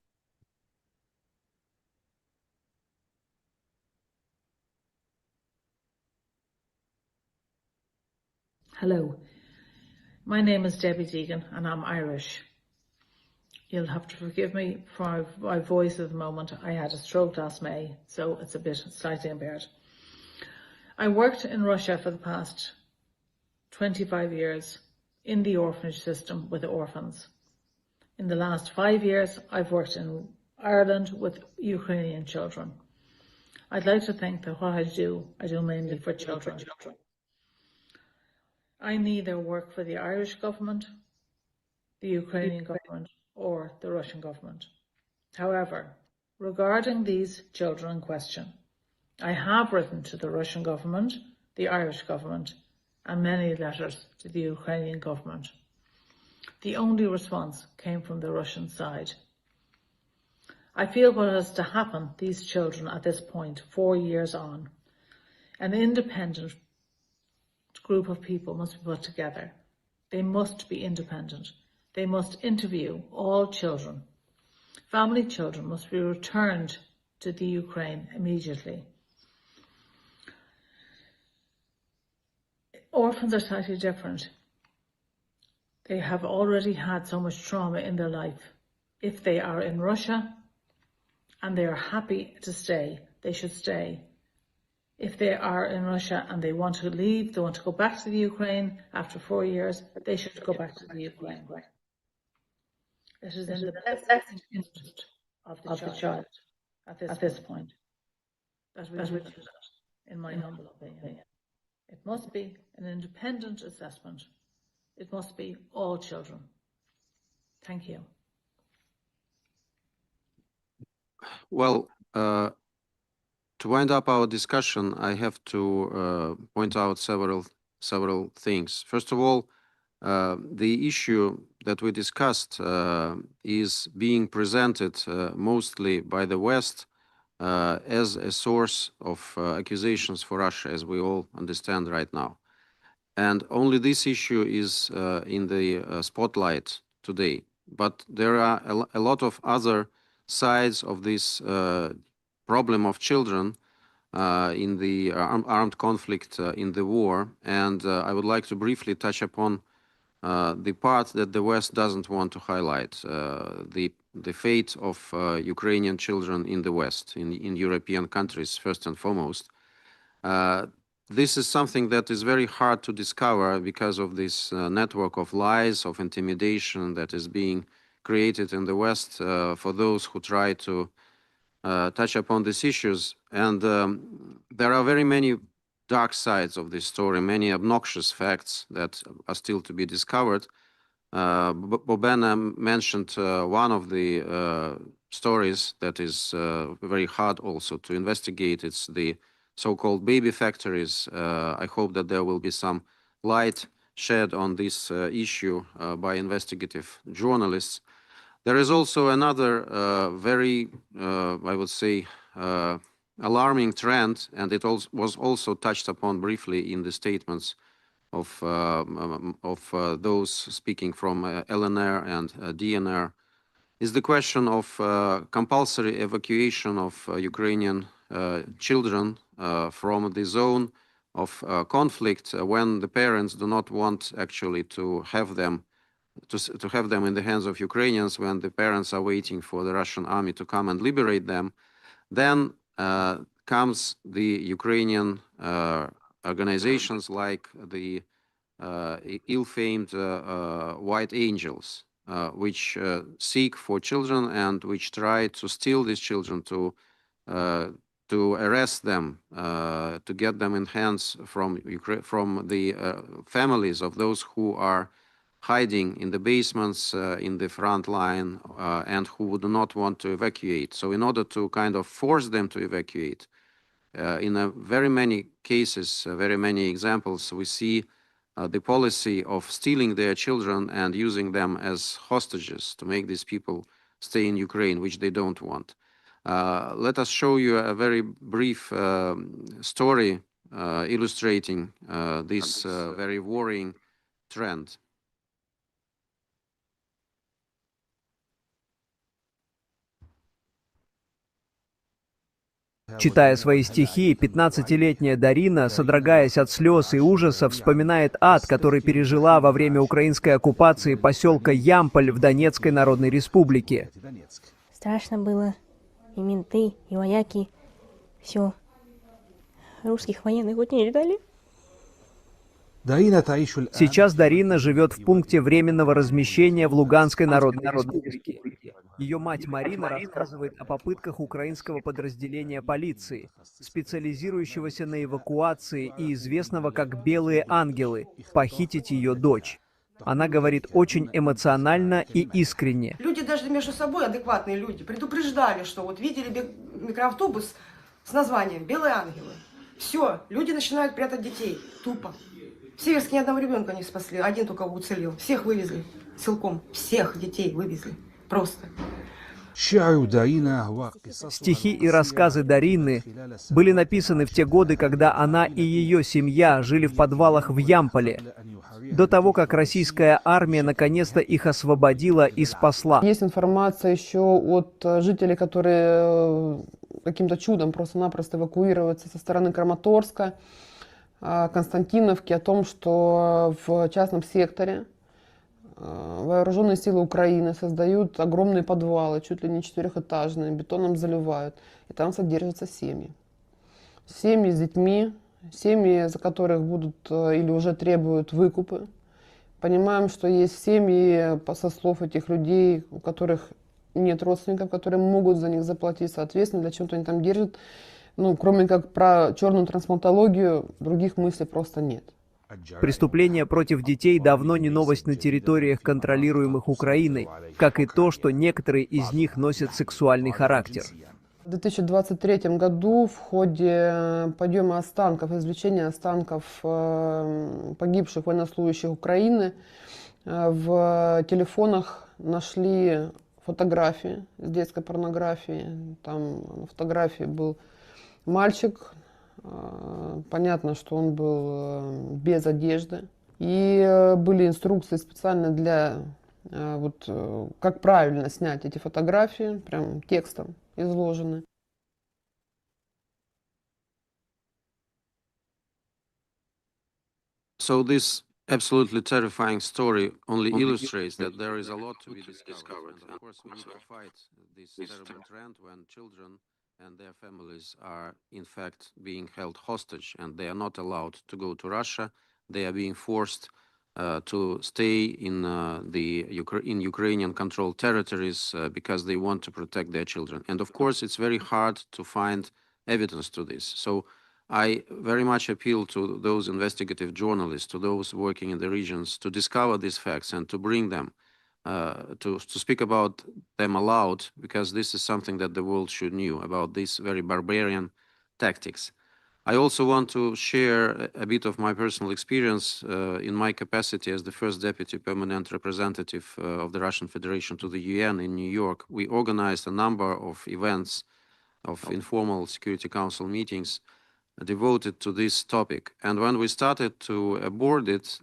Hello, my name is Debbie Deegan and I'm Irish. You'll have to forgive me for my voice at the moment. I had a stroke last May, so it's a bit slightly impaired. I worked in Russia for the past 25 years in the orphanage system with orphans. In the last 5 years, I've worked in Ireland with Ukrainian children. I'd like to think that what I do mainly for children. I neither work for the Irish government, the Ukrainian government, or the Russian government. However, regarding these children in question, I have written to the Russian government, the Irish government, and many letters to the Ukrainian government. The only response came from the Russian side. I feel what has to happen these children at this point, 4 years on. An independent group of people must be put together. They must be independent. They must interview all children. Family children must be returned to the Ukraine immediately. Orphans are slightly different. They have already had so much trauma in their life. If they are in Russia and they are happy to stay, they should stay. If they are in Russia and they want to leave, they want to go back to the Ukraine after 4 years, they should go back to the Ukraine. It is in the best interest of the child at this point that we do that, in my humble opinion. It must be an independent assessment. It must be all children. Thank you. Well, to wind up our discussion, I have to point out several things. First of all, the issue that we discussed is being presented mostly by the West as a source of accusations for Russia, as we all understand right now. And only this issue is in the spotlight today. But there are a lot of other sides of this problem of children in the armed conflict in the war. And I would like to briefly touch upon the part that the West doesn't want to highlight, the fate of Ukrainian children in the West, in European countries, first and foremost. This is something that is very hard to discover because of this network of lies, of intimidation that is being created in the West for those who try to touch upon these issues. And there are very many dark sides of this story, many obnoxious facts that are still to be discovered. Bobena mentioned one of the stories that is very hard also to investigate. It's the so-called baby factories. I hope that there will be some light shed on this issue by investigative journalists. There is also another very, I would say, alarming trend, and it was also touched upon briefly in the statements of those speaking from LNR and DNR, is the question of compulsory evacuation of Ukrainian children from the zone of conflict when the parents do not want actually to have them in the hands of Ukrainians, when the parents are waiting for the Russian army to come and liberate them. Then comes the Ukrainian organizations like the ill-famed White Angels, which seek for children and which try to steal these children, to arrest them, to get them in hands from the families of those who are hiding in the basements, in the front line, and who do not want to evacuate. So in order to kind of force them to evacuate, in very many cases, very many examples, we see the policy of stealing their children and using them as hostages to make these people stay in Ukraine, which they don't want. Let us show you a very brief story illustrating this very worrying trend. Читая свои стихи, 15-летняя Дарина, содрогаясь от слез и ужаса, вспоминает ад, который пережила во время украинской оккупации поселка Ямполь в Донецкой Народной Республике. Страшно было. И менты, и вояки. Все. Русских военных вот не ждали. Сейчас Дарина живет в пункте временного размещения в Луганской Народной Республике. Ее мать Марина рассказывает о попытках украинского подразделения полиции, специализирующегося на эвакуации и известного как «Белые ангелы», похитить ее дочь. Она говорит очень эмоционально и искренне. Люди даже между собой, адекватные люди, предупреждали, что вот видели микроавтобус с названием «Белые ангелы». Все, люди начинают прятать детей. Тупо. В Северске ни одного ребенка не спасли, один только уцелел. Всех вывезли целиком, всех детей вывезли. Просто. Стихи и рассказы Дарины были написаны в те годы, когда она и ее семья жили в подвалах в Ямполе, до того, как российская армия наконец-то их освободила и спасла. Есть информация еще от жителей, которые каким-то чудом просто-напросто эвакуируются со стороны Краматорска. Константиновки о том, что в частном секторе вооруженные силы Украины создают огромные подвалы, чуть ли не 4-этажные, бетоном заливают, и там содержатся семьи. Семьи с детьми, семьи, за которых будут или уже требуют выкупы. Понимаем, что есть семьи, со слов этих людей, у которых нет родственников, которые могут за них заплатить, соответственно, для чего-то они там держат. Ну, кроме как про черную трансплантологию, других мыслей просто нет. Преступления против детей давно не новость на территориях, контролируемых Украиной, как и то, что некоторые из них носят сексуальный характер. В 2023 году в ходе подъема останков, извлечения останков погибших военнослужащих Украины в телефонах нашли фотографии с детской порнографией. Там на фотографии был мальчик. Понятно, что он был без одежды. И были инструкции специально для вот как правильно снять эти фотографии, прям текстом изложены. So this absolutely terrifying story only illustrates that there is a lot to be discovered. And of course, we need to fight this terrible trend when children and their families are in fact being held hostage and they are not allowed to go to Russia. They are being forced to stay in in Ukrainian-controlled territories because they want to protect their children. And of course, it's very hard to find evidence to this. So I very much appeal to those investigative journalists, to those working in the regions, to discover these facts and to bring them, to speak about them aloud, because this is something that the world should know about these very barbarian tactics. I also want to share a bit of my personal experience in my capacity as the first deputy permanent representative of the Russian Federation to the UN in New York. We organized a number of events, of informal Security Council meetings devoted to this topic. And when we started to board it,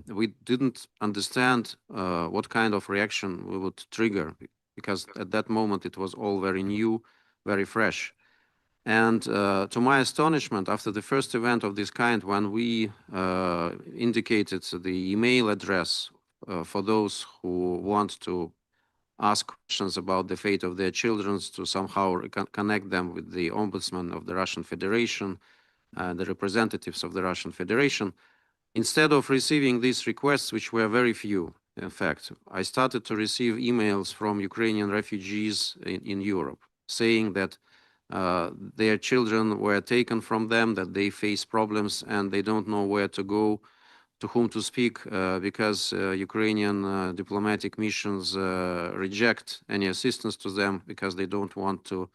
we didn't understand what kind of reaction we would trigger, because at that moment it was all very new, very fresh. And to my astonishment, after the first event of this kind, when we indicated the email address for those who want to ask questions about the fate of their children, to somehow connect them with the ombudsman of the Russian Federation, the representatives of the Russian Federation, instead of receiving these requests, which were very few, in fact, I started to receive emails from Ukrainian refugees in Europe saying that their children were taken from them, that they face problems and they don't know where to go, to whom to speak, because Ukrainian diplomatic missions reject any assistance to them because they don't want to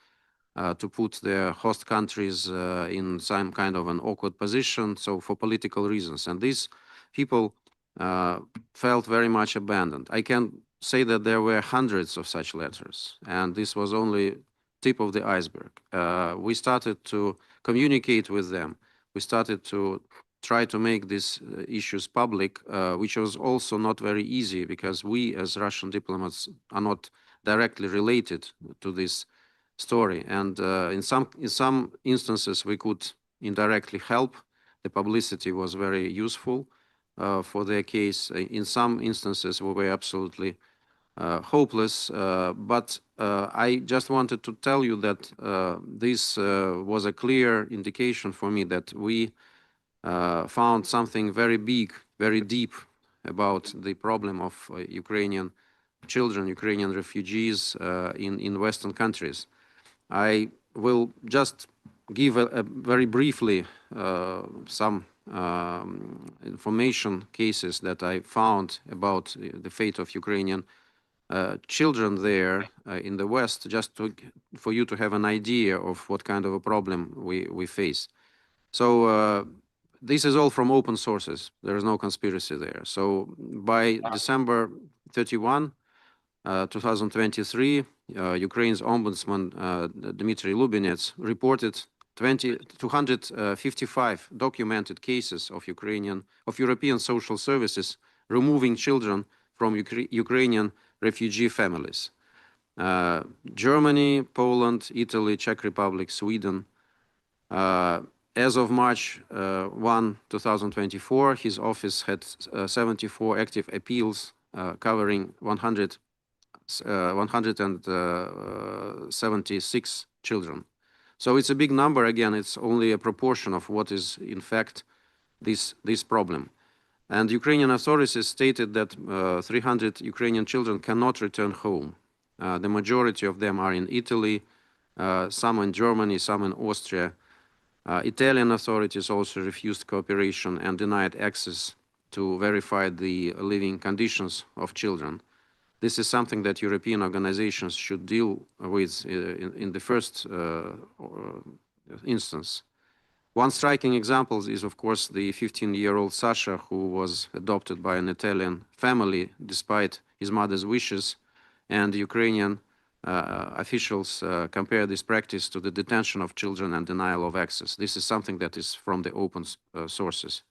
put their host countries in some kind of an awkward position, so for political reasons. And these people felt very much abandoned. I can say that there were hundreds of such letters, and this was only tip of the iceberg. We started to communicate with them. We started to try to make these issues public, which was also not very easy because we as Russian diplomats are not directly related to this story. And in some instances, we could indirectly help. The publicity was very useful for their case. In some instances, we were absolutely hopeless, but I just wanted to tell you that this was a clear indication for me that we found something very big, very deep about the problem of Ukrainian children, Ukrainian refugees in Western countries. I will just give very briefly some information cases that I found about the fate of Ukrainian children there in the West, just for you to have an idea of what kind of a problem we face. So this is all from open sources. There is no conspiracy there. So by December 31, 2023, Ukraine's ombudsman Dmitry Lubinets reported 255 documented cases of European social services removing children from Ukrainian refugee families. Germany, Poland, Italy, Czech Republic, Sweden. As of March 1, 2024, his office had 74 active appeals covering 176 children. So it's a big number. Again, it's only a proportion of what is in fact this problem. And Ukrainian authorities stated that 300 Ukrainian children cannot return home. The majority of them are in Italy, some in Germany, some in Austria. Italian authorities also refused cooperation and denied access to verify the living conditions of children. This is something that European organizations should deal with in the first instance. One striking example is, of course, the 15-year-old Sasha, who was adopted by an Italian family despite his mother's wishes, and Ukrainian officials compare this practice to the detention of children and denial of access. This is something that is from the open sources.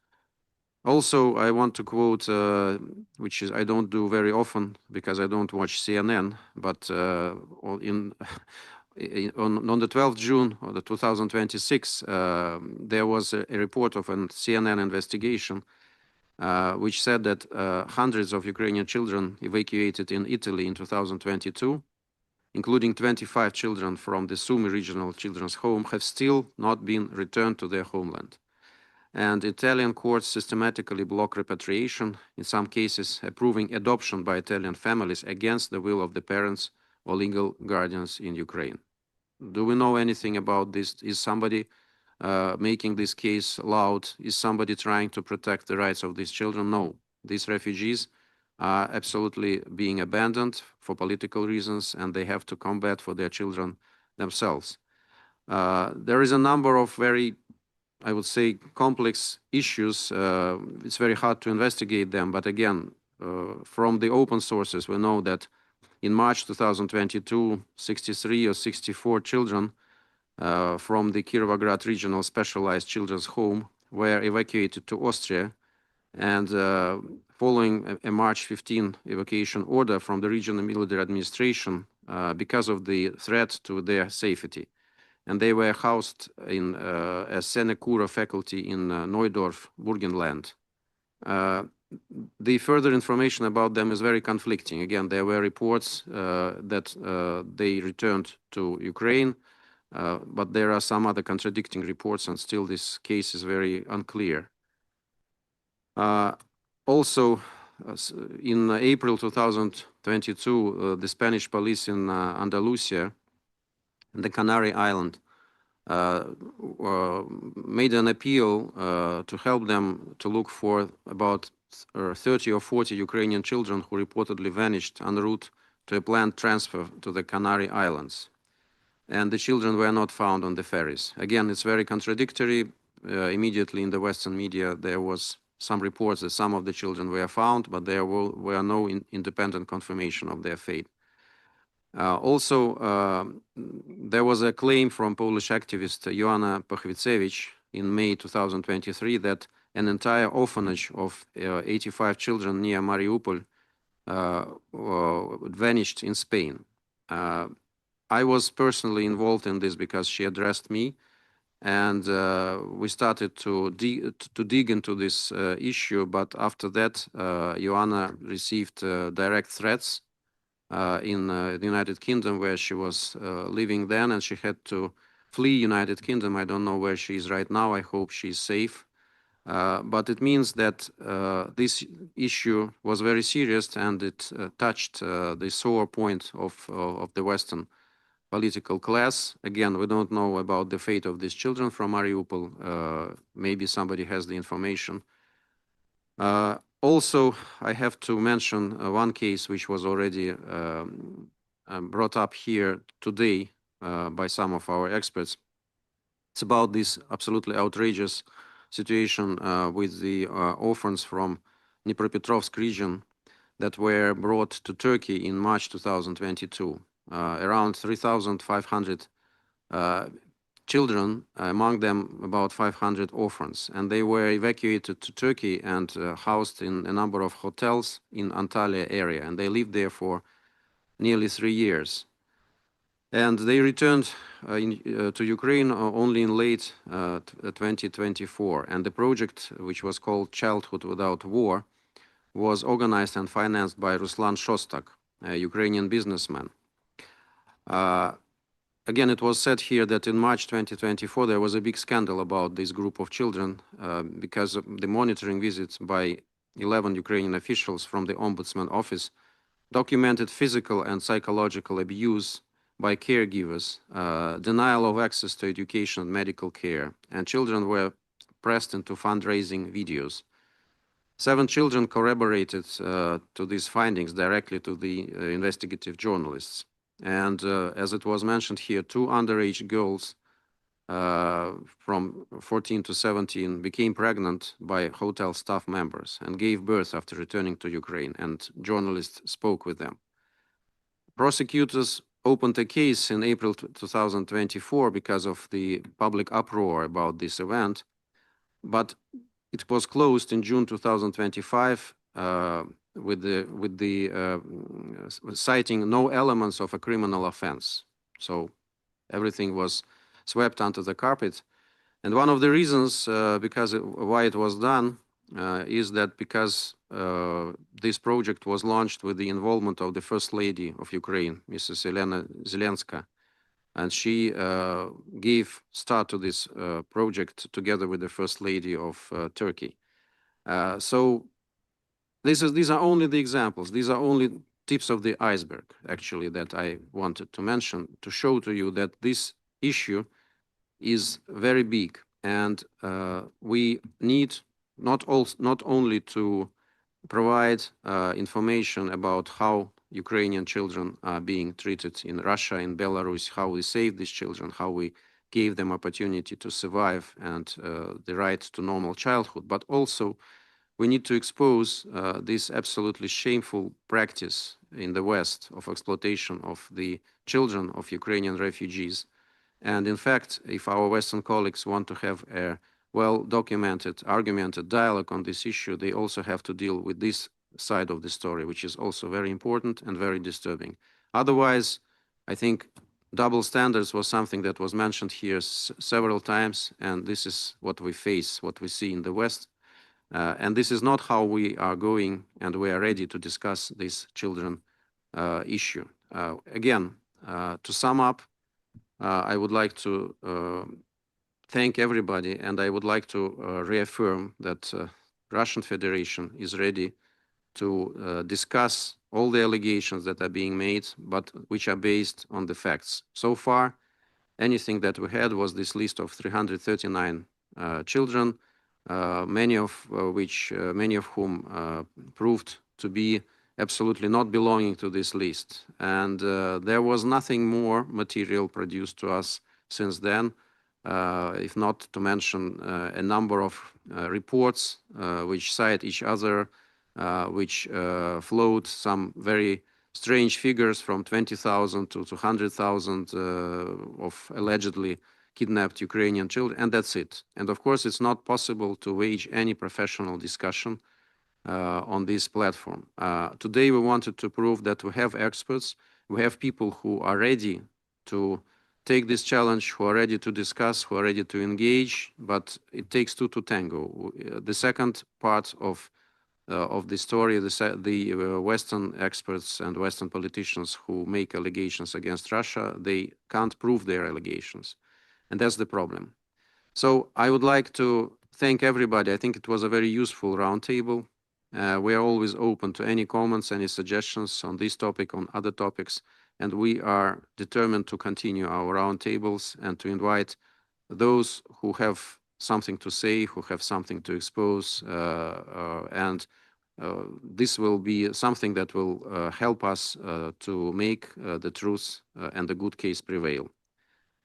Also, I want to quote, which is I don't do very often because I don't watch CNN, but on the 12th June of 2026, there was a report of a CNN investigation which said that hundreds of Ukrainian children evacuated in Italy in 2022, including 25 children from the Sumy Regional Children's Home, have still not been returned to their homeland. And Italian courts systematically block repatriation, in some cases approving adoption by Italian families against the will of the parents or legal guardians in Ukraine. Do we know anything about this? Is somebody making this case loud? Is somebody trying to protect the rights of these children? No. These refugees are absolutely being abandoned for political reasons, and they have to combat for their children themselves. There is a number of very, I would say, complex issues. It's very hard to investigate them, but again, from the open sources, we know that in March 2022, 63 or 64 children from the Kirovograd Regional Specialized Children's Home were evacuated to Austria, and following a March 15 evacuation order from the regional military administration because of the threat to their safety. And they were housed in a Senecura faculty in Neudorf, Burgenland. The further information about them is very conflicting. Again, there were reports that they returned to Ukraine, but there are some other contradicting reports, and still this case is very unclear. Also, in April 2022, the Spanish police in Andalusia, the Canary Island, made an appeal to help them to look for about 30 or 40 Ukrainian children who reportedly vanished en route to a planned transfer to the Canary Islands. And the children were not found on the ferries. Again, it's very contradictory. Immediately in the Western media, there was some reports that some of the children were found, but there were no independent confirmation of their fate. Also, there was a claim from Polish activist Joanna Pachwicewicz in May 2023 that an entire orphanage of 85 children near Mariupol vanished in Spain. I was personally involved in this because she addressed me, and we started to dig into this issue. But after that, Joanna received direct threats in the United Kingdom, where she was living then, and she had to flee United Kingdom. I don't know where she is right now. I hope she's safe. But it means that this issue was very serious, and it touched the sore point of the Western political class. Again, we don't know about the fate of these children from Mariupol. Maybe somebody has the information. Also, I have to mention one case which was already brought up here today by some of our experts. It's about this absolutely outrageous situation with the orphans from Dnipropetrovsk region that were brought to Turkey in March 2022. Around 3,500 children, among them about 500 orphans, and they were evacuated to Turkey and housed in a number of hotels in Antalya area, and they lived there for nearly 3 years. And they returned to Ukraine only in late 2024. And the project, which was called Childhood Without War, was organized and financed by Ruslan Shostak, a Ukrainian businessman. Again, it was said here that in March 2024, there was a big scandal about this group of children because of the monitoring visits by 11 Ukrainian officials from the Ombudsman Office documented physical and psychological abuse by caregivers, denial of access to education and medical care, and children were pressed into fundraising videos. 7 children corroborated to these findings directly to the investigative journalists. And as it was mentioned here, 2 underage girls from 14 to 17 became pregnant by hotel staff members and gave birth after returning to Ukraine, and journalists spoke with them. Prosecutors opened a case in April 2024 because of the public uproar about this event, but it was closed in June 2025 with the citing no elements of a criminal offense. So everything was swept under the carpet. And one of the reasons why it was done is that because this project was launched with the involvement of the First Lady of Ukraine, Mrs. Elena Zelenska, and she gave start to this project together with the First Lady of Turkey. So these are only the examples. These are only tips of the iceberg, actually, that I wanted to mention to show to you that this issue is very big, and we need not only to provide information about how Ukrainian children are being treated in Russia, in Belarus, how we save these children, how we gave them opportunity to survive and the right to normal childhood, but also we need to expose this absolutely shameful practice in the West of exploitation of the children of Ukrainian refugees. And in fact, if our Western colleagues want to have a well-documented, argumented dialogue on this issue, they also have to deal with this side of the story, which is also very important and very disturbing. Otherwise, I think double standards was something that was mentioned here several times, and this is what we face, what we see in the West. And this is not how we are going, and we are ready to discuss this children issue. Again, to sum up, I would like to thank everybody, and I would like to reaffirm that Russian Federation is ready to discuss all the allegations that are being made, but which are based on the facts. So far, anything that we had was this list of 339 children, many of whom proved to be absolutely not belonging to this list. And there was nothing more material produced to us since then, if not to mention a number of reports which cite each other, which float some very strange figures from 20,000 to 200,000 of allegedly kidnapped Ukrainian children, and that's it. And of course, it's not possible to wage any professional discussion on this platform. Today, we wanted to prove that we have experts, we have people who are ready to take this challenge, who are ready to discuss, who are ready to engage, but it takes 2 to tango. The second part of the story, the Western experts and Western politicians who make allegations against Russia, they can't prove their allegations. And that's the problem. So I would like to thank everybody. I think it was a very useful roundtable. We are always open to any comments, any suggestions on this topic, on other topics, and we are determined to continue our roundtables and to invite those who have something to say, who have something to expose, and this will be something that will help us to make the truth and the good case prevail.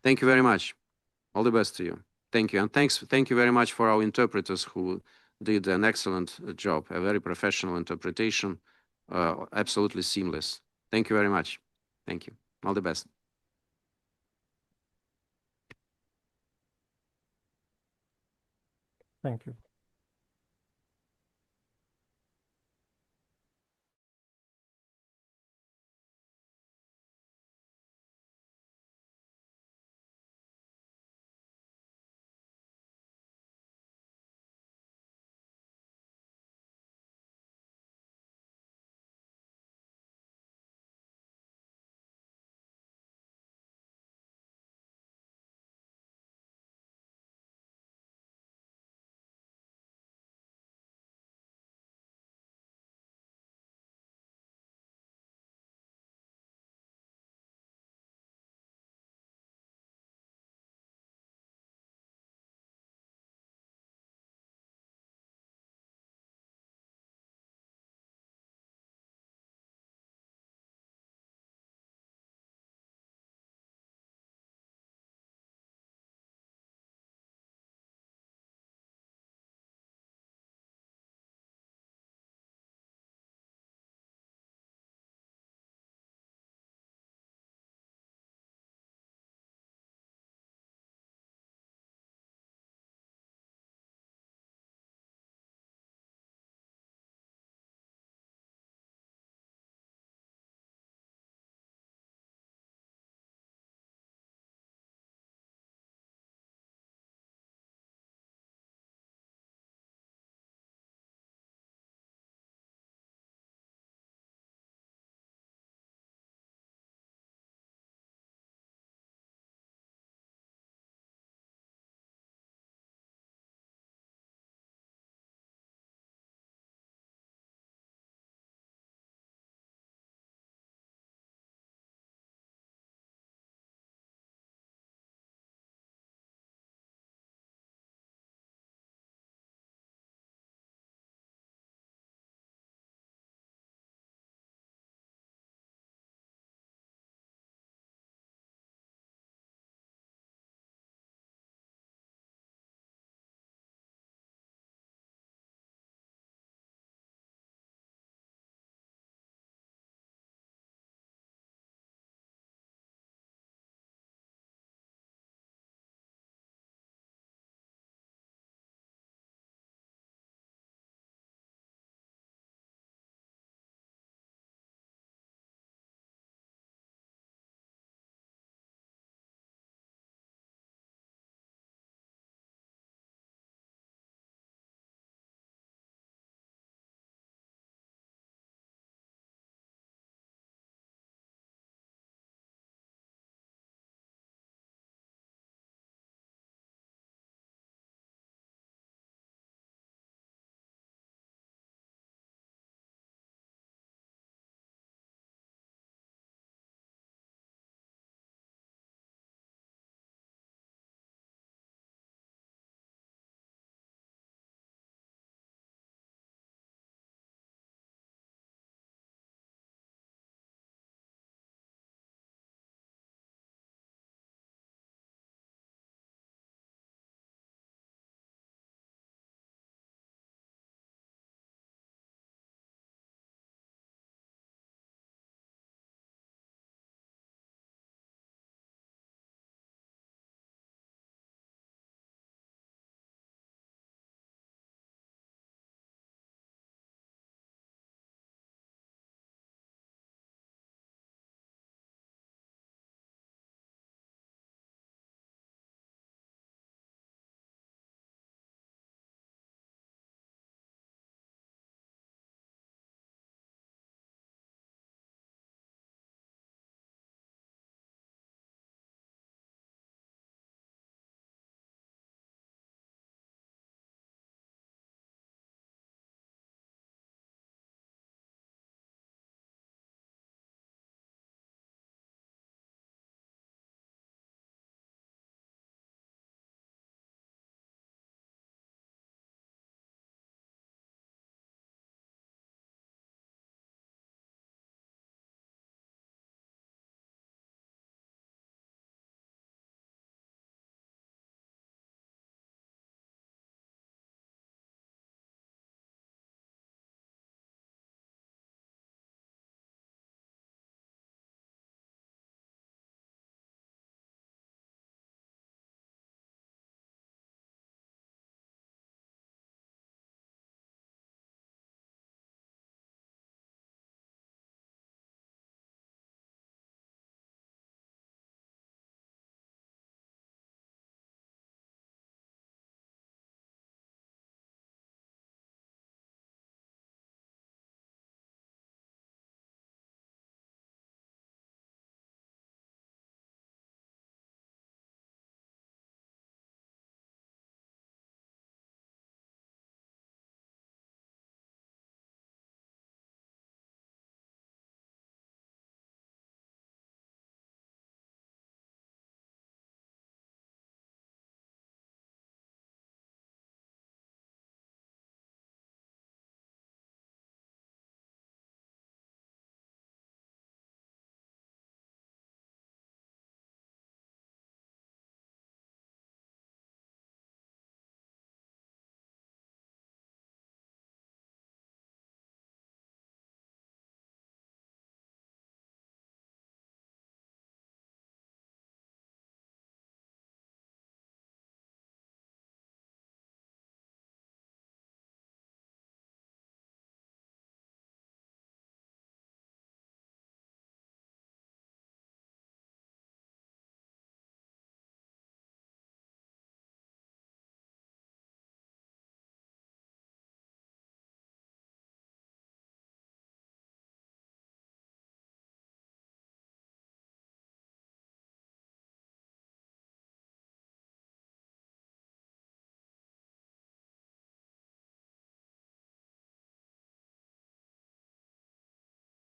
Thank you very much. All the best to you. Thank you. And thank you very much for our interpreters who did an excellent job, a very professional interpretation, absolutely seamless. Thank you very much. Thank you. All the best. Thank you.